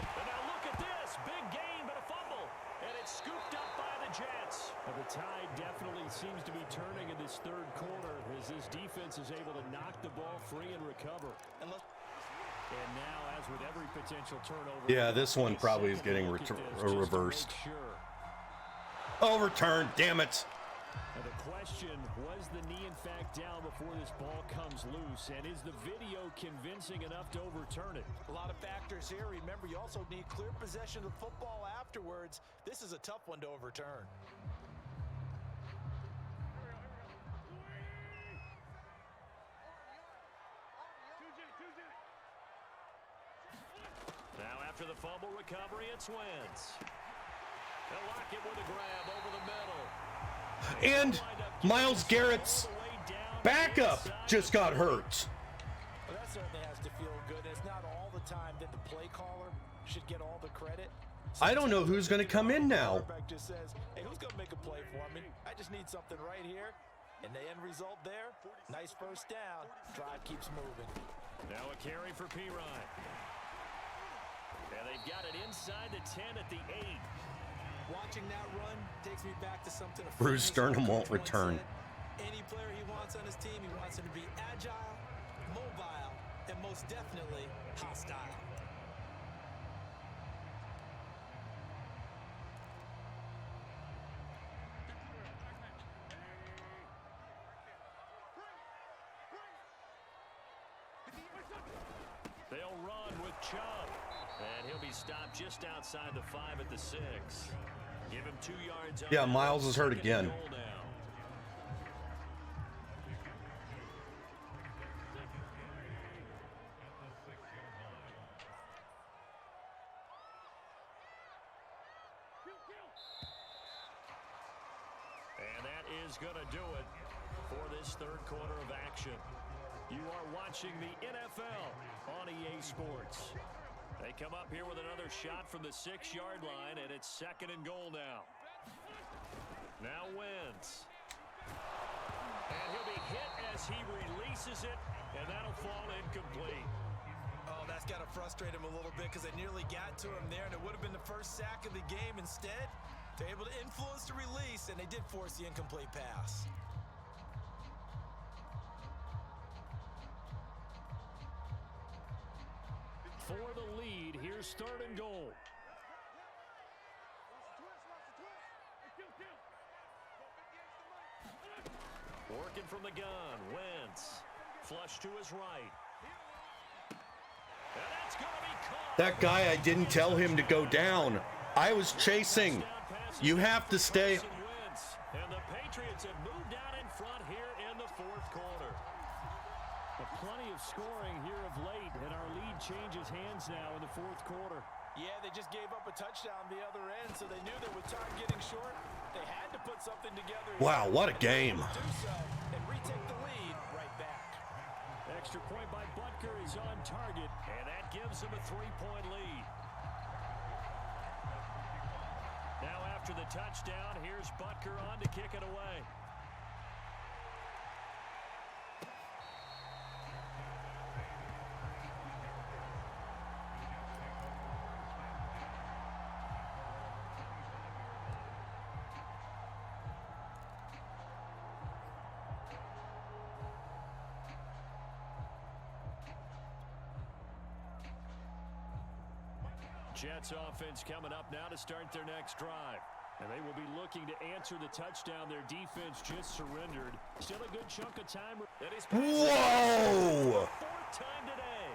And now look at this. Big gain, but a fumble. And it's scooped up by the Jets. Well, the tide definitely seems to be turning in this 3rd quarter as this defense is able to knock the ball free and recover. And now, as with every potential turnover... Yeah, this one probably is getting reversed. Sure. Overturned, damn it. Now the question, was the knee in fact down before this ball comes loose? And is the video convincing enough to overturn it? A lot of factors here. Remember, you also need clear possession of the football afterwards. This is a tough one to overturn. Now after the fumble recovery, it's Wentz. They'll lock it with a grab over the middle. And Myles Garrett's backup just got hurt. Well, that certainly has to feel good. It's not all the time that the play caller should get all the credit. I don't know who's going to come in now. The quarterback just says, hey, who's going to make a play for me? I just need something right here. And the end result there, nice first down. Drive keeps moving. Now a carry for P-Ryan. And they've got it inside the 10 at the 8. Watching that run takes me back to something. Bruce Sternum won't return. Any player he wants on his team, he wants him to be agile, mobile, and most definitely hostile. They'll run with Chubb. And he'll be stopped just outside the 5 at the 6. Give him 2 yards. Yeah, Myles is hurt again. And that is going to do it for this 3rd quarter of action. You are watching the NFL on EA Sports. They come up here with another shot from the 6-yard line, and it's 2nd and goal now. Now Wentz. And he'll be hit as he releases it, and that'll fall incomplete. Oh, that's got to frustrate him a little bit because they nearly got to him there, and it would have been the first sack of the game. Instead, they're able to influence the release, and they did force the incomplete pass. For the lead, here's 3rd and goal. Working from the gun, Wentz. Flush to his right. And that's going to be caught. That guy, I didn't tell him to go down. I was chasing. You have to stay. And the Patriots have moved out in front here in the 4th quarter. But plenty of scoring here of late, and our lead changes hands now in the 4th quarter. Yeah, they just gave up a touchdown the other end, so they knew that with time getting short, they had to put something together. Wow, what a game. Do so and retake the lead right back. extra point by Butker is on target, and that gives him a 3-point lead. Now after the touchdown, here's Butker on to kick it away. Jets offense coming up now to start their next drive. And they will be looking to answer the touchdown their defense just surrendered. Still a good chunk of time. Whoa! Fourth time today.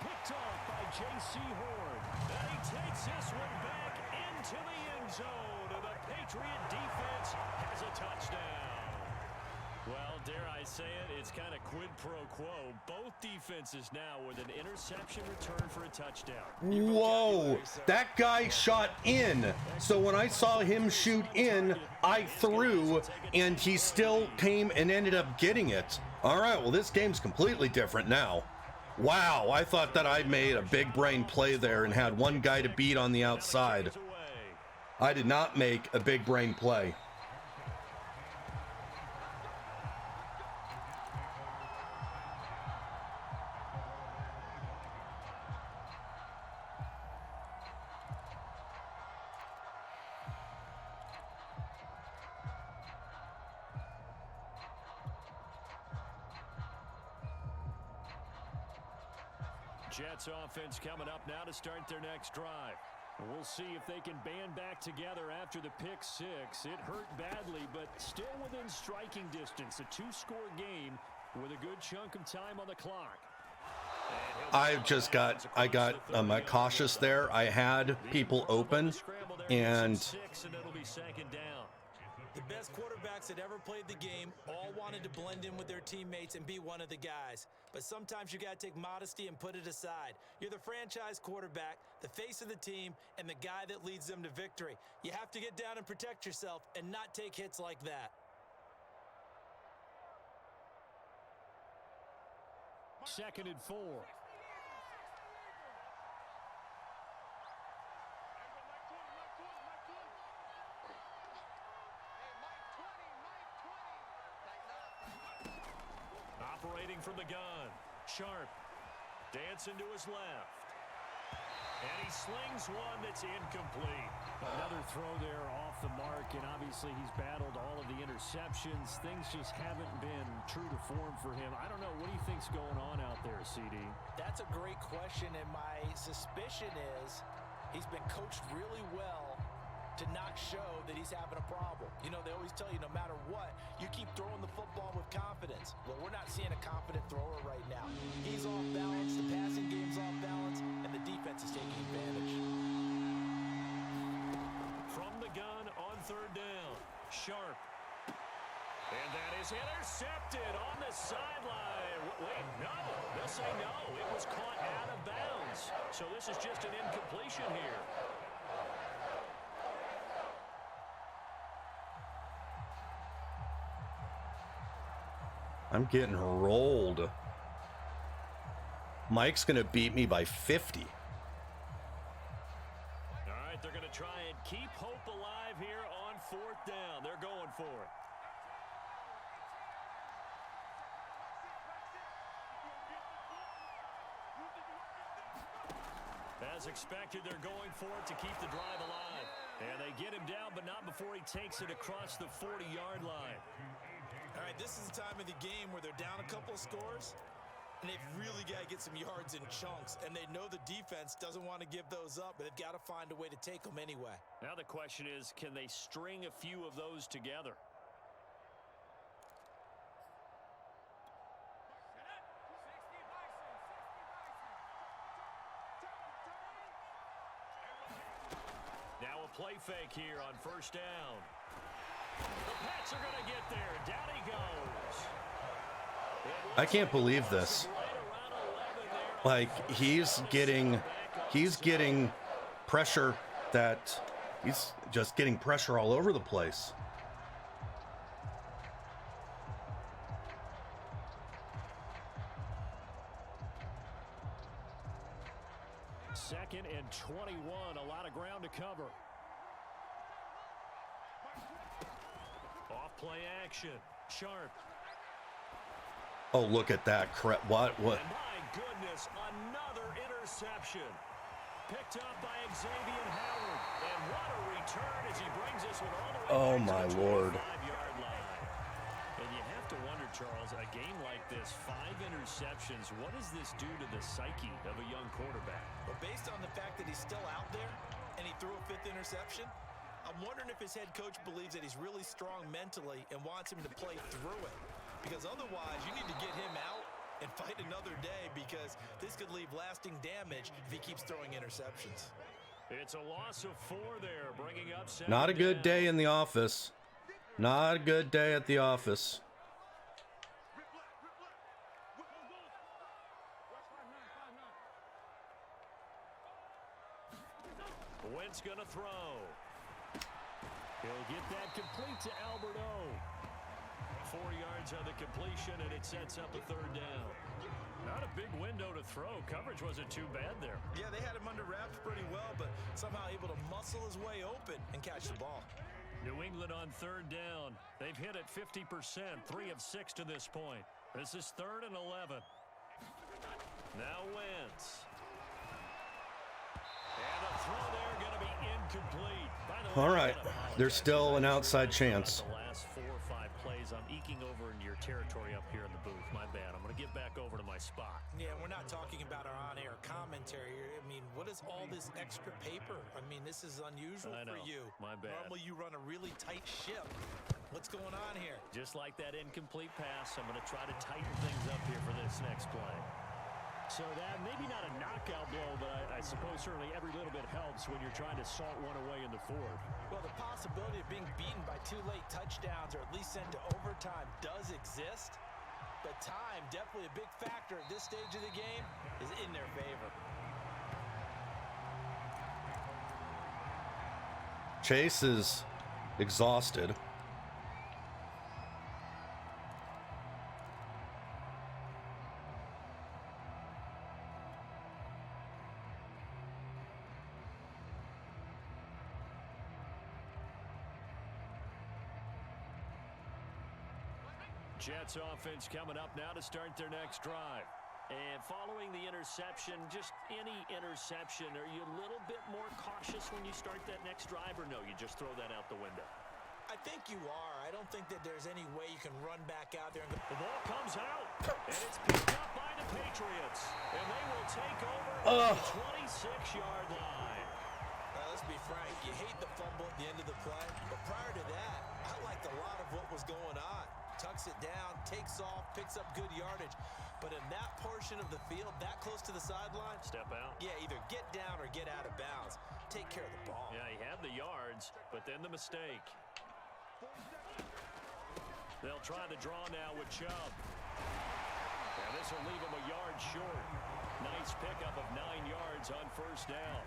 Picked off by J.C. Horn. And he takes this one back into the end zone. And the Patriot defense has a touchdown. Well, dare I say it, it's kind of quid pro quo. Both defenses now with an interception return for a touchdown. Whoa, that guy shot in. So when I saw him shoot in, I threw, and he still came and ended up getting it. All right, well, this game's completely different now. Wow, I thought that I made a big brain play there and had one guy to beat on the outside. I did not make a big brain play. Jets offense coming up now to start their next drive. We'll see if they can band back together after the pick six. It hurt badly, but still within striking distance. A two-score game with a good chunk of time on the clock. I got cautious there. I had people open, and it'll be second down. The best quarterbacks that ever played the game all wanted to blend in with their teammates and be one of the guys. But sometimes you got to take modesty and put it aside. You're the franchise quarterback, the face of the team, and the guy that leads them to victory. You have to get down and protect yourself and not take hits like that. Second and 4. Operating from the gun. Sharp. Dancing to his left. And he slings one that's incomplete. Another throw there off the mark, and obviously he's battled all of the interceptions. Things just haven't been true to form for him. I don't know. What do you think's going on out there, CD? That's a great question, and my suspicion is he's been coached really well to not show that he's having a problem. You know, they always tell you no matter what, you keep throwing the football with confidence. Well, we're not seeing a confident thrower right now. He's off balance, the passing game's off balance, and the defense is taking advantage. From the gun on third down. Sharp. And that is intercepted on the sideline. Wait, no. They'll say no. It was caught out of bounds. So this is just an incompletion here. I'm getting rolled. Mike's going to beat me by 50. All right, they're going to try and keep hope alive here on fourth down. They're going for it. As expected, they're going for it to keep the drive alive. And they get him down, but not before he takes it across the 40-yard line. All right, this is the time of the game where they're down a couple of scores, and they've really got to get some yards in chunks, and they know the defense doesn't want to give those up, but they've got to find a way to take them anyway. Now the question is, can they string a few of those together? Now a play fake here on first down. The Pats are going to get there. Down he goes. I can't believe this. Like, he's getting pressure that he's just getting pressure all over the place. 2nd and 21. A lot of ground to cover. Off play action. Sharp. Oh, look at that crap. What? And my goodness, another interception. Picked up by Xavier Howard. And what a return as he brings this one all the way Oh, back my to the Lord. 25-yard line. And you have to wonder, Charles, a game like this, 5 interceptions, what does this do to the psyche of a young quarterback? But based on the fact that he's still out there and he threw a 5th interception, I'm wondering if his head coach believes that he's really strong mentally and wants him to play through it. Because otherwise, you need to get him out and fight another day, because this could leave lasting damage if he keeps throwing interceptions. It's a loss of 4 there, bringing up 2nd Not a good down. day in the office. Not a good day at the office. Wentz gonna throw. He'll get that complete to Albert O. 4 yards on the completion, and it sets up a 3rd down. Not a big window to throw. Coverage wasn't too bad there. Yeah, they had him under wraps pretty well, but somehow able to muscle his way open and catch the ball. New England on 3rd down. They've hit it 50%, 3 of 6 to this point. This is 3rd and 11. Now Wentz. And a throw there going to be incomplete. By the way, All right. There's still an outside about chance. The last 4 or 5 plays, I'm eking over into your territory up here in the booth. My bad. I'm going to get back over to my spot. Yeah, we're not talking about our on-air commentary here. I mean, what is all this extra paper? I mean, this is unusual I know. for you. My bad. Normally you run a really tight ship. What's going on here? Just like that incomplete pass, I'm going to try to tighten things up here for this next play. So that, maybe not a knockout blow, but I suppose certainly every little bit helps when you're trying to salt one away in the 4th. Well, the possibility of being beaten by 2 late touchdowns or at least sent to overtime does exist. But time, definitely a big factor at this stage of the game, is in their favor. Chase is exhausted. Jets offense coming up now to start their next drive. And following the interception, just any interception, are you a little bit more cautious when you start that next drive, or no, you just throw that out the window? I think you are. I don't think that there's any way you can run back out there and go. The ball comes out, and it's picked up by the Patriots. And they will take over at the 26-yard line. Let's be frank, you hate the fumble at the end of the play, but prior to that, I liked a lot of what was going on. Tucks it down, takes off, picks up good yardage. But in that portion of the field, that close to the sideline, Step out. yeah, either get down or get out of bounds. Take care of the ball. Yeah, he had the yards, but then the mistake. They'll try the draw now with Chubb. And this will leave him a yard short. Nice pickup of 9 yards on 1st down.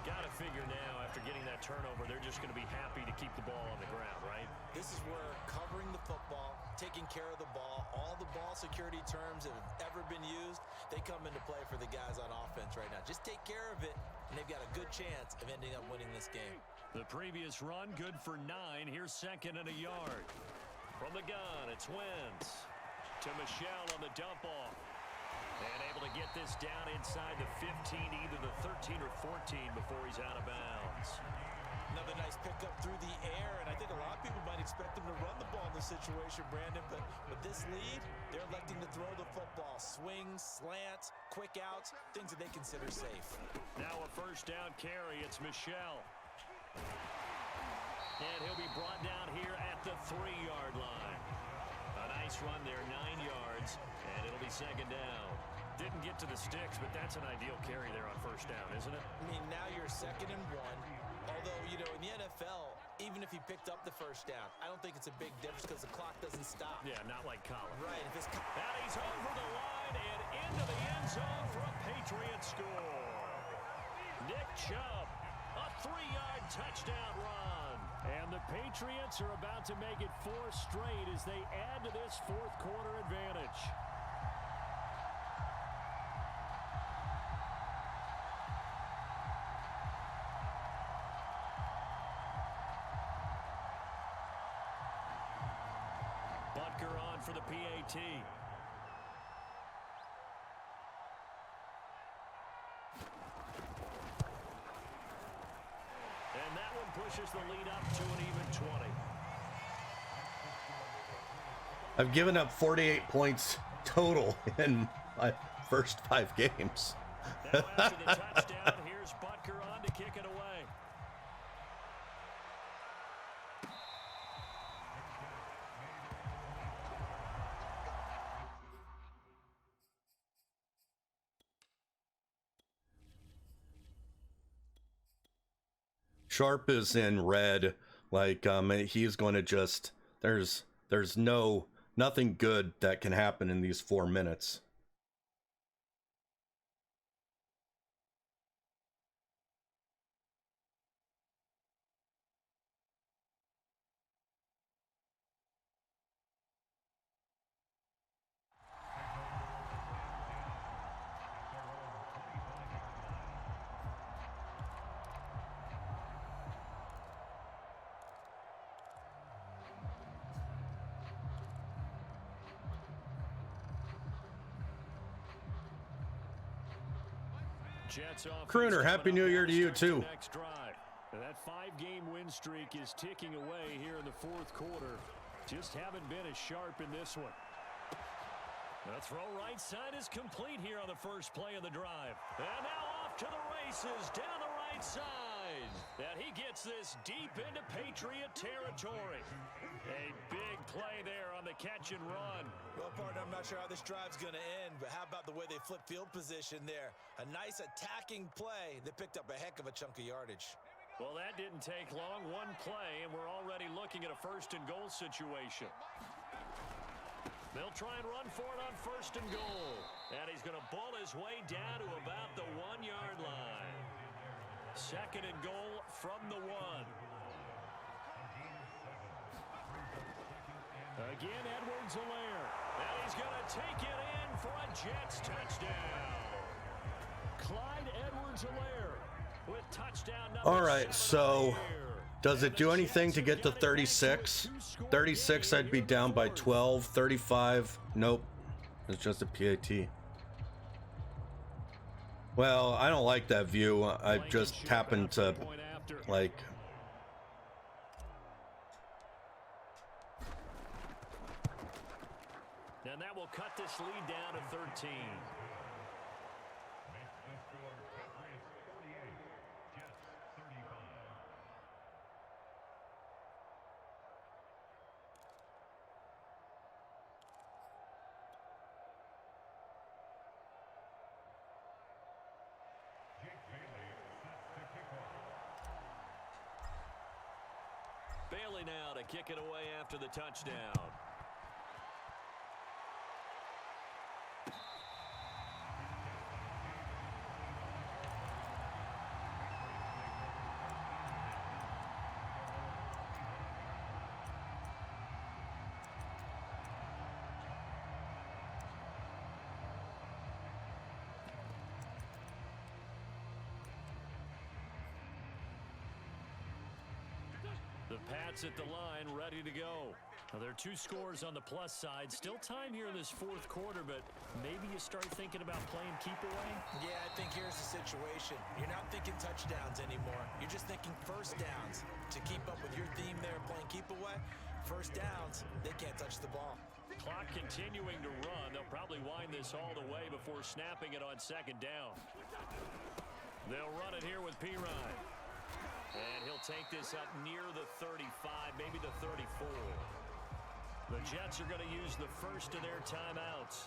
Got to figure now, after getting that turnover, they're just going to be happy to keep the ball on the ground, right? This is where covering the football, taking care of the ball, all the ball security terms that have ever been used, they come into play for the guys on offense right now. Just take care of it, and they've got a good chance of ending up winning this game. The previous run, good for 9. Here's 2nd and a yard. From the gun, it's Wentz to Michelle on the dump off. And able to get this down inside the 15, either the 13 or 14 before he's out of bounds. Another nice pickup through the air, and I think a lot of people might expect him to run the ball in this situation, Brandon, but with this lead, they're electing to throw the football. Swings, slants, quick outs, things that they consider safe. Now a 1st down carry, it's Michelle. And he'll be brought down here at the 3-yard line. A nice run there, 9 yards, and it'll be 2nd down. Didn't get to the sticks, but that's an ideal carry there on 1st down, isn't it? I mean, now you're 2nd and 1. Although, you know, in the NFL, even if he picked up the 1st down, I don't think it's a big difference because the clock doesn't stop. Yeah, not like college. Right. If it's and he's over the line and into the end zone for a Patriot score. Nick Chubb, a 3-yard touchdown run. And the Patriots are about to make it 4 straight as they add to this 4th quarter advantage. down for the PAT. And that one pushes the lead up to an even 20. I've given up 48 points total in my first 5 games. Now after the touchdown, here's Butker on to kick it away. Sharp is in red, like he's going to just there's nothing good that can happen in these 4 minutes. Crooner, Happy New Year to you too. That 5-game win streak is ticking away here in the 4th quarter. Just haven't been as sharp in this one. The throw right side is complete here on the first play of the drive. And now off to the races down the right side. And he gets this deep into Patriot territory. A big play there on the catch and run. Well, partner, I'm not sure how this drive's going to end, but how about the way they flip field position there? A nice attacking play that picked up a heck of a chunk of yardage. Well, that didn't take long. One play, and we're already looking at a 1st and goal situation. They'll try and run for it on 1st and goal. And he's going to bull his way down to about the 1-yard line. 2nd and goal from the 1. Again, Edwards-Helaire. And he's going to take it in for a Jets touchdown. Clyde Edwards-Helaire with touchdown number 7. All right, so does it do anything to get to 36? 36, I'd be down by 12. 35, nope. It's just a PAT. Well, I don't like that view. I just happened to, like... And that will cut this lead down to 13. Bailey now to kick it away after the touchdown. The Pats at the line, ready to go. Now, there are 2 scores on the plus side. Still time here in this 4th quarter, but maybe you start thinking about playing keep away? Yeah, I think here's the situation. You're not thinking touchdowns anymore. You're just thinking 1st downs. To keep up with your theme there, playing keep away, 1st downs, they can't touch the ball. Clock continuing to run. They'll probably wind this all the way before snapping it on 2nd down. They'll run it here with Pirine. And he'll take this up near the 35, maybe the 34. The Jets are going to use the first of their timeouts.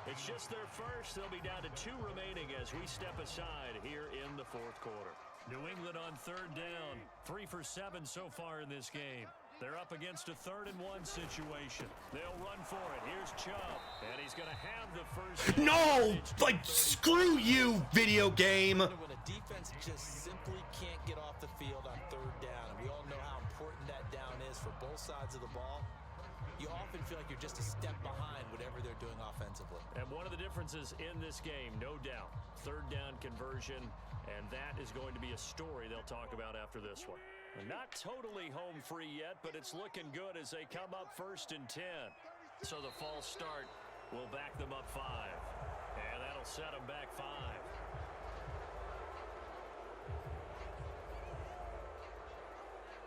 It's just their first. They'll be down to 2 remaining as we step aside here in the 4th quarter. New England on 3rd down. 3 for 7 so far in this game. They're up against a 3rd and 1 situation. They'll run for it. Here's Chubb. And he's going to have the first. No! Like, screw you, video game! When a defense just simply can't get off the field on 3rd down, and we all know how important that down is for both sides of the ball, you often feel like you're just a step behind whatever they're doing offensively. And one of the differences in this game, no doubt, 3rd down conversion, and that is going to be a story they'll talk about after this one. Not totally home free yet, but it's looking good as they come up 1st and 10. So the false start will back them up 5. And that'll set them back 5.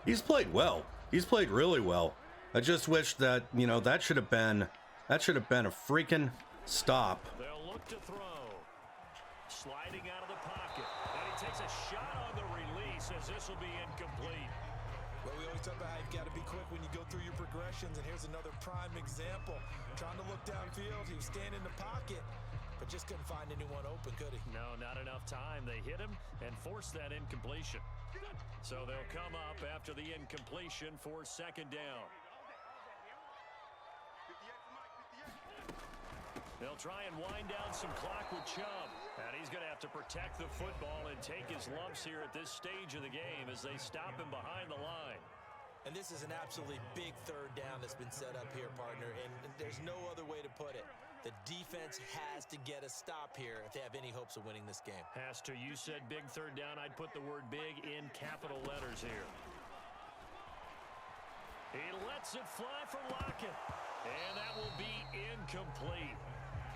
He's played well. He's played really well. I just wish that, you know, that should have been a freaking stop. They'll look to throw. Sliding out of the pocket. And he takes a shot on the release as this will be incomplete. Well, we always talk about how you've got to be quick when you go through your progressions, and here's another prime example. Trying to look downfield, he was standing in the pocket, but just couldn't find anyone open, could he? No, not enough time. They hit him and forced that incompletion. So they'll come up after the incompletion for 2nd down. They'll try and wind down some clock with Chubb. And he's going to have to protect the football and take his lumps here at this stage of the game as they stop him behind the line. And this is an absolutely big 3rd down that's been set up here, partner, and there's no other way to put it. The defense has to get a stop here if they have any hopes of winning this game. Has to. You said big 3rd down. I'd put the word big in capital letters here. He lets it fly from Lockett. And that will be incomplete.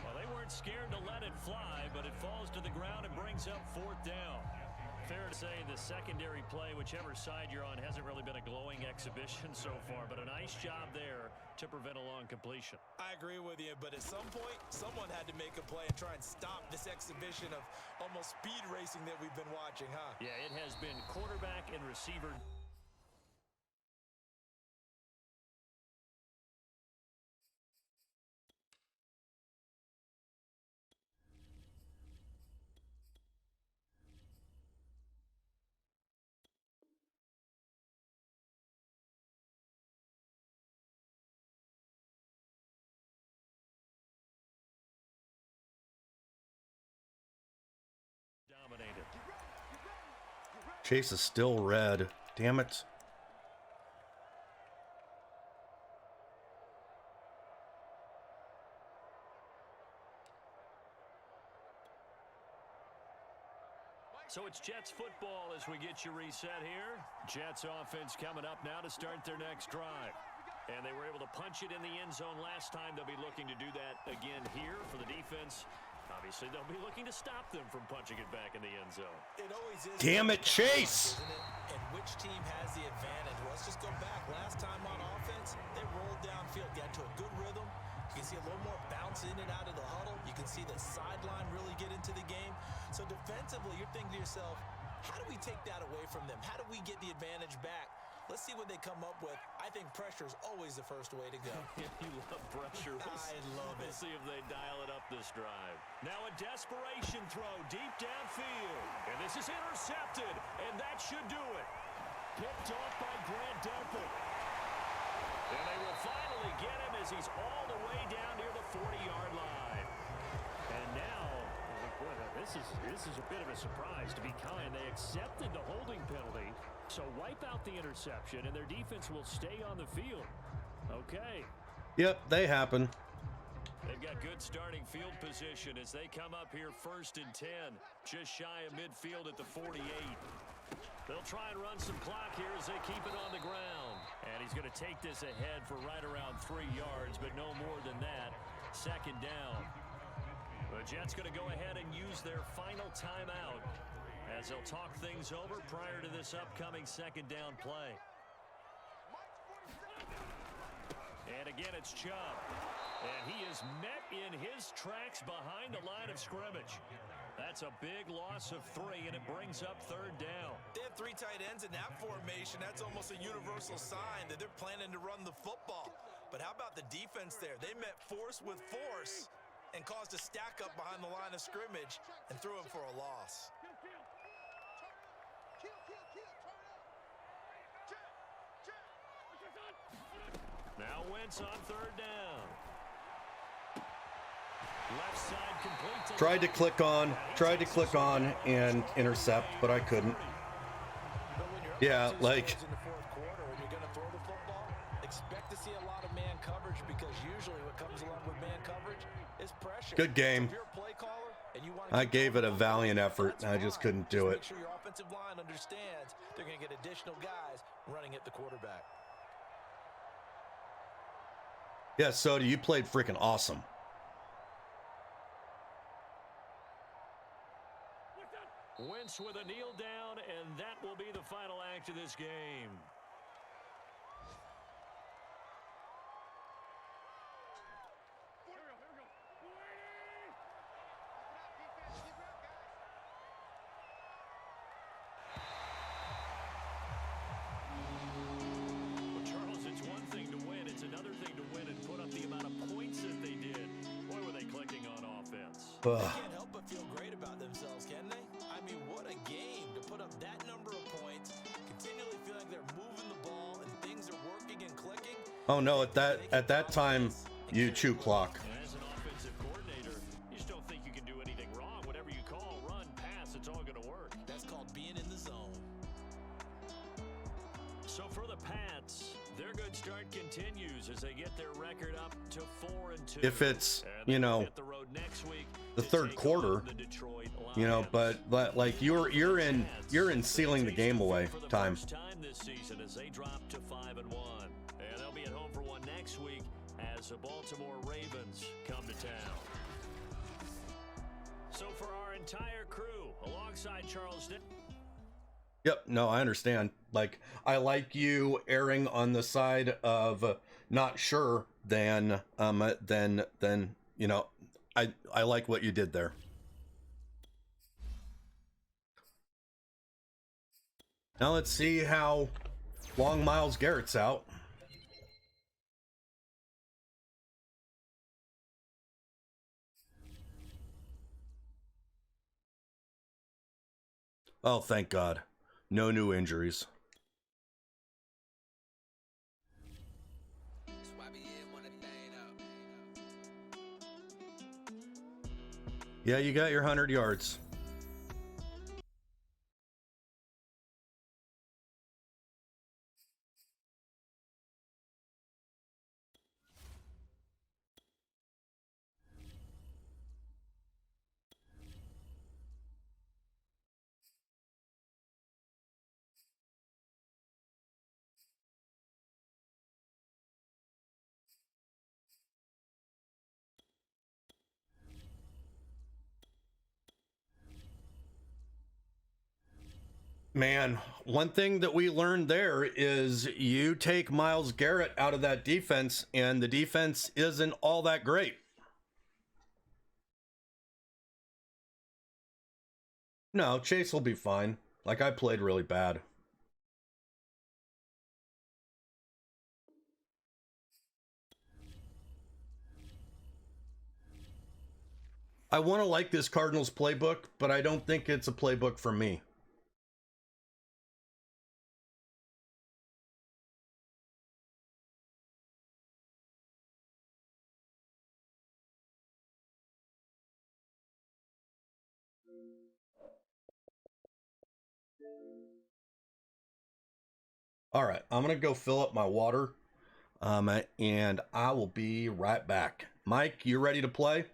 Well, they weren't scared to let it fly, but it falls to the ground and brings up 4th down. Fair to say the secondary play, whichever side you're on, hasn't really been a glowing exhibition so far, but a nice job there to prevent a long completion. I agree with you, but at some point, someone had to make a play and try and stop this exhibition of almost speed racing that we've been watching, huh? Yeah, it has been quarterback and receiver. Dominated. Chase is still red. Damn it. So it's Jets football as we get you reset here. Jets offense coming up now to start their next drive. And they were able to punch it in the end zone last time. They'll be looking to do that again here for the defense. Obviously, they'll be looking to stop them from punching it back in the end zone. It always is. Damn it, Chase! Isn't it? And which team has the advantage? Well, let's just go back. Last time on offense, they rolled downfield, got to a good rhythm. You can see a little more bounce in and out of the huddle. You can see the sideline really get into the game. So defensively, you're thinking to yourself, how do we take that away from them? How do we get the advantage back? Let's see what they come up with. I think pressure is always the first way to go. You love pressure. I love it. We'll see if they dial it up this drive. Now a desperation throw deep downfield. And this is intercepted. And that should do it. Picked off by Grant Delpit. And they will finally get him as he's all the way down near the 40-yard line. And now, boy, this is a bit of a surprise. To be kind, they accepted the holding penalty. So wipe out the interception, and their defense will stay on the field. Okay. Yep, they happen. They've got good starting field position as they come up here 1st and 10. Just shy of midfield at the 48. They'll try and run some clock here as they keep it on the ground. And he's going to take this ahead for right around 3 yards, but no more than that. 2nd down. The Jets going to go ahead and use their final timeout as they'll talk things over prior to this upcoming 2nd down play. And again, it's Chubb. And he is met in his tracks behind the line of scrimmage. That's a big loss of 3, and it brings up 3rd down. They have 3 tight ends in that formation. That's almost a universal sign that they're planning to run the football. But how about the defense there? They met force with force and caused a stack up behind the line of scrimmage and threw him for a loss. Now Wentz on 3rd down. Left side complete. Tried to click on and intercept, but I couldn't. Yeah, like In the 4th quarter, when you're going to throw the football, expect to see a lot of man coverage because usually what comes along with man coverage is pressure. good game. If you're a play caller and you want to I gave it a valiant effort. I just couldn't do it. Make sure your offensive line understands they're going to get additional guys running at the quarterback. Yeah, Sodie, you played freaking awesome. Wentz with a kneel down, and that will be the final act of this game. Well, Charles, it's one thing to win. It's another thing to win and put up the amount of points that they did. Boy, were they clicking on offense. They can't help but feel great about themselves, can they? I mean, what a game to put up that number of points, continually feeling they're moving the ball and things are working and clicking. Oh no, at that time, you chew clock. And as an offensive coordinator, you just don't think you can do anything wrong. Whatever you call, run, pass, it's all going to work. That's called being in the zone. So for the Pats, their good start continues as they get their record up to 4-2. If it's, And you they know, hit the road next week the to third take quarter, on the Detroit you know, Lions. but like you're in sealing the game away For the time. first time this season as they drop to 5-1. And they'll be at home for one next week as the Baltimore Ravens come to town. So for our entire crew, alongside Charles Dick. Yep, no, I understand. Like, I like you erring on the side of not sure than you know, I like what you did there. Now let's see how long Myles Garrett's out. Oh, thank God. No new injuries. Yeah, you got your 100 yards. Man, one thing that we learned there is you take Myles Garrett out of that defense, and the defense isn't all that great. No, Chase will be fine. Like, I played really bad. I want to like this Cardinals playbook, but I don't think it's a playbook for me. All right, I'm going to go fill up my water, and I will be right back. Mike, you ready to play?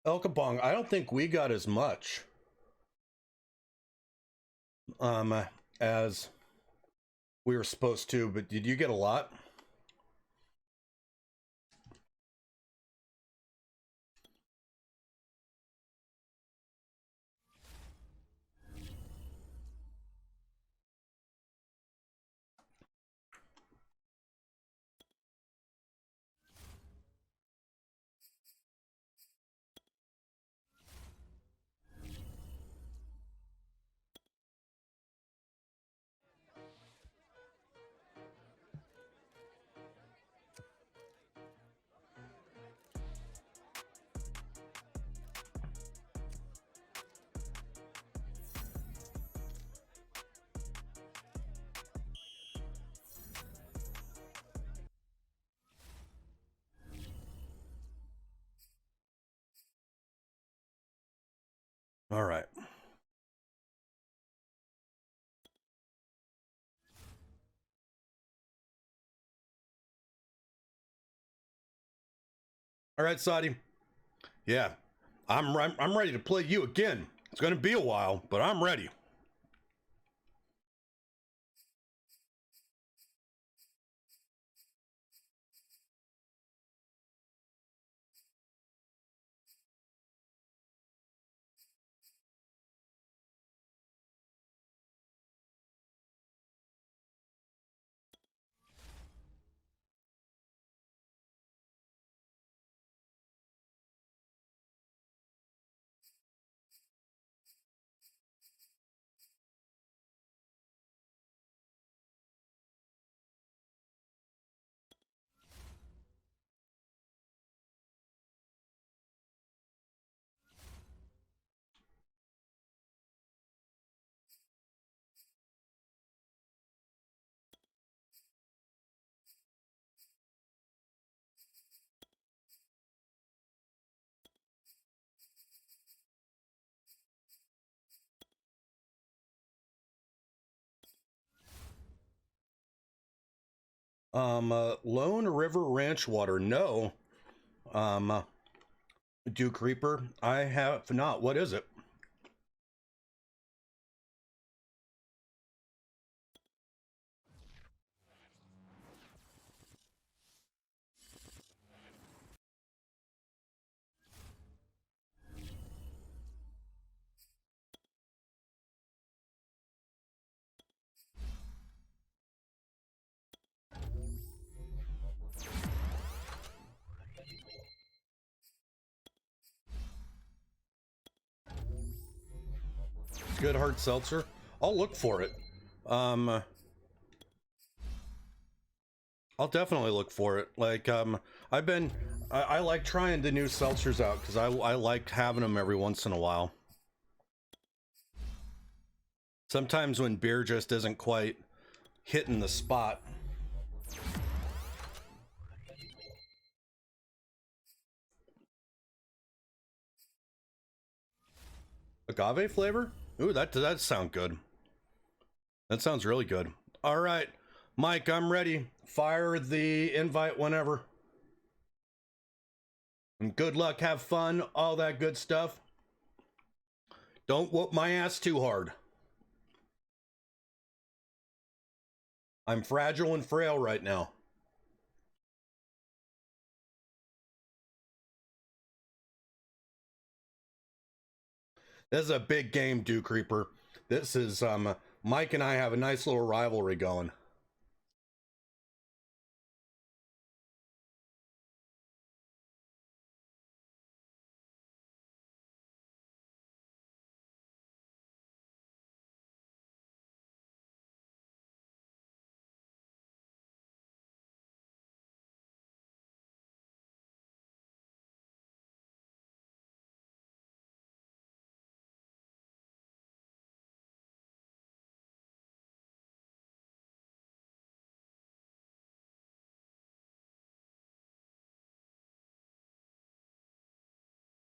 El Capong, I don't think we got as much as we were supposed to, but did you get a lot? All right. All right, Sodie. Yeah, I'm ready to play you again. It's going to be a while, but I'm ready. Lone River Ranch water. No. Duke Reaper. I have not. What is it? Good hard seltzer. I'll look for it. I'll definitely look for it. Like, I like trying the new seltzers out because I like having them every once in a while. Sometimes when beer just isn't quite hitting the spot. Agave flavor? Ooh, that does sound good. That sounds really good. All right, Mike, I'm ready. Fire the invite whenever. And good luck, have fun, all that good stuff. Don't whoop my ass too hard. I'm fragile and frail right now. This is a big game, Duke Reaper. This is, Mike and I have a nice little rivalry going.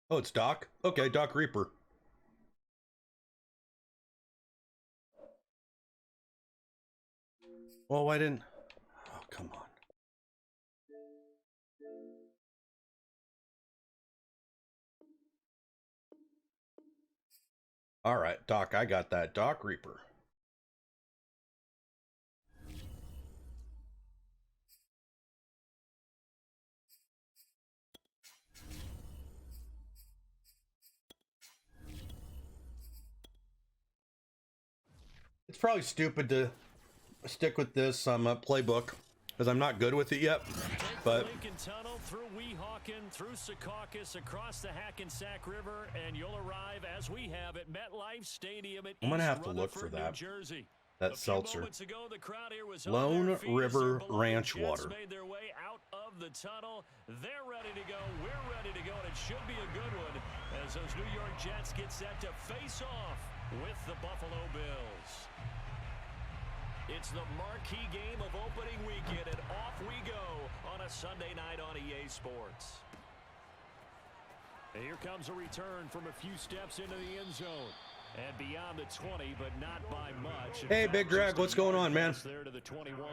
Oh, it's Doc? Okay, Doc Reaper. Well, why didn't... Oh, come on. All right, Doc, I got that. Doc Reaper. It's probably stupid to stick with this playbook because I'm not good with it yet. But Lincoln Tunnel through Weehawken, through Secaucus, across the Hackensack River, and you'll arrive as we have at MetLife Stadium at I'm gonna East have to look for Rutherford, New that. Jersey. That seltzer. Ago, the crowd here was Lone River Ranch Water. Made their way out of the tunnel. They're ready to go. We're ready to go, and it should be a good one as those New York Jets get set to face off with the Buffalo Bills. It's the marquee game of opening weekend, and off we go on a Sunday night on EA Sports. And here comes a return from a few steps into the end zone. And beyond the 20, but not by much. Hey, Big Drag, what's going on, man? There to the 21.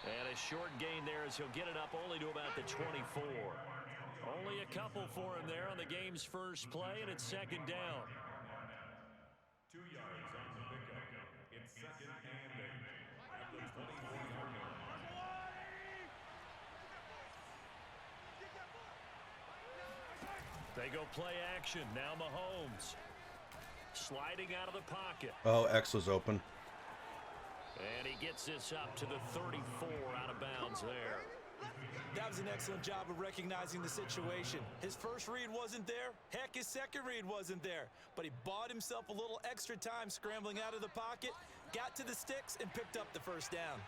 And a short gain there as he'll get it up only to about the 24. Only a couple for him there on the game's first play, and it's second down. 2 yards on the pickup. It's second and 8 at the 24-yard line. They go play action. Now Mahomes sliding out of the pocket. Oh, X was open. And he gets this up to the 34 out of bounds there. That was an excellent job of recognizing the situation. His first read wasn't there. Heck, his second read wasn't there. But he bought himself a little extra time scrambling out of the pocket, got to the sticks, and picked up the first down.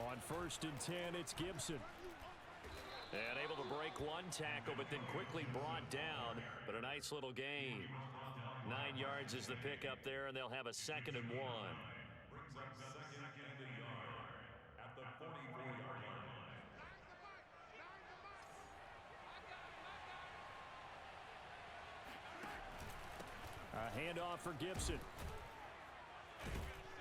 On 1st and 10, it's Gibson. And able to break one tackle, but then quickly brought down. But a nice little gain. 9 yards is the pickup there, and they'll have a 2nd and 1. Brings up second and a yard at the 44-yard line. A handoff for Gibson.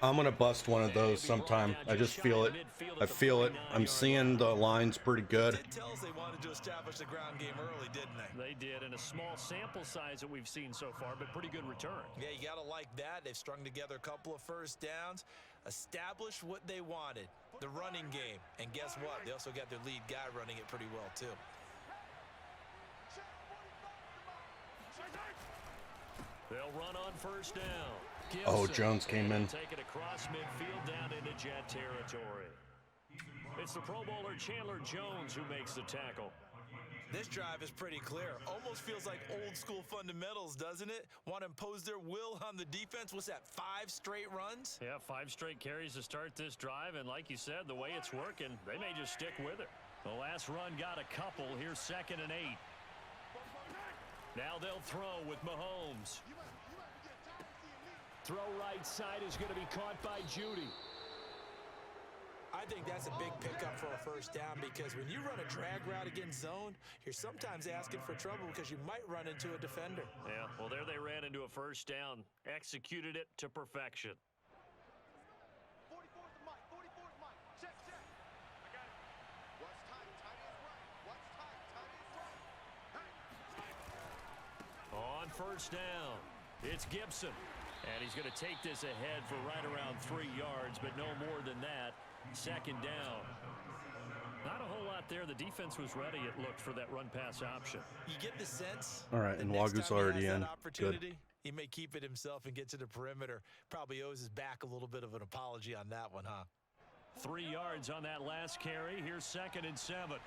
I'm gonna bust one of those sometime. I just feel it. I feel it. I'm seeing the lines pretty good. Did tell us they wanted to establish the ground game early, didn't they? They did, in a small sample size that we've seen so far, but pretty good return. Yeah, you got to like that. They've strung together a couple of first downs, established what they wanted, the running game. And guess what? They also got their lead guy running it pretty well, too. They'll run on 1st down. Gibson, Oh, Jones came in. take it across midfield down into Jet territory. It's the Pro Bowler Chandler Jones who makes the tackle. This drive is pretty clear. Almost feels like old school fundamentals, doesn't it? Want to impose their will on the defense. What's that, 5 straight runs? Yeah, 5 straight carries to start this drive, and like you said, the way it's working, they may just stick with it. The last run got a couple. Here's 2nd and 8. Now they'll throw with Mahomes. Throw right side is going to be caught by Judy. I think that's a big pickup for a first down because when you run a drag route against zone, you're sometimes asking for trouble because you might run into a defender. Yeah, well, there they ran into a first down. Executed it to perfection. 44's the mic. 44's mic. Check, check. I got it. What's tight? Tight is right. What's tight? Tight is right. Hey. On 1st down, it's Gibson. And he's going to take this ahead for right around 3 yards, but no more than that. 2nd down. Not a whole lot there. The defense was ready, it looked, for that run-pass option. You get the sense. All right, and Wagu's already in. Good. He may keep it himself and get to the perimeter. Probably owes his back a little bit of an apology on that one, huh? 3 yards on that last carry. Here's 2nd and 7.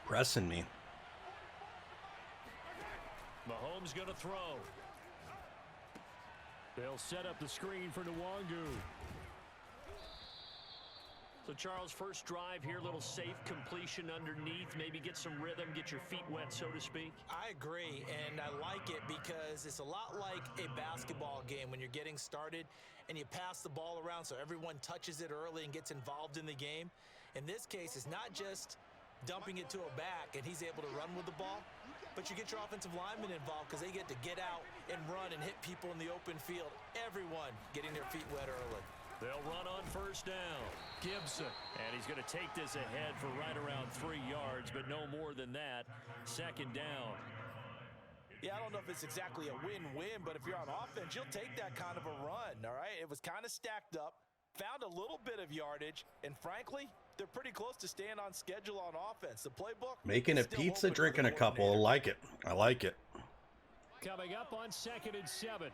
Pressing me. Mahomes going to throw. They'll set up the screen for Nwangu. So, Charles, first drive here, little safe completion underneath, maybe get some rhythm, get your feet wet, so to speak. I agree, and I like it because it's a lot like a basketball game when you're getting started and you pass the ball around so everyone touches it early and gets involved in the game. In this case, it's not just dumping it to a back and he's able to run with the ball, but you get your offensive linemen involved because they get to get out and run and hit people in the open field. Everyone getting their feet wet early. They'll run on first down. Gibson. And he's going to take this ahead for right around 3 yards, but no more than that. Second down. Yeah, I don't know if it's exactly a win-win, but if you're on offense, you'll take that kind of a run, all right? It was kind of stacked up, found a little bit of yardage, and frankly, they're pretty close to staying on schedule on offense. The playbook... Making a pizza, drinking a couple. I like it. I like it. Coming up on 2nd and 7.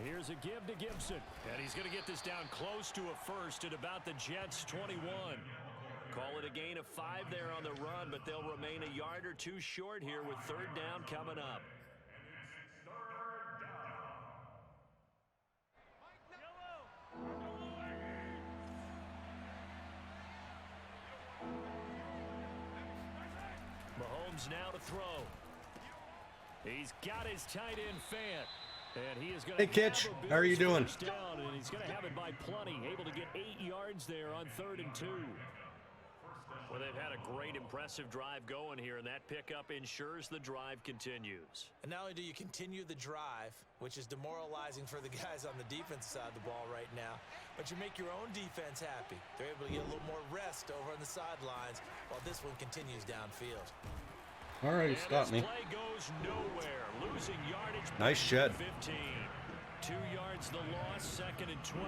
Here's a give to Gibson. And he's going to get this down close to a first at about the Jets' 21. Call it a gain of 5 there on the run, but they'll remain a yard or two short here with third down coming up. Mahomes now to throw. He's got his tight end Fant. And he is going to Hey, Kitch, how are you doing? Down, and he's going to have it by plenty. Able to get 8 yards there on 3rd and 2. Well, they've had a great, impressive drive going here, and that pickup ensures the drive continues. And not only do you continue the drive, which is demoralizing for the guys on the defensive side of the ball right now, but you make your own defense happy. They're able to get a little more rest over on the sidelines while this one continues downfield. All right, he stopped me. Play goes nowhere. Losing yardage. Nice shed. 15. 2 yards the loss, 2nd and 12.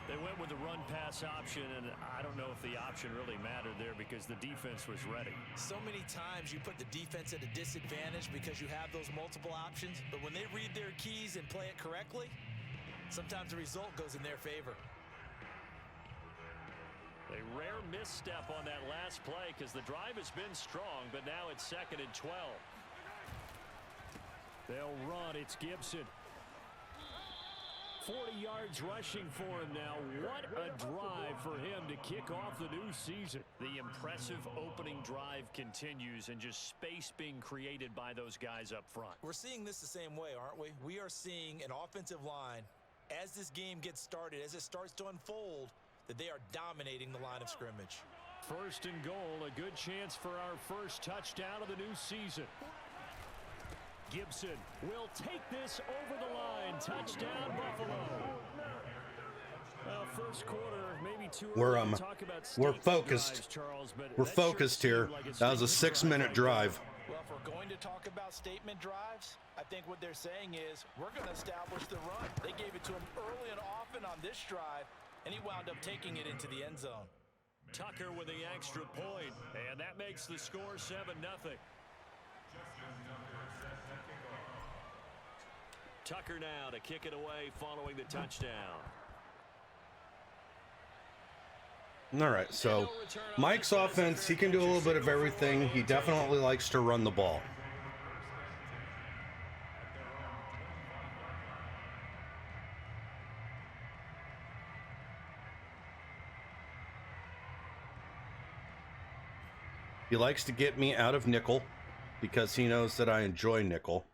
They went with the run-pass option, and I don't know if the option really mattered there because the defense was ready. So many times you put the defense at a disadvantage because you have those multiple options, but when they read their keys and play it correctly, sometimes the result goes in their favor. A rare misstep on that last play because the drive has been strong, but now it's 2nd and 12. They'll run. It's Gibson. 40 yards rushing for him now. What a drive for him to kick off the new season. The impressive opening drive continues and just space being created by those guys up front. We're seeing this the same way, aren't we? We are seeing an offensive line, as this game gets started, as it starts to unfold, that they are dominating the line of scrimmage. 1st and goal, a good chance for our first touchdown of the new season. Gibson will take this over the line. Touchdown, Buffalo. Well, first quarter, maybe too early to talk about we're focused. drives, Charles, but We're focused here. That was a 6-minute drive. Well, if we're going to talk about statement drives, I think what they're saying is we're going to establish the run. They gave it to him early and often on this drive, and he wound up taking it into the end zone. Tucker with the extra point, and that makes the score 7-0. Tucker now to kick it away following the touchdown. All right, so Mike's offense, he can do a little bit of everything. He definitely likes to run the ball. He likes to get me out of nickel because he knows that I enjoy nickel.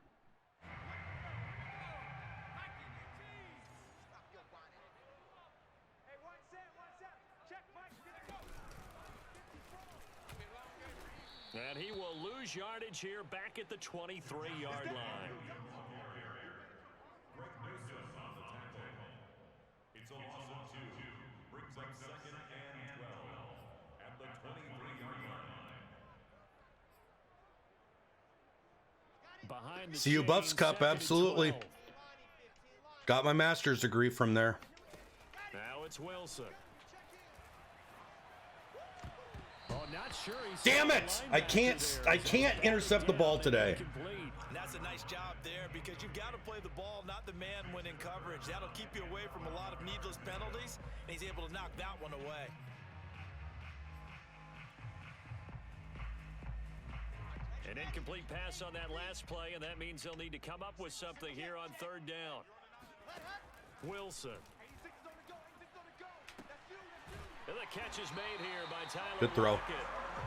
And he will lose yardage here back at the 23-yard line. It's a loss of 2. Brings up 2nd and 12 at the 23-yard line. Behind the CU Buffs Cup, absolutely. Got my master's degree from there. Now it's Wilson. Oh, not sure. Damn it! I can't intercept the ball today. And that's a nice job there because you've got to play the ball, not the man when in coverage. That'll keep you away from a lot of needless penalties, and he's able to knock that one away. An incomplete pass on that last play, and that means they'll need to come up with something here on third down. Wilson. And the catch is made here by Tyler. Good throw. Lockett.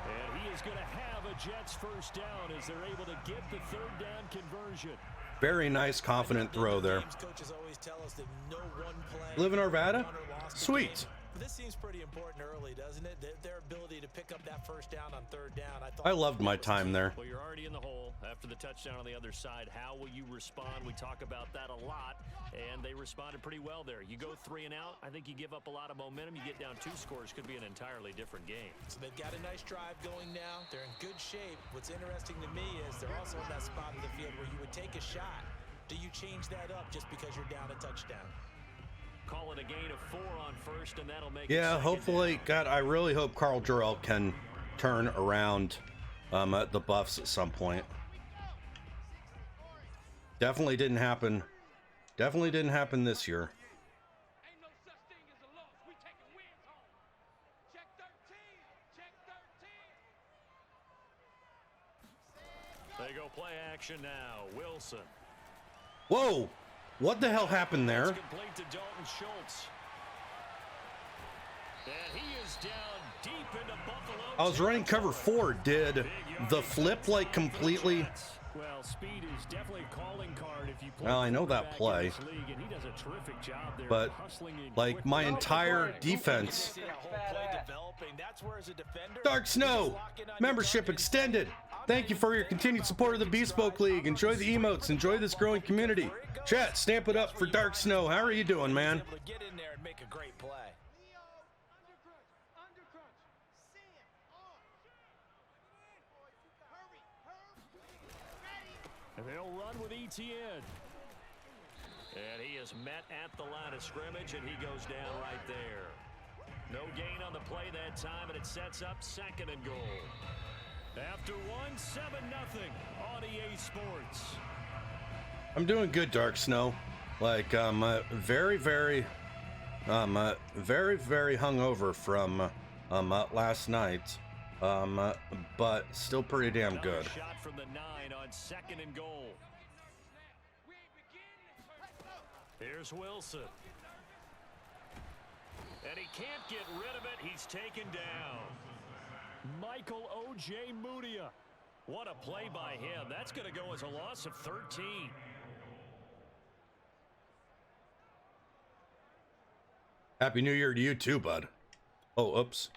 And he is going to have a Jets first down as they're able to get the third down conversion. Very nice, confident throw there. Coaches always tell us that no one play. Live in Arvada? Sweet. This seems pretty important early, doesn't it? Their ability to pick up that first down on third down. I loved my time there. Well, you're already in the hole after the touchdown on the other side. How will you respond? We talk about that a lot, and they responded pretty well there. You go 3 and out, I think you give up a lot of momentum. You get down 2 scores, could be an entirely different game. So they've got a nice drive going now. They're in good shape. What's interesting to me is they're also in that spot of the field where you would take a shot. Do you change that up just because you're down a touchdown? Call it a gain of 4 on first, and that'll make Yeah, it hopefully, God, I really hope Carl Jarrell can turn around the Buffs at some point. Definitely didn't happen. Definitely didn't happen this year. Ain't no such thing as a loss. We taking wins home. Check 13. Check 13. They go play action now. Wilson. Whoa! What the hell happened there? It's complete to Dalton Schultz. And he is down deep into Buffalo. I was running cover 4. Did the flip like completely? Well, speed is definitely a calling card if you play. Well, I know that play, and he does a terrific job there, but hustling in like quick. my entire defense. Dark Snow, membership extended. Thank you for your continued support of the Bespoke League. Enjoy the emotes. Enjoy this growing community. Chat, stamp it up for Dark Snow. How are you doing, man? Get in there and make a great play. And they'll run with Etienne. And he is met at the line of scrimmage, and he goes down right there. No gain on the play that time, and it sets up 2nd and goal. After 1, 7-0 on EA Sports. I'm doing good, Dark Snow. Like, very, very hungover from last night. But still pretty damn Another good. shot from the 9 on 2nd and goal. Here's Wilson. And he can't get rid of it. He's taken down. Michael O.J. Mudia. What a play by him. That's going to go as a loss of 13. Happy New Year to you too, bud. Oh, oops.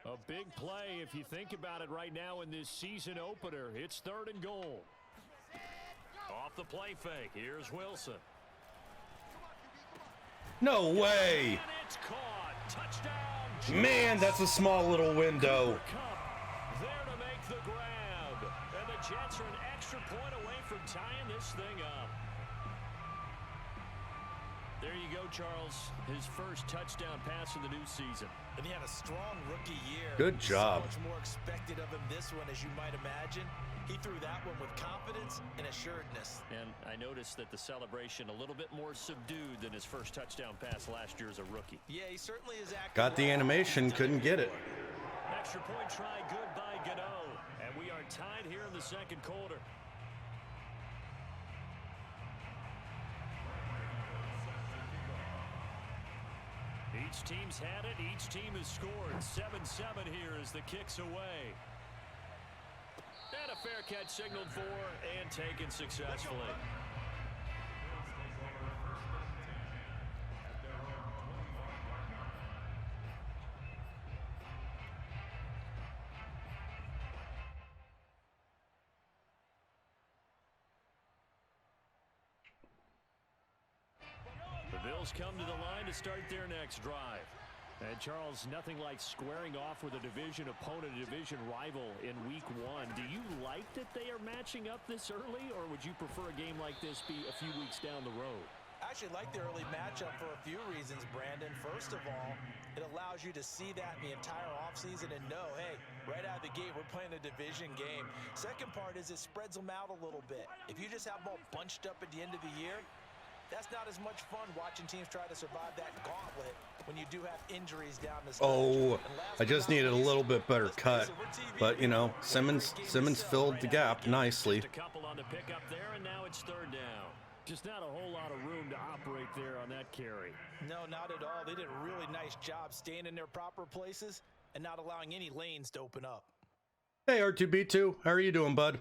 A big play if you think about it right now in this season opener. It's 3rd and goal. Off the play fake. Here's Wilson. No way. And it's caught. Touchdown. Man, that's a small little window. Cup there to make the grab. And the Jets are an extra point away from tying this thing up. There you go, Charles. His first touchdown pass of the new season. And he had a strong rookie year. Good job. So much more expected of him this one, as you might imagine. He threw that one with confidence and assuredness. And I noticed that the celebration a little bit more subdued than his first touchdown pass last year as a rookie. Yeah, he certainly is active. Got the animation, couldn't get it. Extra point try good by Gano. And we are tied here in the 2nd quarter. Each team's had it. Each team has scored. 7-7 here as the kick's away. And a fair catch signaled for and taken successfully. The Bills come to the line to start their next drive. And Charles, nothing like squaring off with a division opponent, a division rival in week 1. Do you like that they are matching up this early, or would you prefer a game like this be a few weeks down the road? I actually like the early matchup for a few reasons, Brandon. First of all, it allows you to see that in the entire offseason and know, hey, right out of the gate, we're playing a division game. Second part is it spreads them out a little bit. If you just have them all bunched up at the end of the year, that's not as much fun watching teams try to survive that gauntlet when you do have injuries down the stretch. Oh, I just needed a little bit better cut, but you know, Simmons filled the gap nicely. Just a couple on the pickup there, and now it's third down. Just not a whole lot of room to operate there on that carry. No, not at all. They did a really nice job staying in their proper places and not allowing any lanes to open up. Hey, R2B2, how are you doing, bud?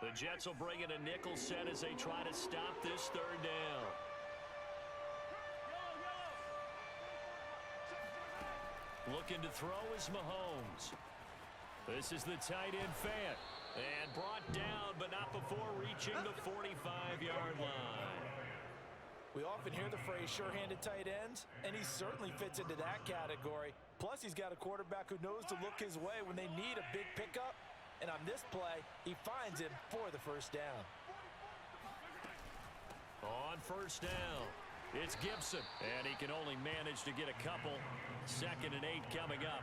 The Jets will bring in a nickel set as they try to stop this third down. Looking to throw is Mahomes. This is the tight end Fant. And brought down, but not before reaching the 45-yard line. We often hear the phrase sure-handed tight ends, and he certainly fits into that category. Plus, he's got a quarterback who knows to look his way when they need a big pickup. And on this play, he finds him for the first down. On first down, it's Gibson. And he can only manage to get a couple. 2nd and 8 coming up.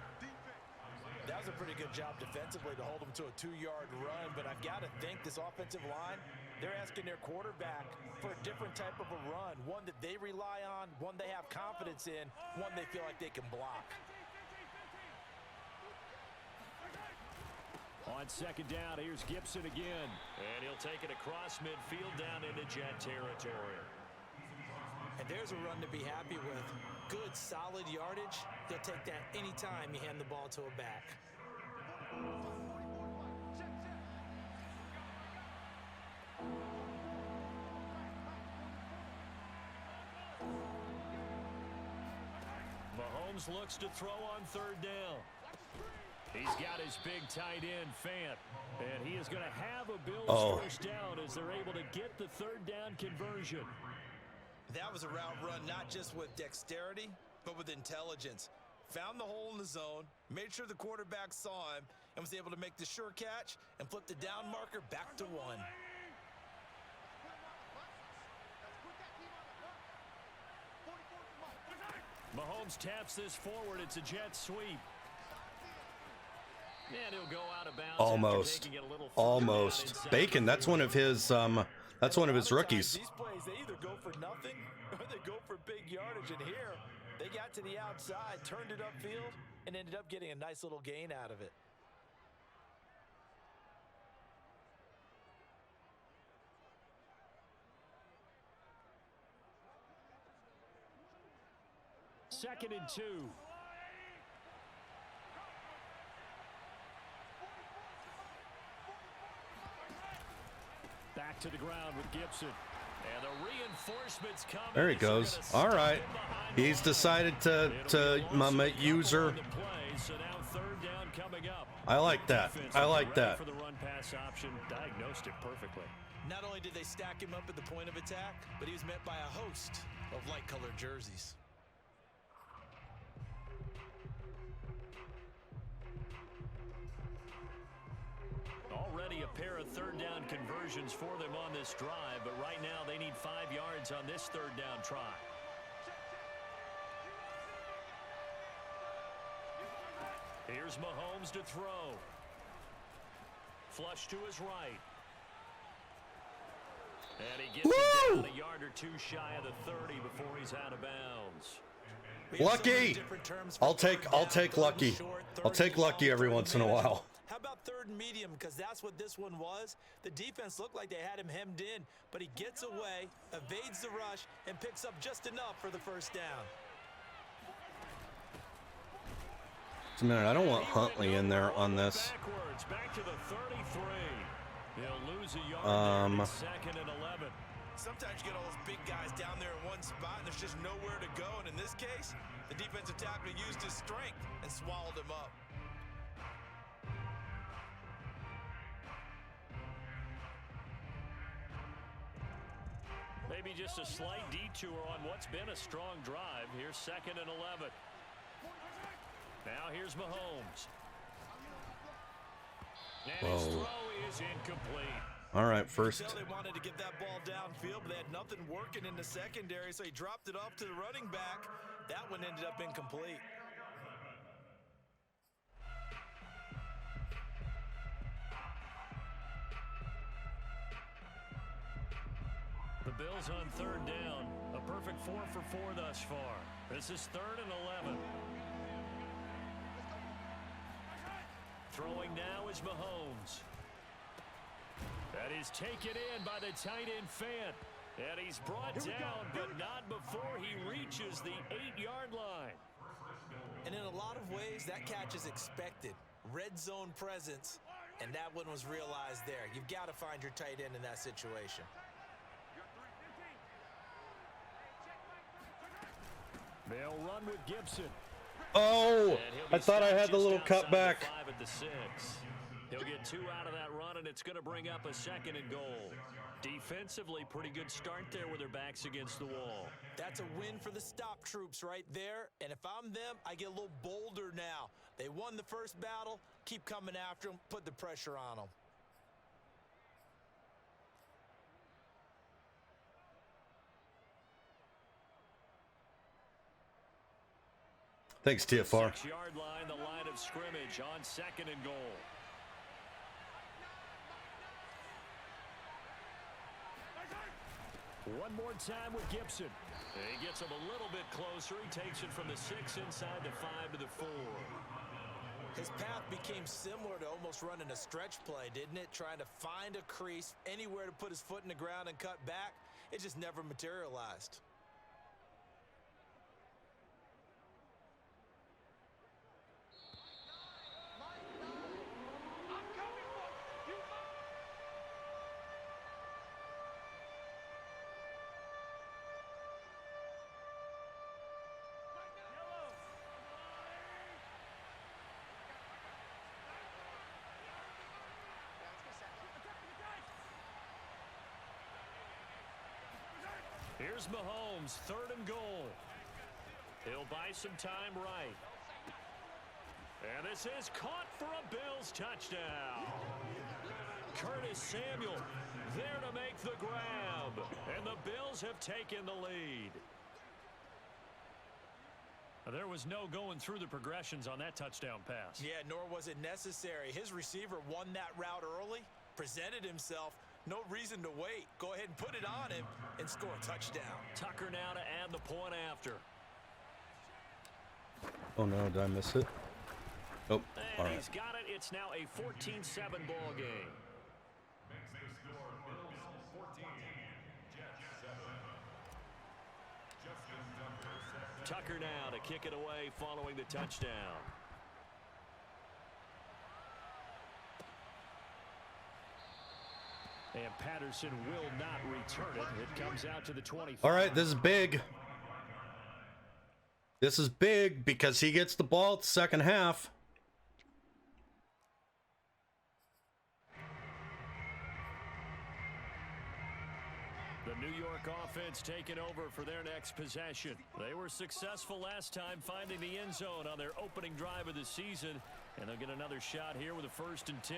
That was a pretty good job defensively to hold him to a 2-yard run, but I've got to think this offensive line, they're asking their quarterback for a different type of a run, one that they rely on, one they have confidence in, one they feel like they can block. On 2nd down, here's Gibson again. And he'll take it across midfield down into Jet territory. And there's a run to be happy with. Good, solid yardage. They'll take that anytime you hand the ball to a back. Mahomes looks to throw on 3rd down. He's got his big tight end, Fant. And he is going to have a Bills first down as they're able to get the 3rd down conversion. That was a route run not just with dexterity, but with intelligence. Found the hole in the zone, made sure the quarterback saw him, and was able to make the sure catch and flip the down marker back to 1. Mahomes taps this forward. It's a jet sweep. And he'll go out of bounds. Almost. Bacon, that's one of his rookies. These plays, they either go for nothing or they go for big yardage. And here, they got to the outside, turned it upfield, and ended up getting a nice little gain out of it. Second and 2. Back to the ground with Gibson. And the reinforcements come. There he goes. All right. He's decided to user. So now 3rd down coming up. I like that. I like that. For the run pass option, diagnosed it perfectly. Not only did they stack him up at the point of attack, but he was met by a host of light-colored jerseys. Already a pair of 3rd down conversions for them on this drive, but right now they need 5 yards on this 3rd down try. Here's Mahomes to throw. Flush to his right. And he gets it down a yard or 2 shy of the 30 before he's out of bounds. Lucky. I'll take lucky. I'll take lucky every once in a while. How about 3rd and medium? Because that's what this one was. The defense looked like they had him hemmed in, but he gets away, evades the rush, and picks up just enough for the first down. Just a minute, I don't want Huntley in there on this. Back to the 33. They'll lose a yard there. 2nd and 11. Sometimes you get all those big guys down there in one spot, and there's just nowhere to go. And in this case, the defensive tackle used his strength and swallowed him up. Maybe just a slight detour on what's been a strong drive. Here's 2nd and 11. Now here's Mahomes. And his throw is incomplete. All right, first. They wanted to get that ball downfield, but they had nothing working in the secondary, so he dropped it off to the running back. That one ended up incomplete. The Bills on 3rd down. A perfect 4 for 4 thus far. This is 3rd and 11. Throwing now is Mahomes. That is taken in by the tight end Fant. And he's brought down, but not before he reaches the 8-yard line. And in a lot of ways, that catch is expected. Red zone presence, and that one was realized there. You've got to find your tight end in that situation. They'll run with Gibson. Oh, I thought I had the little cut back. 5 at the 6. He'll get 2 out of that run, and it's going to bring up a 2nd and goal. Defensively, pretty good start there with their backs against the wall. That's a win for the stop troops right there. And if I'm them, I get a little bolder now. They won the first battle. Keep coming after them. Put the pressure on them. Thanks, TFR. 6-yard line, the line of scrimmage on 2nd and goal. One more time with Gibson. He gets him a little bit closer. He takes it from the 6 inside the 5 to the 4. His path became similar to almost running a stretch play, didn't it? Trying to find a crease, anywhere to put his foot in the ground and cut back. It just never materialized. Here's Mahomes, 3rd and goal. He'll buy some time right. And this is caught for a Bills touchdown. Curtis Samuel there to make the grab. And the Bills have taken the lead. There was no going through the progressions on that touchdown pass. Yeah, nor was it necessary. His receiver won that route early, presented himself. No reason to wait. Go ahead and put it on him and score a touchdown. Tucker now to add the point after. Oh no, did I miss it? Oh, And all right. he's got it. It's now a 14-7 ball game. Makes the score Bills 14, Jets 7. Justin Tucker now to kick it away following the touchdown. And Patterson will not return it. It comes out to the 25. All right, this is big. This is big because he gets the ball at the second half. The New York offense taking over for their next possession. They were successful last time finding the end zone on their opening drive of the season. And they'll get another shot here with a 1st and 10.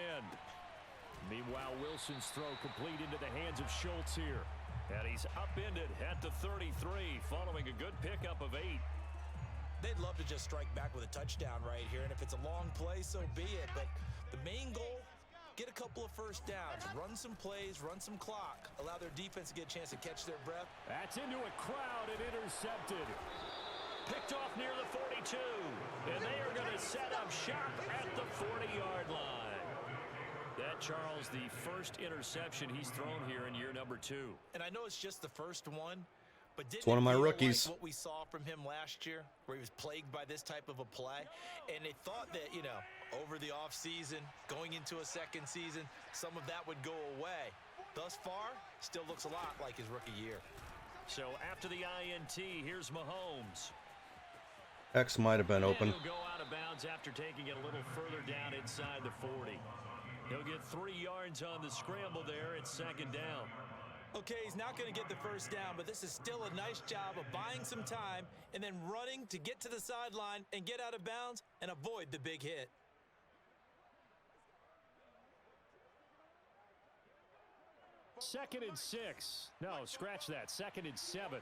Meanwhile, Wilson's throw complete into the hands of Schultz here. And he's upended at the 33 following a good pickup of 8. They'd love to just strike back with a touchdown right here. And if it's a long play, so be it. But the main goal, get a couple of first downs. Run some plays, run some clock. Allow their defense to get a chance to catch their breath. That's into a crowd and intercepted. Picked off near the 42. And they are going to set up shop at the 40-yard line. That, Charles, the first interception he's thrown here in year number 2. And I know it's just the first one, but didn't It's one of my it feel rookies. like what we saw from him last year, where he was plagued by this type of a play? And they thought that, you know, over the offseason, going into a second season, some of that would go away. Thus far, still looks a lot like his rookie year. So after the INT, here's Mahomes. X might have been open. And he'll go out of bounds after taking it a little further down inside the 40. He'll get 3 yards on the scramble there. It's 2nd down. Okay, he's not going to get the first down, but this is still a nice job of buying some time and then running to get to the sideline and get out of bounds and avoid the big hit. Second and 6. No, scratch that. 2nd and 7.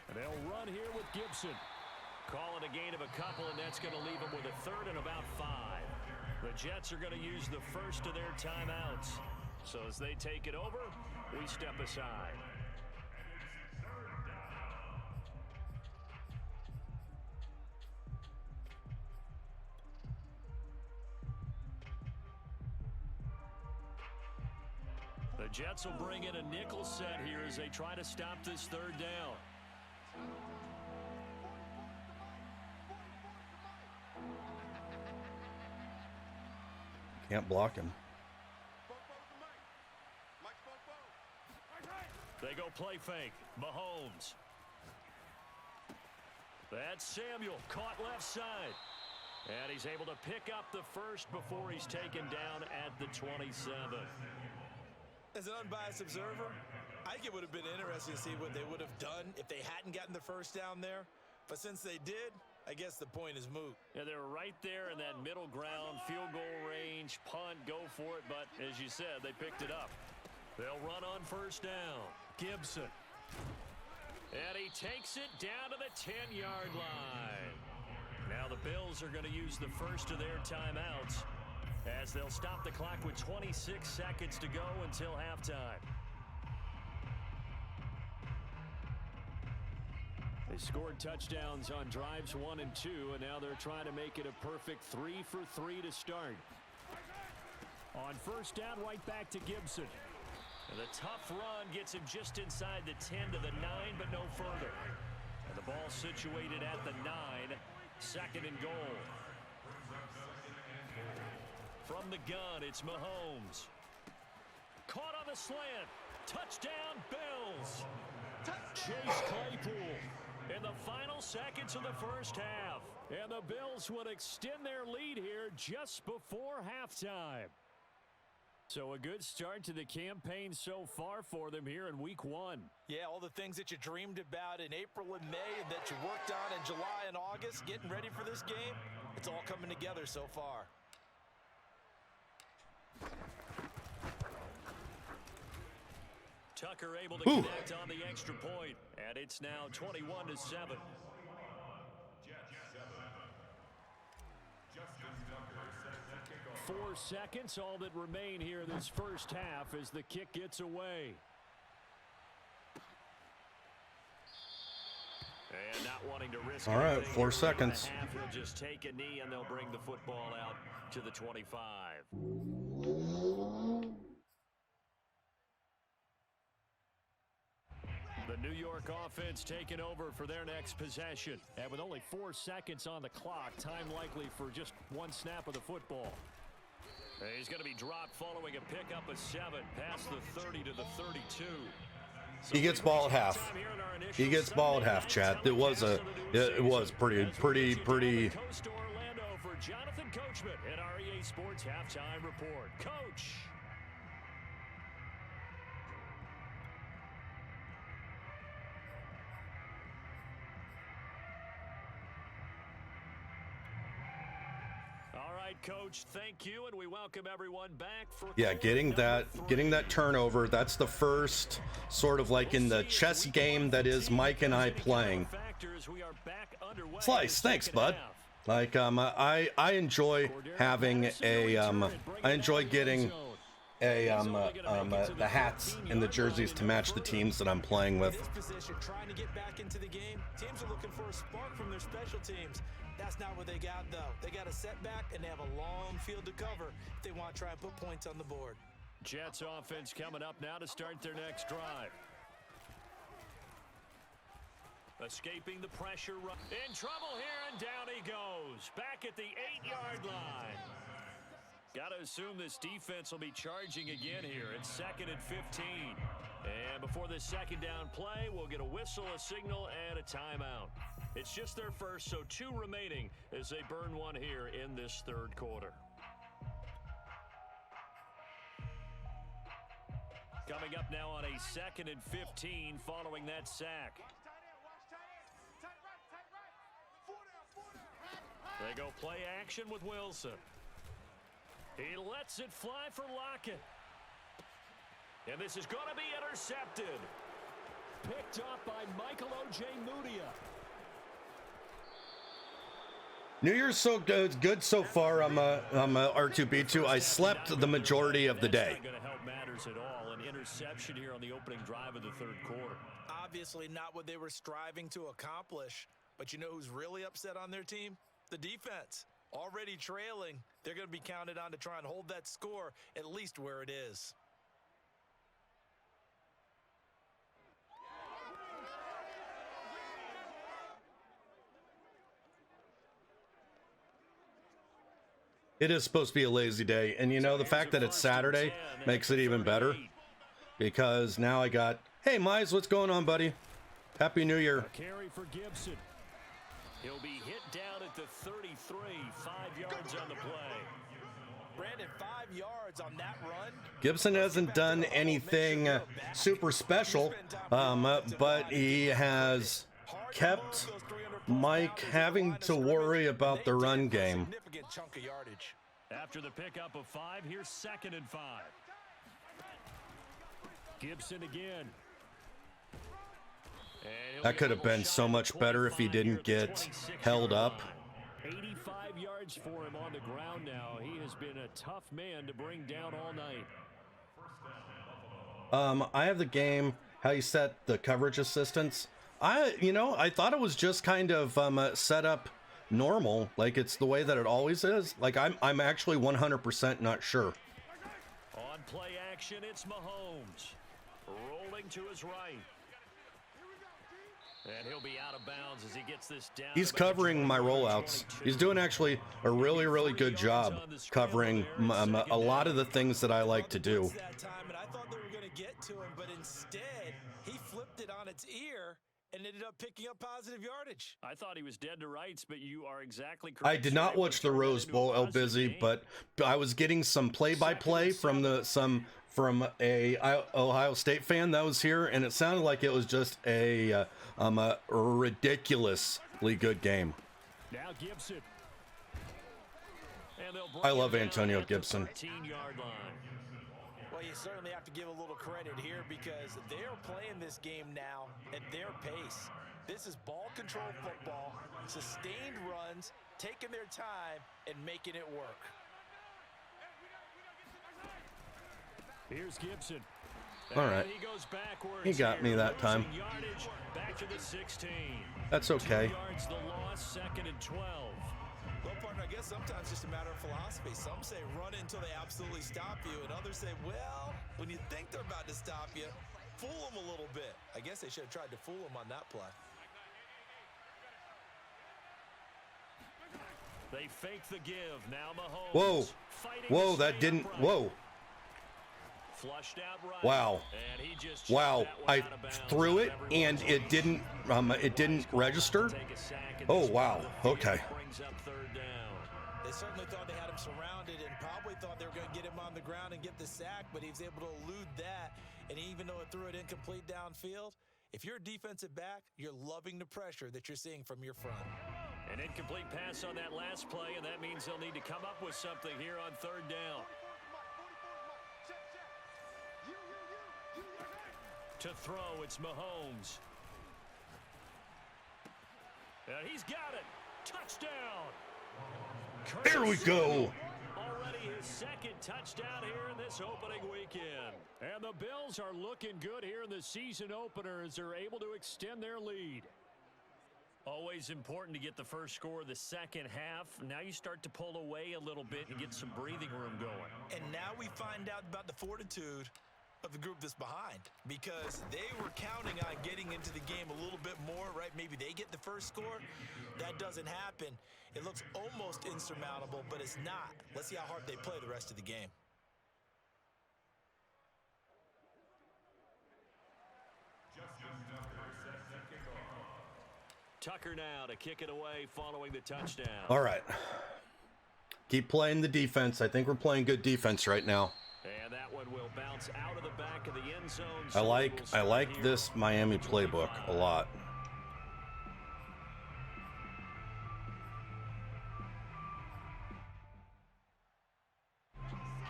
And they'll run here with Gibson. Call it a gain of a couple, and that's going to leave them with a 3rd and about 5. The Jets are going to use the first of their timeouts. So as they take it over, we step aside. Jets will bring in a nickel set here as they try to stop this third down. Can't block him. They go play fake. Mahomes. That's Samuel, caught left side. And he's able to pick up the first before he's taken down at the 27. As an unbiased observer, I think it would have been interesting to see what they would have done if they hadn't gotten the first down there. But since they did, I guess the point is moot. Yeah, they were right there in that middle ground, field goal range, punt, go for it. But as you said, they picked it up. They'll run on first down. Gibson. And he takes it down to the 10-yard line. Now the Bills are going to use the first of their timeouts as they'll stop the clock with 26 seconds to go until halftime. They scored touchdowns on drives 1 and 2, and now they're trying to make it a perfect 3 for 3 to start. On first down, right back to Gibson. And the tough run gets him just inside the 10 to the 9, but no further. And the ball situated at the 9, second and goal. From the gun, it's Mahomes. Caught on the slant. Touchdown, Bills. Chase Claypool in the final seconds of the first half. And the Bills would extend their lead here just before halftime. So a good start to the campaign so far for them here in week 1. Yeah, all the things that you dreamed about in April and May and that you worked on in July and August, getting ready for this game, it's all coming together so far. Tucker able to connect on the extra point, and it's now 21-7. 4 seconds, all that remain here this first half as the kick gets away. And not wanting to risk all right, 4 seconds. He'll just take a knee and they'll bring the football out to the 25. The New York offense taking over for their next possession. And with only 4 seconds on the clock, time likely for just 1 snap of the football. He's going to be dropped following a pickup of 7 past the 30 to the 32. He gets ball at half. He gets ball at half, Chad. It was pretty. Coast to Orlando for Jonathan Coachman at our EA Sports halftime report. Coach. Coach, thank you, and we welcome everyone back for getting that turnover. That's the first sort of like in the chess game that is Mike and I playing. Slice, thanks, bud. Like I enjoy having a I enjoy getting a the hats and the jerseys to match the teams that I'm playing with. Trying to get back into the game. Teams are looking for a spark from their special teams. That's not what they got, though. They got a setback, and they have a long field to cover if they want to try and put points on the board. Jets offense coming up now to start their next drive. Escaping the pressure. In trouble here, and down he goes. Back at the 8-yard line. Got to assume this defense will be charging again here. It's 2nd and 15. And before this second down play, we'll get a whistle, a signal, and a timeout. It's just their first, so 2 remaining as they burn 1 here in this third quarter. Coming up now on a 2nd and 15 following that sack. They go play action with Wilson. He lets it fly for Lockett. And this is going to be intercepted. Picked up by Michael Ojemudia. New Year's so good so far. I'm a R2B2. I slept the majority of the day. That's not going to help matters at all. An interception here on the opening drive of the third quarter. Obviously not what they were striving to accomplish. But you know who's really upset on their team? The defense. Already trailing. They're going to be counted on to try and hold that score at least where it is. It is supposed to be a lazy day, and you know, the fact that it's Saturday makes it even better, because now I got, hey, Mize, what's going on, buddy? Happy New Year. A carry for Gibson. He'll be hit down at the 33, 5 yards on the play. Brandon, 5 yards on that run. Gibson hasn't done anything super special, but he has kept Mike having to worry about the run game. Significant chunk of yardage. After the pickup of 5, here's 2nd and 5. Gibson again. That could have been so much better if he didn't get held up. 85 yards for him on the ground now. He has been a tough man to bring down all night. I have the game, how you set the coverage assistance. I thought it was just kind of set up normal, like it's the way that it always is. Like I'm actually 100% not sure. On play action, it's Mahomes. Rolling to his right. And he'll be out of bounds as he gets this down. He's covering my rollouts. He's doing actually a really, really good job covering a lot of the things that I like to do. That time, and I thought they were going to get to him, but instead he flipped it on its ear and ended up picking up positive yardage. I thought he was dead to rights, but you are exactly correct. I did not watch the Rose Bowl, El Busy, but I was getting some play-by-play from a Ohio State fan that was here, and it sounded like it was just a ridiculously good game. Now Gibson. I love Antonio Gibson. 13-yard line. Well, you certainly have to give a little credit here because they're playing this game now at their pace. This is ball control football, sustained runs, taking their time and making it work. Here's Gibson. All right. He goes backwards. He got me that time. Yardage back to the 16. That's okay. 2 yards the loss, 2nd and 12. Well, partner, I guess sometimes it's just a matter of philosophy. Some say run until they absolutely stop you, and others say, well, when you think they're about to stop you, fool them a little bit. I guess they should have tried to fool them on that play. They fake the give. Now Mahomes. Whoa. Whoa, to that stay didn't. upright. Whoa. Flushed out right. Wow. And he just Wow. that one I out of bounds. threw it and it didn't register. Take a sack at Oh, this wow. point of the field. Okay. Brings up 3rd down. They certainly thought they had him surrounded and probably thought they were going to get him on the ground and get the sack, but he was able to elude that. And even though it threw it incomplete downfield, if you're a defensive back, you're loving the pressure that you're seeing from your front. An incomplete pass on that last play, and that means they'll need to come up with something here on 3rd down. To throw, it's Mahomes. And he's got it. Touchdown. There we go. Already his 2nd touchdown here in this opening weekend. And the Bills are looking good here in the season opener as they're able to extend their lead. Always important to get the first score of the second half. Now you start to pull away a little bit and get some breathing room going. And now we find out about the fortitude of the group that's behind, because they were counting on getting into the game a little bit more, right? Maybe they get the first score. That doesn't happen. It looks almost insurmountable, but it's not. Let's see how hard they play the rest of the game. Tucker now to kick it away following the touchdown. All right. Keep playing the defense. I think we're playing good defense right now. And that one will bounce out of the back of the end zone. I like this Miami playbook a lot.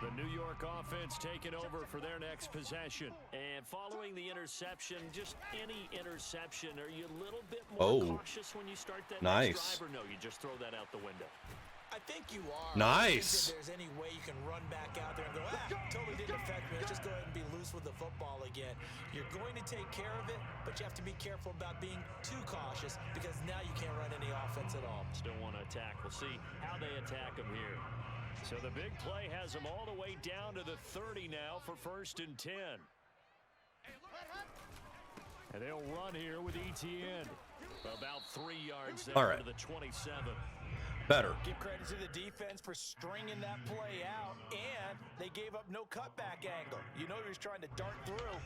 The New York offense taking over for their next possession. And following the interception, just any interception, are you a little bit more cautious when you start that next drive, or no, you just throw that out the window? I think you are. Nice. I think if there's any way you can run back out there and go, totally didn't affect me. Let's just go ahead and be loose with the football again. You're going to take care of it, but you have to be careful about being too cautious because now you can't run any offense at all. Still want to attack. We'll see how they attack them here. So the big play has them all the way down to the 30 now for 1st and 10. And they'll run here with ETN. About 3 yards there to the 27. better. Give credit to the defense for stringing that play out, and they gave up no cutback angle. You know he was trying to dart through.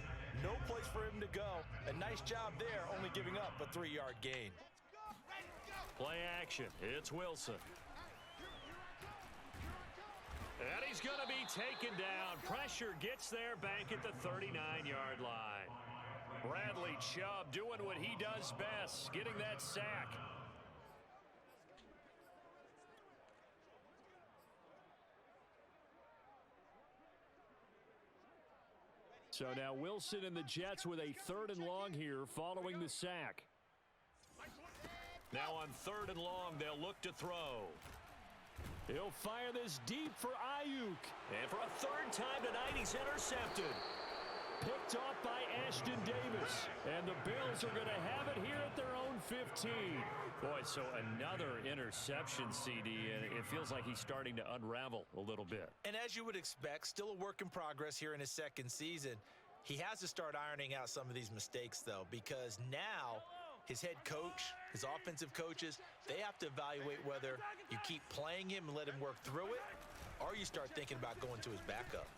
No place for him to go. A nice job there, only giving up a 3-yard gain. Play action. It's Wilson. And he's going to be taken down. Pressure gets there back at the 39-yard line. Bradley Chubb doing what he does best, getting that sack. So now Wilson and the Jets with a 3rd and long here following the sack. Now on 3rd and long, they'll look to throw. He'll fire this deep for Ayuk. And for a 3rd time tonight, he's intercepted. Picked off by Ashton Davis. And the Bills are going to have it here at their own 15. Boy, so another interception, CD, and it feels like he's starting to unravel a little bit. And as you would expect, still a work in progress here in his 2nd season. He has to start ironing out some of these mistakes, though, because now his head coach, his offensive coaches, they have to evaluate whether you keep playing him and let him work through it, or you start thinking about going to his backup.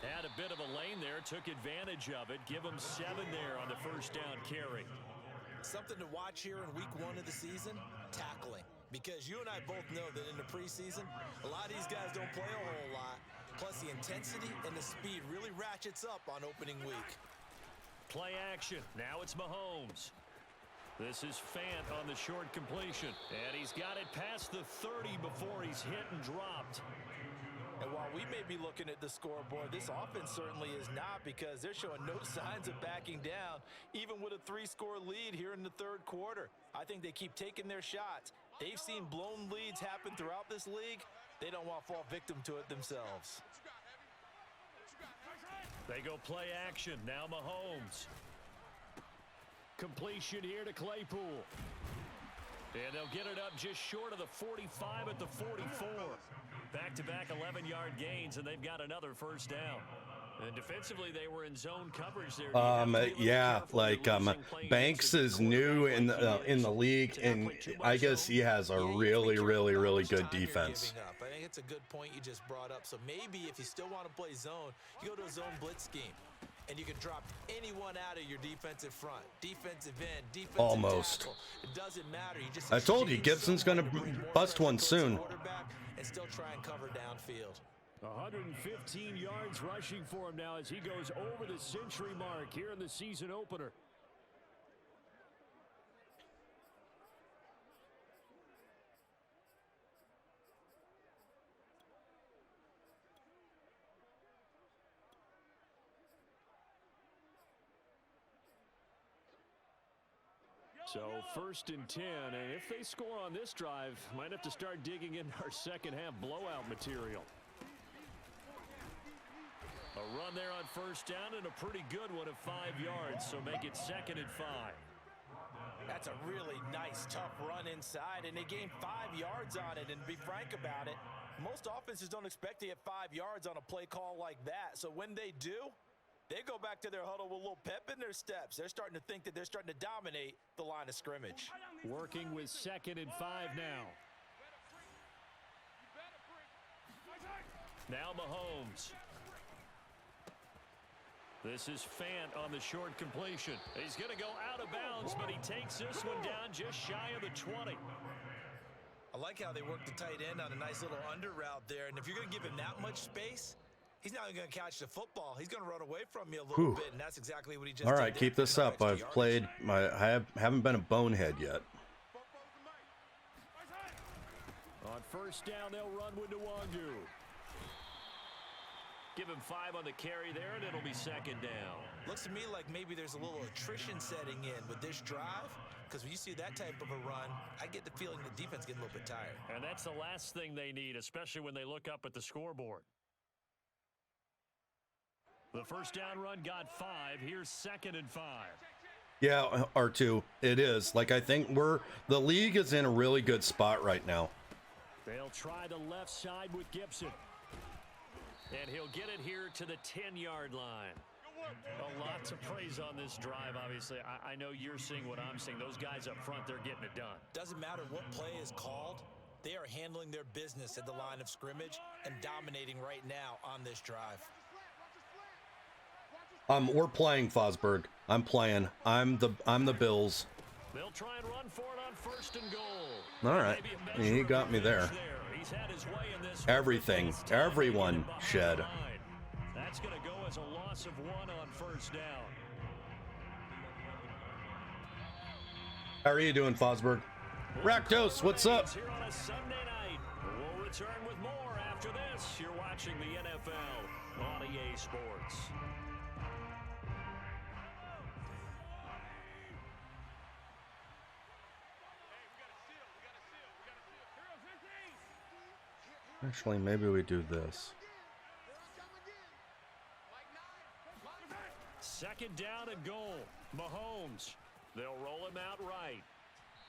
Had a bit of a lane there, took advantage of it. Give him 7 there on the 1st down carry. Something to watch here in week 1 of the season, tackling. Because you and I both know that in the preseason, a lot of these guys don't play a whole lot. Plus the intensity and the speed really ratchets up on opening week. Play action. Now it's Mahomes. This is Fant on the short completion. And he's got it past the 30 before he's hit and dropped. And while we may be looking at the scoreboard, this offense certainly is not, because they're showing no signs of backing down, even with a 3-score lead here in the 3rd quarter. I think they keep taking their shots. They've seen blown leads happen throughout this league. They don't want to fall victim to it themselves. They go play action. Now Mahomes. Completion here to Claypool. And they'll get it up just short of the 45 at the 44. Back-to-back 11-yard gains, and they've got another 1st down. And defensively, they were in zone coverage there. Yeah, like Banks is new in the league, and I guess he has a really good defense. I think it's a good point you just brought up. So maybe if you still want to play zone, you go to a zone blitz scheme, and you can drop anyone out of your defensive front, defensive end, defensive almost. Tackle. It doesn't matter. You just I told you Gibson's going to bust one soon. And still try and cover downfield. 115 yards rushing for him now as he goes over the century mark here in the season opener. So 1st and 10, and if they score on this drive, might have to start digging in our 2nd half blowout material. A run there on 1st down, and a pretty good one of 5 yards, so make it 2nd and 5. That's a really nice, tough run inside, and they gained 5 yards on it. And to be frank about it, most offenses don't expect to get 5 yards on a play call like that. So when they do, they go back to their huddle with a little pep in their steps. They're starting to think that they're starting to dominate the line of scrimmage. Working with 2nd and 5 now. Now Mahomes. This is Fant on the short completion. He's going to go out of bounds, but he takes this one down just shy of the 20. I like how they work the tight end on a nice little under route there. And if you're going to give him that much space, he's not going to catch the football. He's going to run away from you a little bit, and that's exactly what he just did. All right, keep this up. I haven't been a bonehead yet. On 1st down, they'll run with Nwangu. Give him 5 on the carry there, and it'll be 2nd down. Looks to me like maybe there's a little attrition setting in with this drive, because when you see that type of a run, I get the feeling the defense getting a little bit tired. And that's the last thing they need, especially when they look up at the scoreboard. The 1st down run got 5. Here's 2nd and 5. Yeah, R2, it is. Like, I think the league is in a really good spot right now. They'll try the left side with Gibson. And he'll get it here to the 10-yard line. Lots of praise on this drive, obviously. I know you're seeing what I'm seeing. Those guys up front, they're getting it done. Doesn't matter what play is called. They are handling their business at the line of scrimmage and dominating right now on this drive. We're playing, Fosberg. I'm playing. I'm the Bills. They'll try and run for it on 1st and goal. All right. He got me there. He's had his way in this. Everything. Everyone shed. That's going to go as a loss of 1 on 1st down. How are you doing, Fosberg? Rakdos, what's up? Here on a Sunday night. We'll return with more after this. You're watching the NFL on EA Sports. Actually, maybe we do this. 2nd down and goal. Mahomes. They'll roll him out right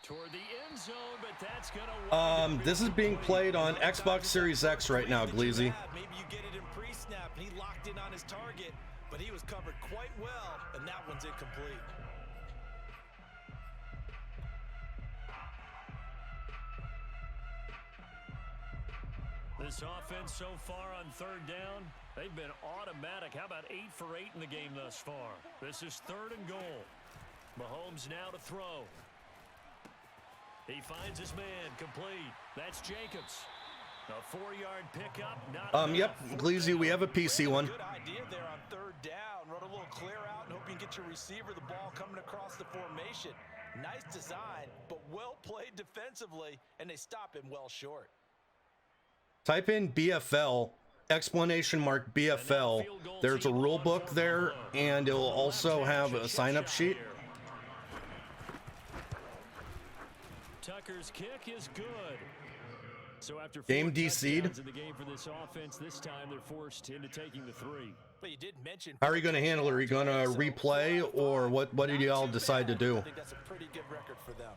toward the end zone, but that's gonna. This is being played on Xbox Series X right now, Gleazy. Maybe you get it in pre-snap, and he locked in on his target, but he was covered quite well, and that one's incomplete. This offense so far on 3rd down, they've been automatic. How about 8 for 8 in the game thus far? This is 3rd and goal. Mahomes now to throw. He finds his man, complete. That's Jacobs. A 4-yard pickup. Yep, Gleazy, we have a PC one. Good idea there on 3rd down. Run a little clear out and hope you can get your receiver the ball coming across the formation. Nice design, but well played defensively, and they stop him well short. Type in BFL, exclamation mark BFL. There's a rule book there, and it'll also have a sign-up sheet. Tucker's kick is good. So after game DC'd. in the game for this offense, this time they're forced into taking the 3. But you did mention. How are you going to handle it? Are you going to replay, or what did y'all decide to do? I think that's a pretty good record for them.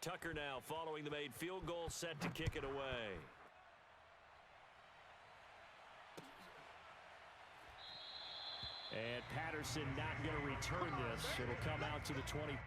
Tucker now following the made field goal, set to kick it away. And Patterson not going to return this. It'll come out to the 20.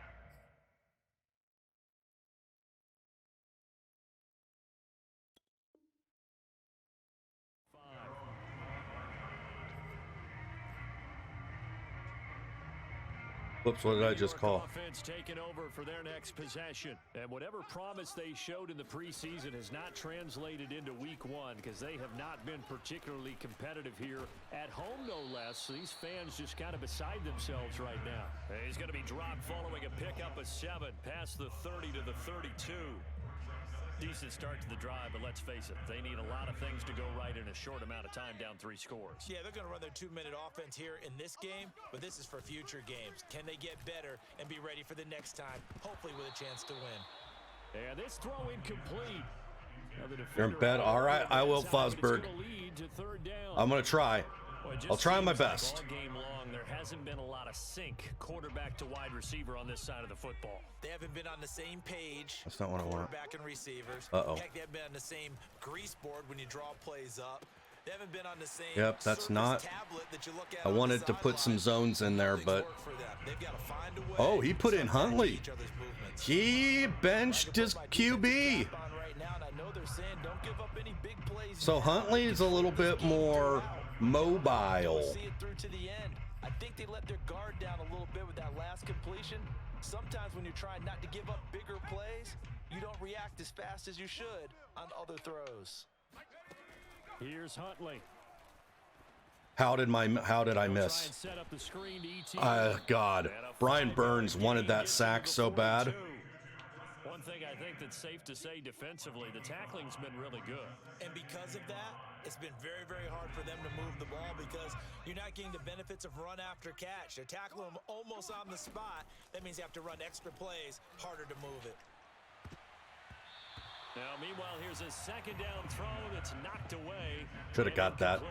Whoops, what did I just call? Offense taking over for their next possession. And whatever promise they showed in the preseason has not translated into week 1 because they have not been particularly competitive here at home, no less. So these fans just kind of beside themselves right now. He's going to be dropped following a pickup of 7 past the 30 to the 32. Decent start to the drive, but let's face it, they need a lot of things to go right in a short amount of time, down 3 scores. Yeah, they're going to run their 2-minute offense here in this game, but this is for future games. Can they get better and be ready for the next time, hopefully with a chance to win? And this throw incomplete. You're in bed? All right, I will, Fosberg. I'm going to try. I'll try my best. All game long, there hasn't been a lot of sync quarterback to wide receiver on this side of the football. They haven't been on the same page. That's not what I want. Quarterback and receivers. Uh-oh. Heck, they haven't been on the same grease board when you draw plays up. They haven't been on the same. Yep, that's not. Tablet that you look at I wanted to put some zones in there, but. Oh, he put in Huntley. He benched his QB. So Huntley's a little bit more mobile. See it through to the end. I think they let their guard down a little bit with that last completion. Sometimes when you're trying not to give up bigger plays, you don't react as fast as you should on other throws. Here's Huntley. How did I miss? God, Brian Burns wanted that sack so bad. One thing I think that's safe to say defensively, the tackling's been really good. And because of that, it's been very, very hard for them to move the ball because you're not getting the benefits of run after catch. They're tackling them almost on the spot. That means you have to run extra plays, harder to move it. Now, meanwhile, here's a 2nd down throw that's knocked away. Should have got that.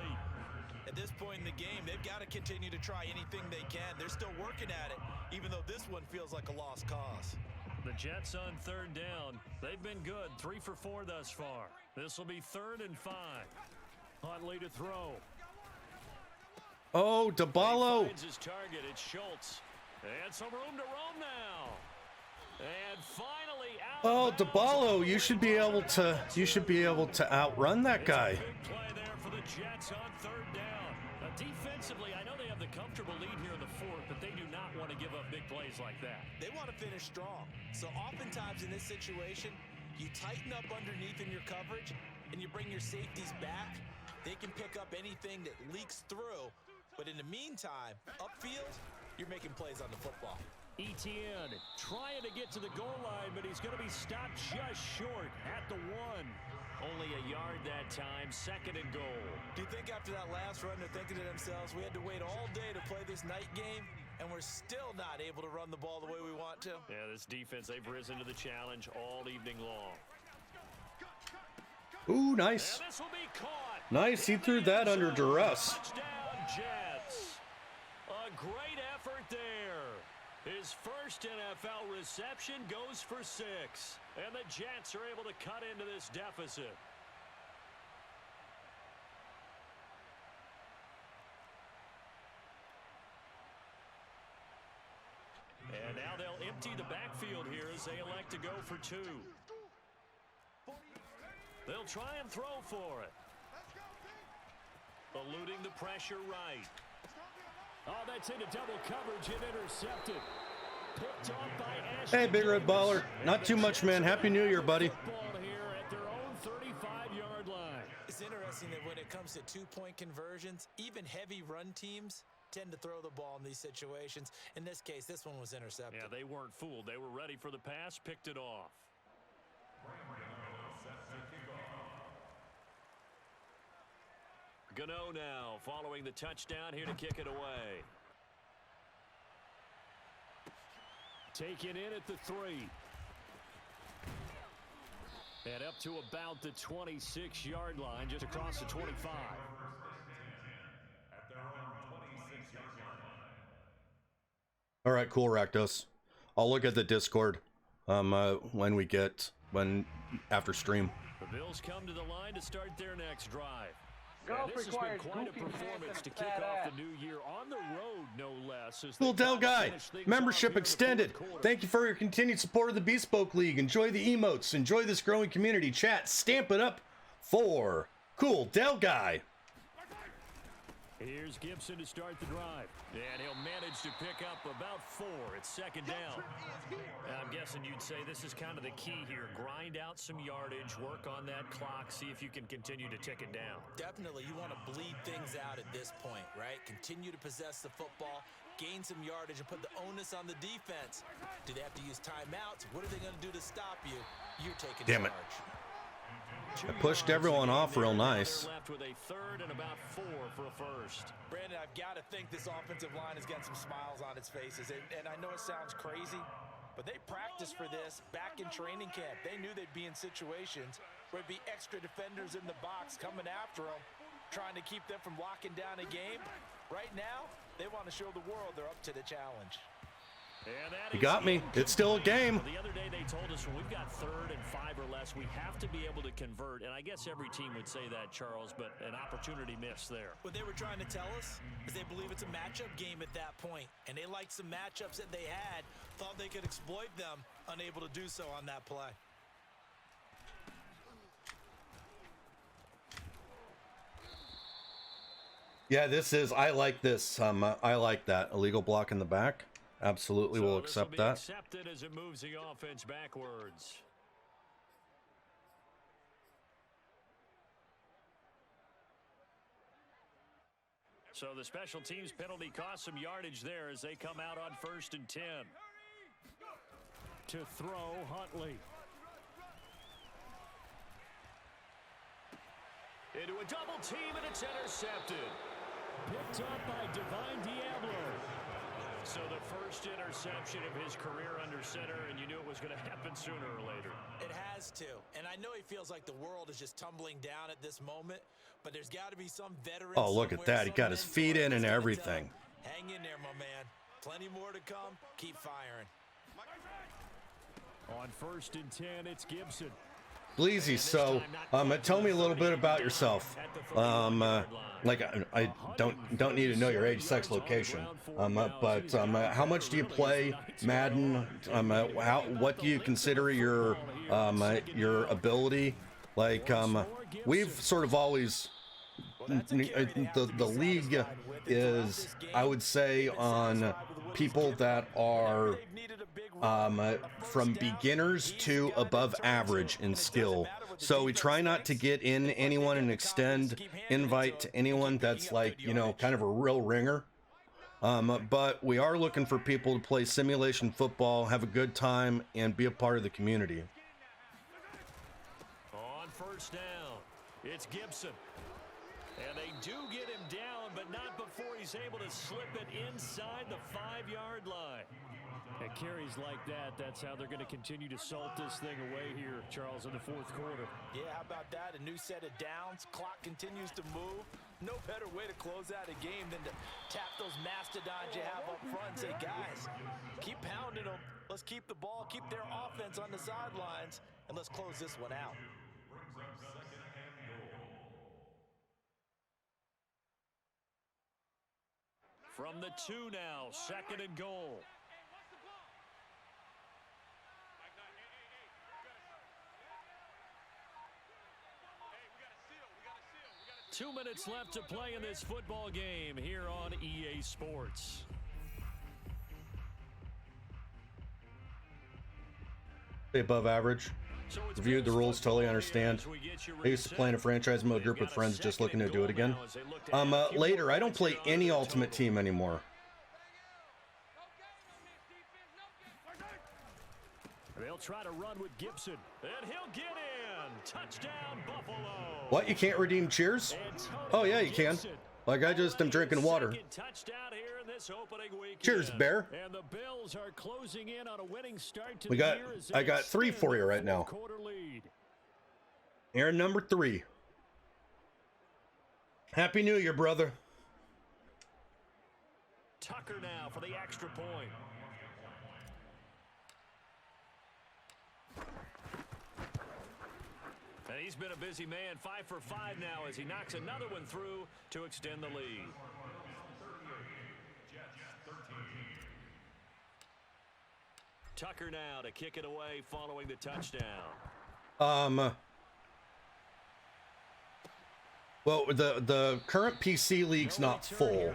At this point in the game, they've got to continue to try anything they can. They're still working at it, even though this one feels like a lost cause. The Jets on 3rd down. They've been good, 3 for 4 thus far. This will be 3rd and 5. Huntley to throw. Oh, DeBallo. Finds his target. It's Schultz. And some room to roam now. And finally out. Oh, DeBallo, you should be able to outrun that guy. Big play there for the Jets on third down. Now, defensively, I know they have the comfortable lead here in the fourth, but they do not want to give up big plays like that. They want to finish strong. So oftentimes in this situation, you tighten up underneath in your coverage and you bring your safeties back. They can pick up anything that leaks through. But in the meantime, upfield, you're making plays on the football. Etienne trying to get to the goal line, but he's going to be stopped just short at the 1. Only a yard that time, 2nd and goal. Do you think after that last run they're thinking to themselves, we had to wait all day to play this night game, and we're still not able to run the ball the way we want to? Yeah, this defense, they've risen to the challenge all evening long. Ooh, nice. And this will be caught. Nice, he threw that under duress. Touchdown, Jets. A great effort there. His first NFL reception goes for 6. And the Jets are able to cut into this deficit. And now they'll empty the backfield here as they elect to go for 2. They'll try and throw for it. Eluding the pressure right. Oh, that's into double coverage and intercepted. Picked off by Ashton. Hey, Big Red Baller. Not too much, man. Happy New Year, buddy. Ball here at their own 35-yard line. It's interesting that when it comes to two-point conversions, even heavy run teams tend to throw the ball in these situations. In this case, this one was intercepted. Yeah, they weren't fooled. They were ready for the pass, picked it off. Gano now following the touchdown here to kick it away. Taken in at the 3. And up to about the 26-yard line, just across the 25. All right, cool, Rakdos. I'll look at the Discord after stream. The Bills come to the line to start their next drive. Golf And this has been requires quite a goofy pants performance and to a kick fat off ass. the new year on the road, no less. as Cool they Del try to Guy, finish things membership off here in the extended. fourth quarter. Thank you for your continued support of the Bespoke League. Enjoy the emotes. Enjoy this growing community. Chat, stamp it up for Cool Del Guy. Here's Gibson to start the drive. And he'll manage to pick up about 4. It's 2nd down. I'm guessing you'd say this is kind of the key here. Grind out some yardage, work on that clock, see if you can continue to tick it down. Definitely, you want to bleed things out at this point, right? Continue to possess the football, gain some yardage, and put the onus on the defense. Do they have to use timeouts? What are they going to do to stop you? You're taking Damn it. charge. I pushed everyone off real nice. They're left with a 3rd and about 4 for a first. Brandon, I've got to think this offensive line has got some smiles on its faces. And I know it sounds crazy, but they practiced for this back in training camp. They knew they'd be in situations where there'd be extra defenders in the box coming after them, trying to keep them from locking down a game. Right now, they want to show the world they're up to the challenge. And that You is got me. incomplete. It's still a game. The other day they told us when we've got 3rd and 5 or less, we have to be able to convert. And I guess every team would say that, Charles, but an opportunity missed there. What they were trying to tell us is they believe it's a matchup game at that point, and they liked some matchups that they had, thought they could exploit them, unable to do so on that play. Yeah, I like this. I like that. Illegal block in the back. Absolutely, So we'll this will accept be that. accepted as it moves the offense backwards. So the special teams penalty cost some yardage there as they come out on 1st and 10. To throw, Huntley. Into a double team, and it's intercepted. Picked up by Divine Diablo. So the first interception of his career under center, and you knew it was going to happen sooner or later. It has to. And I know he feels like the world is just tumbling down at this moment, but there's got to be some veteran. Oh, look at that. He got his feet in and everything. Hang in there, my man. Plenty more to come. Keep firing. On 1st and 10, it's Gibson. Bleezy, so tell me a little bit about yourself. Like I don't need to know your age, sex, location. But how much do you play Madden? What do you consider your ability? Like we've sort of always the league is, I would say, on people that are from beginners to above average in skill. So we try not to get in anyone and extend invite to anyone that's like, you know, kind of a real ringer. But we are looking for people to play simulation football, have a good time, and be a part of the community. On first down, it's Gibson. And they do get him down, but not before he's able to slip it inside the 5-yard line. And carries like that, that's how they're going to continue to salt this thing away here, Charles, in the fourth quarter. Yeah, how about that? A new set of downs. Clock continues to move. No better way to close out a game than to tap those mastodons you have up front and say, guys, keep pounding them. Let's keep the ball, keep their offense on the sidelines, and let's close this one out. From the 2 now, 2nd and goal. 2 minutes left to play in this football game here on EA Sports. Above average. Reviewed the rules, totally understand. I used to play in a franchise mode group with friends, just looking to do it again. Later, I don't play any Ultimate Team anymore. They'll try to run with Gibson, and he'll get in. Touchdown, Buffalo. What? You can't redeem cheers? Oh yeah, you can. Like I just am drinking water. Cheers, Bear. And the Bills are closing in on a winning start to I got 3 for you right now. Aaron number 3. Happy New Year, brother. Tucker now for the extra point. And he's been a busy man, 5 for 5 now as he knocks another one through to extend the lead. Tucker now to kick it away following the touchdown. Well, the current PC league's not full,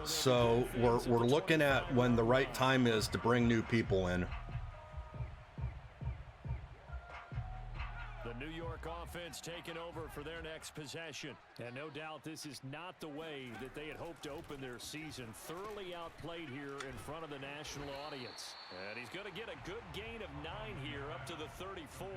so we're looking at when the right time is to bring new people in. The New York offense taking over for their next possession. And no doubt this is not the way that they had hoped to open their season. Thoroughly outplayed here in front of the national audience. And he's going to get a good gain of 9 here up to the 34.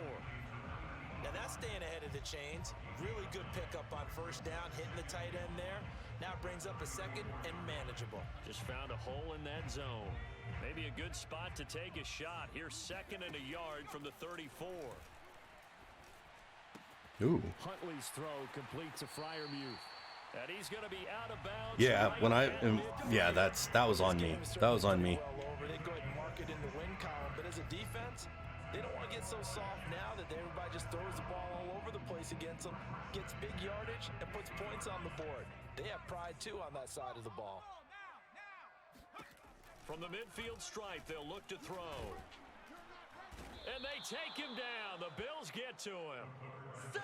Now that's staying ahead of the chains. Really good pickup on first down, hitting the tight end there. Now it brings up a 2nd and manageable. Just found a hole in that zone. Maybe a good spot to take a shot. Here's 2nd and a yard from the 34. Ooh. Huntley's throw completes a Freiermuth. And he's going to be out of bounds. Yeah, when that was on me. That was on me. They go ahead and mark it in the win column, but as a defense, they don't want to get so soft now that everybody just throws the ball all over the place against them, gets big yardage, and puts points on the board. They have pride, too, on that side of the ball. From the midfield stripe, they'll look to throw. And they take him down. The Bills get to him.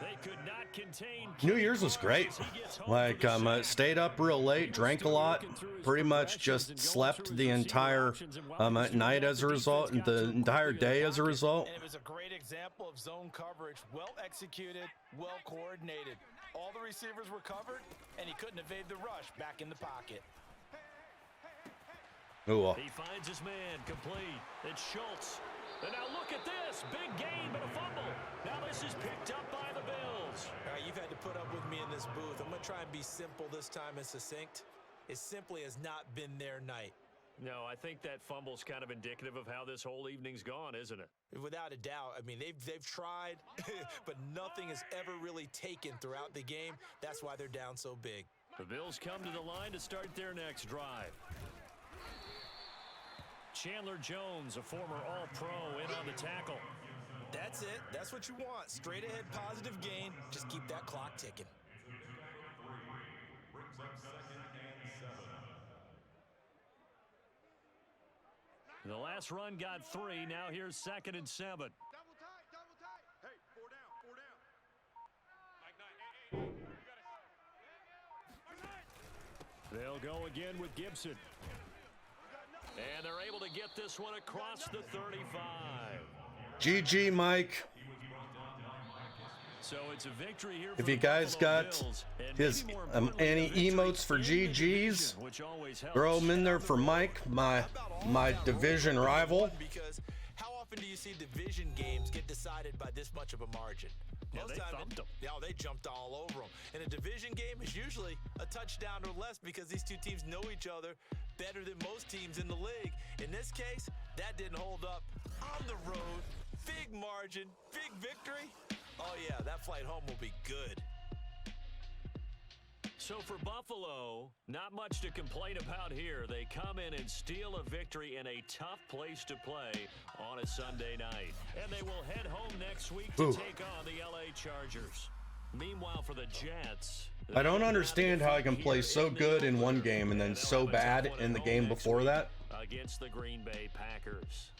They could not contain. New Year's was great. Like, stayed up real late, drank a lot, pretty much just slept the entire night as a result, and the entire day as a result. And it was a great example of zone coverage. Well executed, well coordinated. All the receivers were covered, and he couldn't evade the rush back in the pocket. Ooh. He finds his man complete. It's Schultz. And now look at this. Big gain, but a fumble. Now this is picked up by the Bills. All right, you've had to put up with me in this booth. I'm going to try and be simple this time and succinct. It simply has not been their night. No, I think that fumble's kind of indicative of how this whole evening's gone, isn't it? Without a doubt. I mean, they've tried, but nothing has ever really taken throughout the game. That's why they're down so big. The Bills come to the line to start their next drive. Chandler Jones, a former All-Pro, in on the tackle. That's it. That's what you want. Straight ahead positive gain. Just keep that clock ticking. Brings up 2nd and 7. The last run got 3. Now here's 2nd and 7. Double tight, double tight. Hey, 4 down, 4 down. Mike Knight, hey, you got it. They'll go again with Gibson. And they're able to get this one across the 35. GG, Mike. So it's a victory here for If the you guys Buffalo got Bills, and his maybe more importantly, any a victory emotes for in the GGs, division, which always helps. throw them in there for Mike, my division rival. Because how often do you see division games get decided by this much of a margin? Yeah, Most they time thumped 'em. Yeah, they jumped all over them. And a division game is usually a touchdown or less because these two teams know each other better than most teams in the league. In this case, that didn't hold up. On the road, big margin, big victory. Oh yeah, that flight home will be good. So for Buffalo, not much to complain about here. They come in and steal a victory in a tough place to play on a Sunday night. And they will head home next week to take on the LA Chargers. Meanwhile, for the Jets, I don't understand how I can play so good in one game and then so bad in the game before that. Against the Green Bay Packers.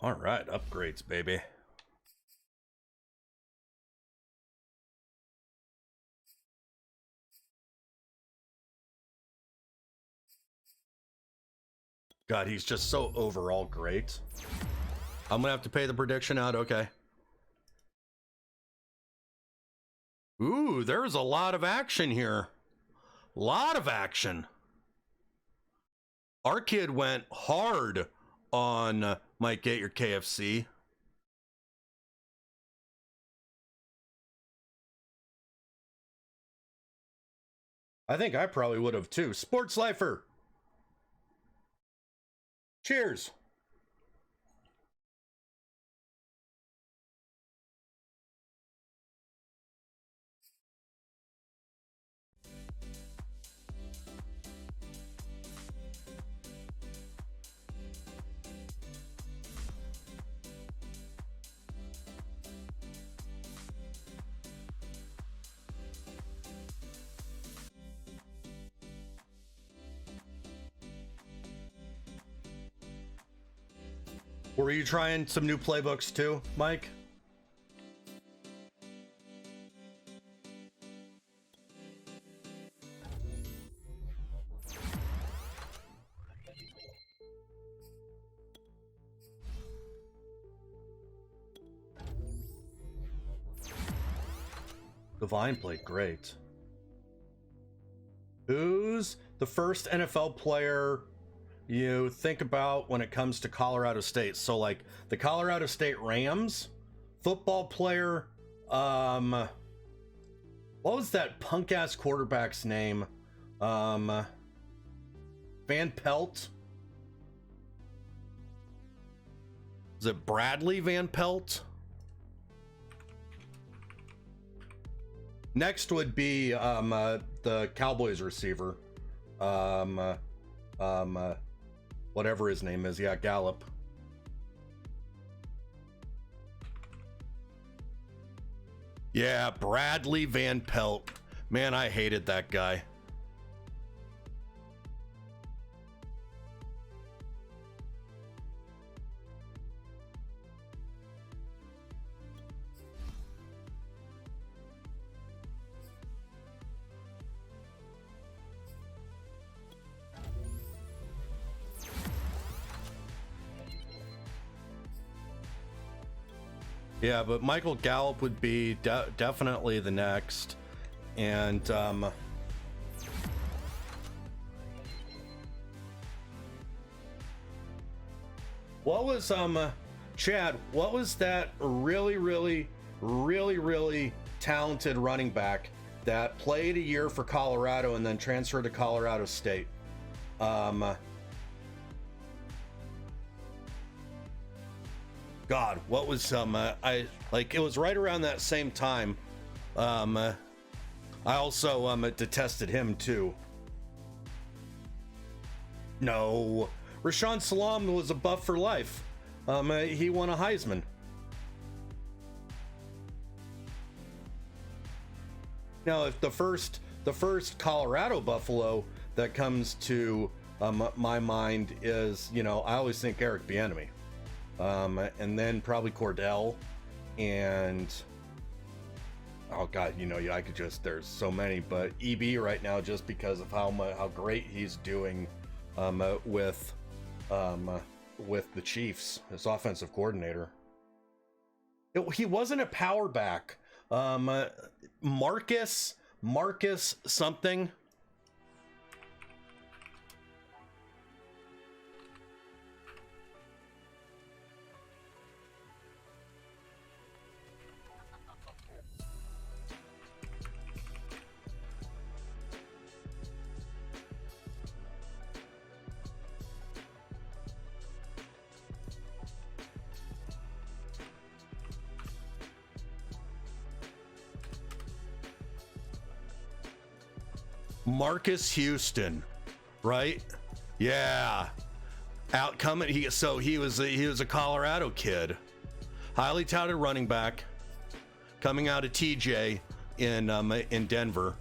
All right, upgrades, baby. God, he's just so overall great. I'm gonna have to pay the prediction out. Okay. Ooh, there's a lot of action here. Lot of action. Our kid went hard on MikeAteYourKFC. I think I probably would have too. Sports Lifer. Cheers. Were you trying some new playbooks too, Mike? Divine played great. Who's the first NFL player you think about when it comes to Colorado State? So like the Colorado State Rams football player, what was that punk ass quarterback's name? Van Pelt? Is it Bradley Van Pelt? Next would be the Cowboys receiver. Whatever his name is. Yeah, Gallup. Yeah, Bradley Van Pelt. Man, I hated that guy. Yeah, but Michael Gallup would be definitely the next. And what was Chad, what was that really talented running back that played a year for Colorado and then transferred to Colorado State. God, what was I like? It was right around that same time. I also detested him too. No, Rashawn Salam was a buff for life. He won a Heisman. Now, if the first Colorado Buffalo that comes to my mind is, I always think Eric Bieniemy, and then probably Cordell, and oh god, I could just, there's so many, but EB right now just because of how great he's doing with the Chiefs, his offensive coordinator. He wasn't a power back. Marcus something. Marcus Houston, right? Yeah, out coming. He was a Colorado kid, highly touted running back, coming out of TJ in Denver.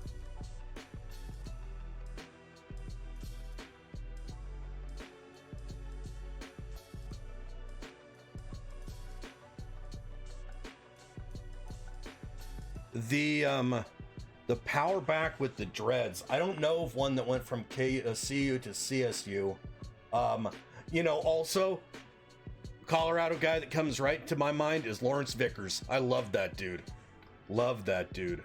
The power back with the dreads. I don't know of one that went from CU to CSU. Also, Colorado guy that comes right to my mind is Lawrence Vickers. I love that dude. Love that dude.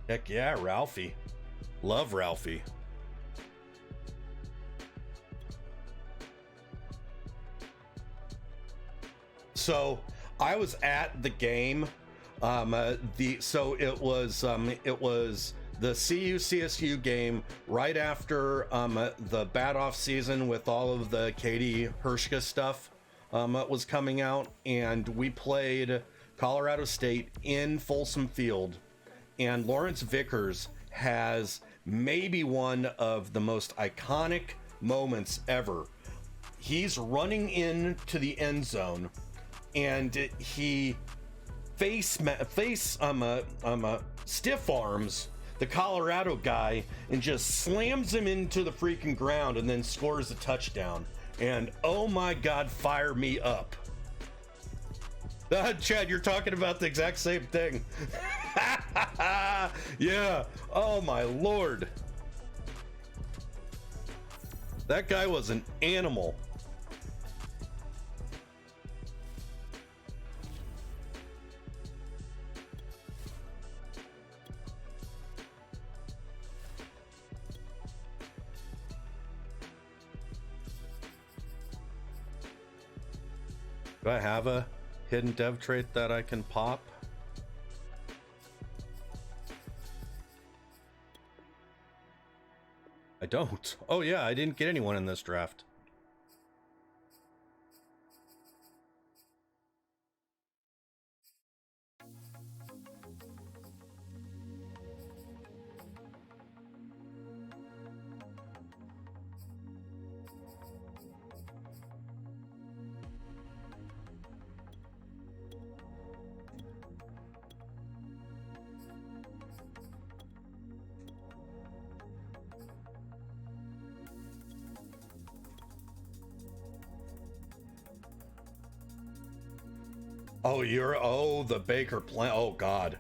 Heck yeah, Ralphie. Love Ralphie. So I was at the game. It was the CU CSU game right after the bad off season with all of the Katie Hershka stuff was coming out, and we played Colorado State in Folsom Field, and Lawrence Vickers has maybe one of the most iconic moments ever. He's running into the end zone, and he stiff arms the Colorado guy and just slams him into the freaking ground and then scores a touchdown. And oh my god, fire me up. Chad, you're talking about the exact same thing. Yeah, oh my lord, that guy was an animal. Do I have a hidden dev trait that I can pop? I don't. Oh yeah, I didn't get anyone in this draft. Oh, the Baker plant. Oh god.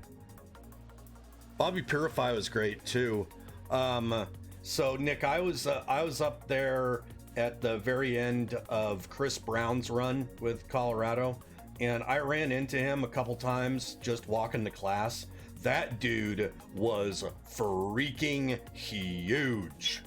Bobby Purify was great too. So Nick, I was up there at the very end of Chris Brown's run with Colorado, and I ran into him a couple times just walking to class. That dude was freaking huge.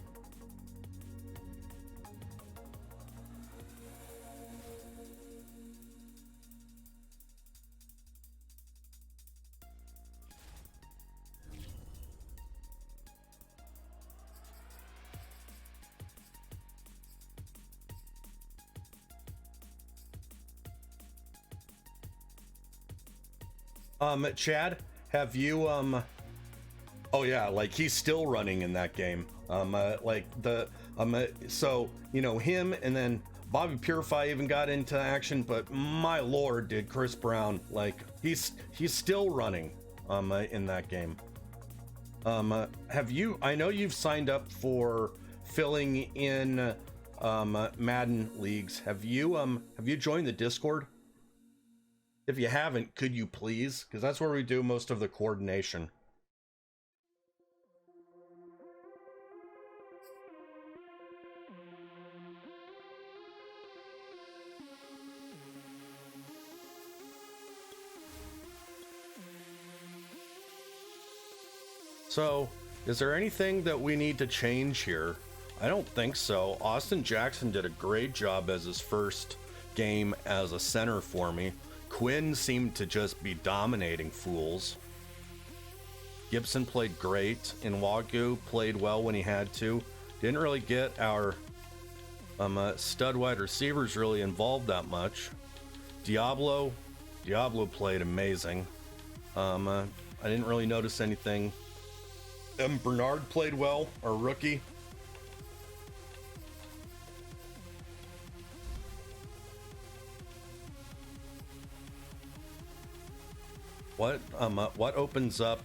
Chad, have you oh yeah, like he's still running in that game. So you know him, and then Bobby Purify even got into action, but my lord, did Chris Brown, like he's still running in that game. Have you, I know you've signed up for filling in Madden leagues. Have you joined the Discord? If you haven't, could you please? Because that's where we do most of the coordination. So, is there anything that we need to change here? I don't think so. Austin Jackson did a great job as his first game as a center for me. Quinn seemed to just be dominating fools. Gibson played great. Nwagu played well when he had to. Didn't really get our stud wide receivers really involved that much. Diablo played amazing. I didn't really notice anything. Bernard played well, our rookie. What opens up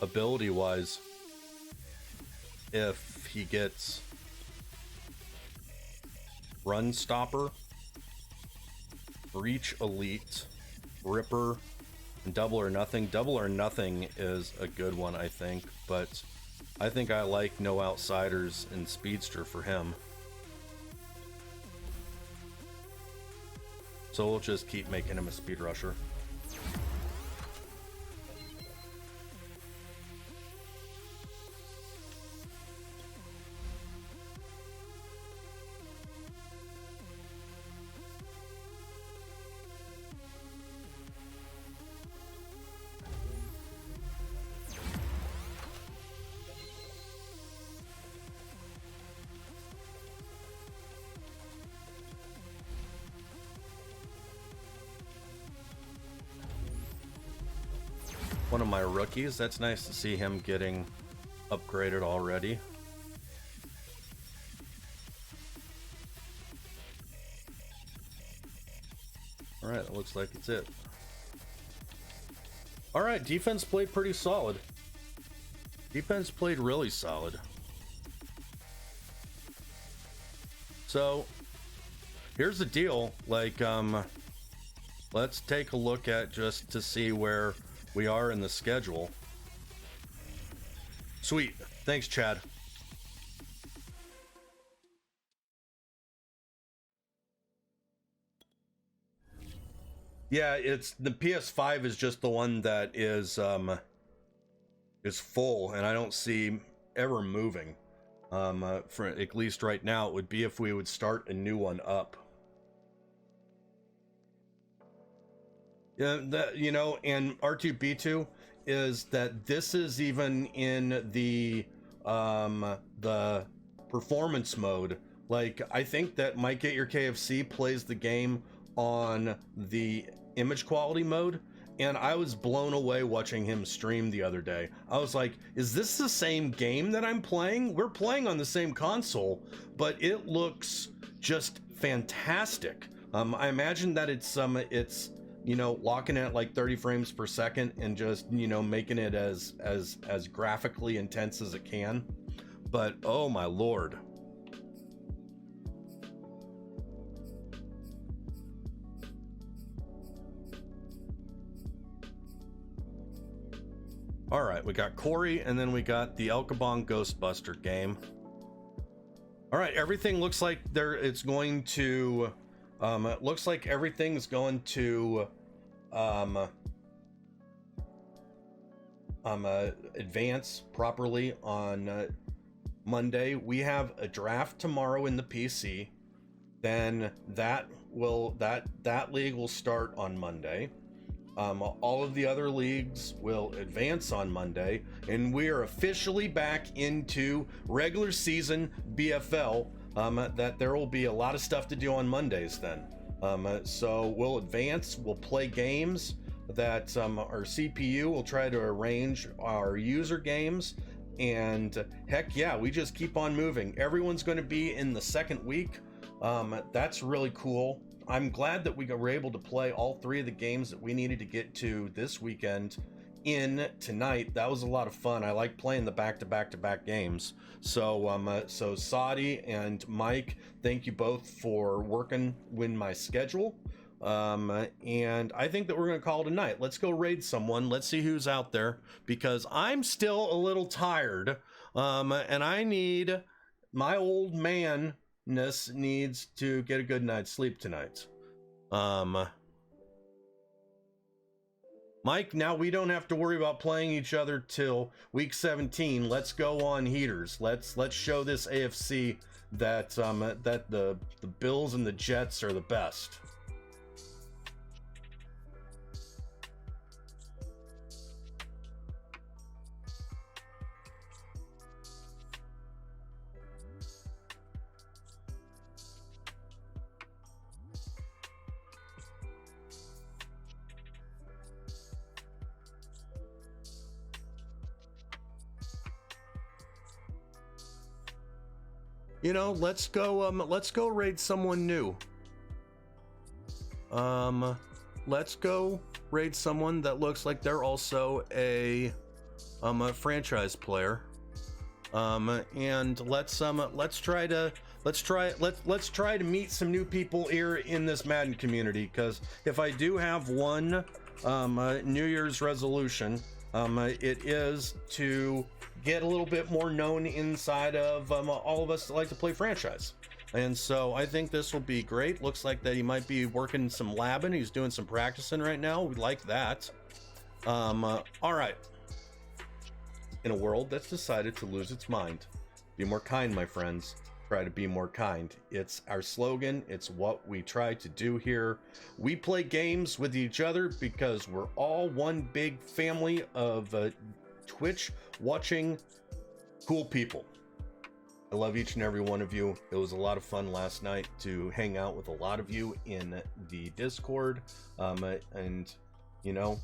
ability wise if he gets Run Stopper, Breach Elite, Ripper, and Double or Nothing? Double or Nothing is a good one, I think, but I think I like No Outsiders and Speedster for him. So we'll just keep making him a speed rusher. One of my rookies, that's nice to see him getting upgraded already. All right, it looks like it's it. All right, defense played pretty solid. Defense played really solid. So here's the deal, like let's take a look at just to see where we are in the schedule. Sweet. Thanks, Chad. Yeah, it's the PS5 is just the one that is full, and I don't see ever moving. For at least right now, it would be if we would start a new one up. Yeah, that, you know, and R2B2 is that this is even in the performance mode. Like, I think that MikeAteYourKFC plays the game on the image quality mode, and I was blown away watching him stream the other day. I was like, is this the same game that I'm playing? We're playing on the same console, but it looks just fantastic. I imagine that it's you know, locking it at like 30 frames per second and just, you know, making it as graphically intense as it can. But oh my lord. All right, we got Corey, and then we got the El Kabong Ghostbuster game. All right, everything looks like it's going to it looks like everything's going to advance properly on Monday. We have a draft tomorrow in the PC. Then that league will start on Monday. All of the other leagues will advance on Monday, and we are officially back into regular season BFL. That there will be a lot of stuff to do on Mondays then. So we'll advance, we'll play games. that our CPU will try to arrange our user games, and heck yeah, we just keep on moving. Everyone's going to be in the second week. That's really cool. I'm glad that we were able to play all 3 of the games that we needed to get to this weekend in tonight. That was a lot of fun. I like playing the back-to-back-to-back games. So so Sodie and Mike, thank you both for working with my schedule. And I think that we're gonna call it a night. Let's go raid someone. Let's see who's out there, because I'm still a little tired, and I need, my old manness needs to get a good night's sleep tonight. Mike, now we don't have to worry about playing each other till week 17. Let's go on heaters. Let's show this AFC that that the Bills and the Jets are the best. You know, let's go raid someone new. Let's go raid someone that looks like they're also a franchise player. And let's try to meet some new people here in this Madden community, because if I do have one New Year's resolution, it is to get a little bit more known inside of all of us that like to play franchise. And so I think this will be great. Looks like that he might be working some labbing. He's doing some practicing right now. We like that. All right. In a world that's decided to lose its mind, be more kind, my friends. Try to be more kind. It's our slogan. It's what we try to do here. We play games with each other because we're all one big family of Twitch watching cool people. I love each and every one of you. It was a lot of fun last night to hang out with a lot of you in the Discord. And, you know,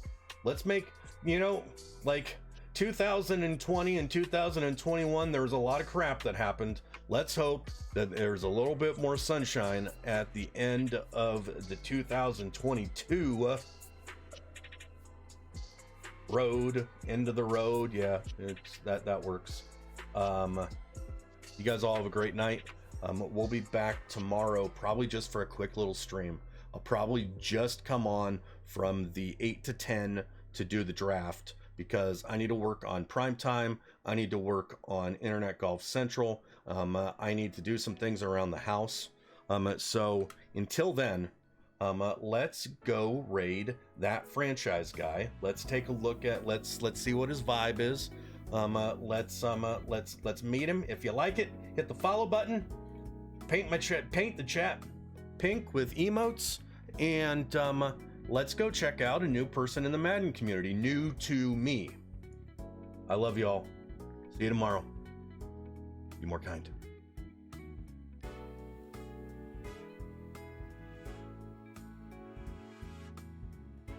let's make, you know, like 2020 and 2021, there was a lot of crap that happened. Let's hope that there's a little bit more sunshine at the end of the 2022 end of the road. Yeah, it's that works. You guys all have a great night. We'll be back tomorrow, probably just for a quick little stream. I'll probably just come on from the 8 to 10 to do the draft, because I need to work on primetime. I need to work on Internet Golf Central. I need to do some things around the house. So until then, let's go raid that franchise guy. Let's take a look at, let's see what his vibe is. Let's meet him. If you like it, hit the follow button. Paint the chat pink with emotes, and let's go check out a new person in the Madden community, new to me. I love y'all. See you tomorrow. Be more kind.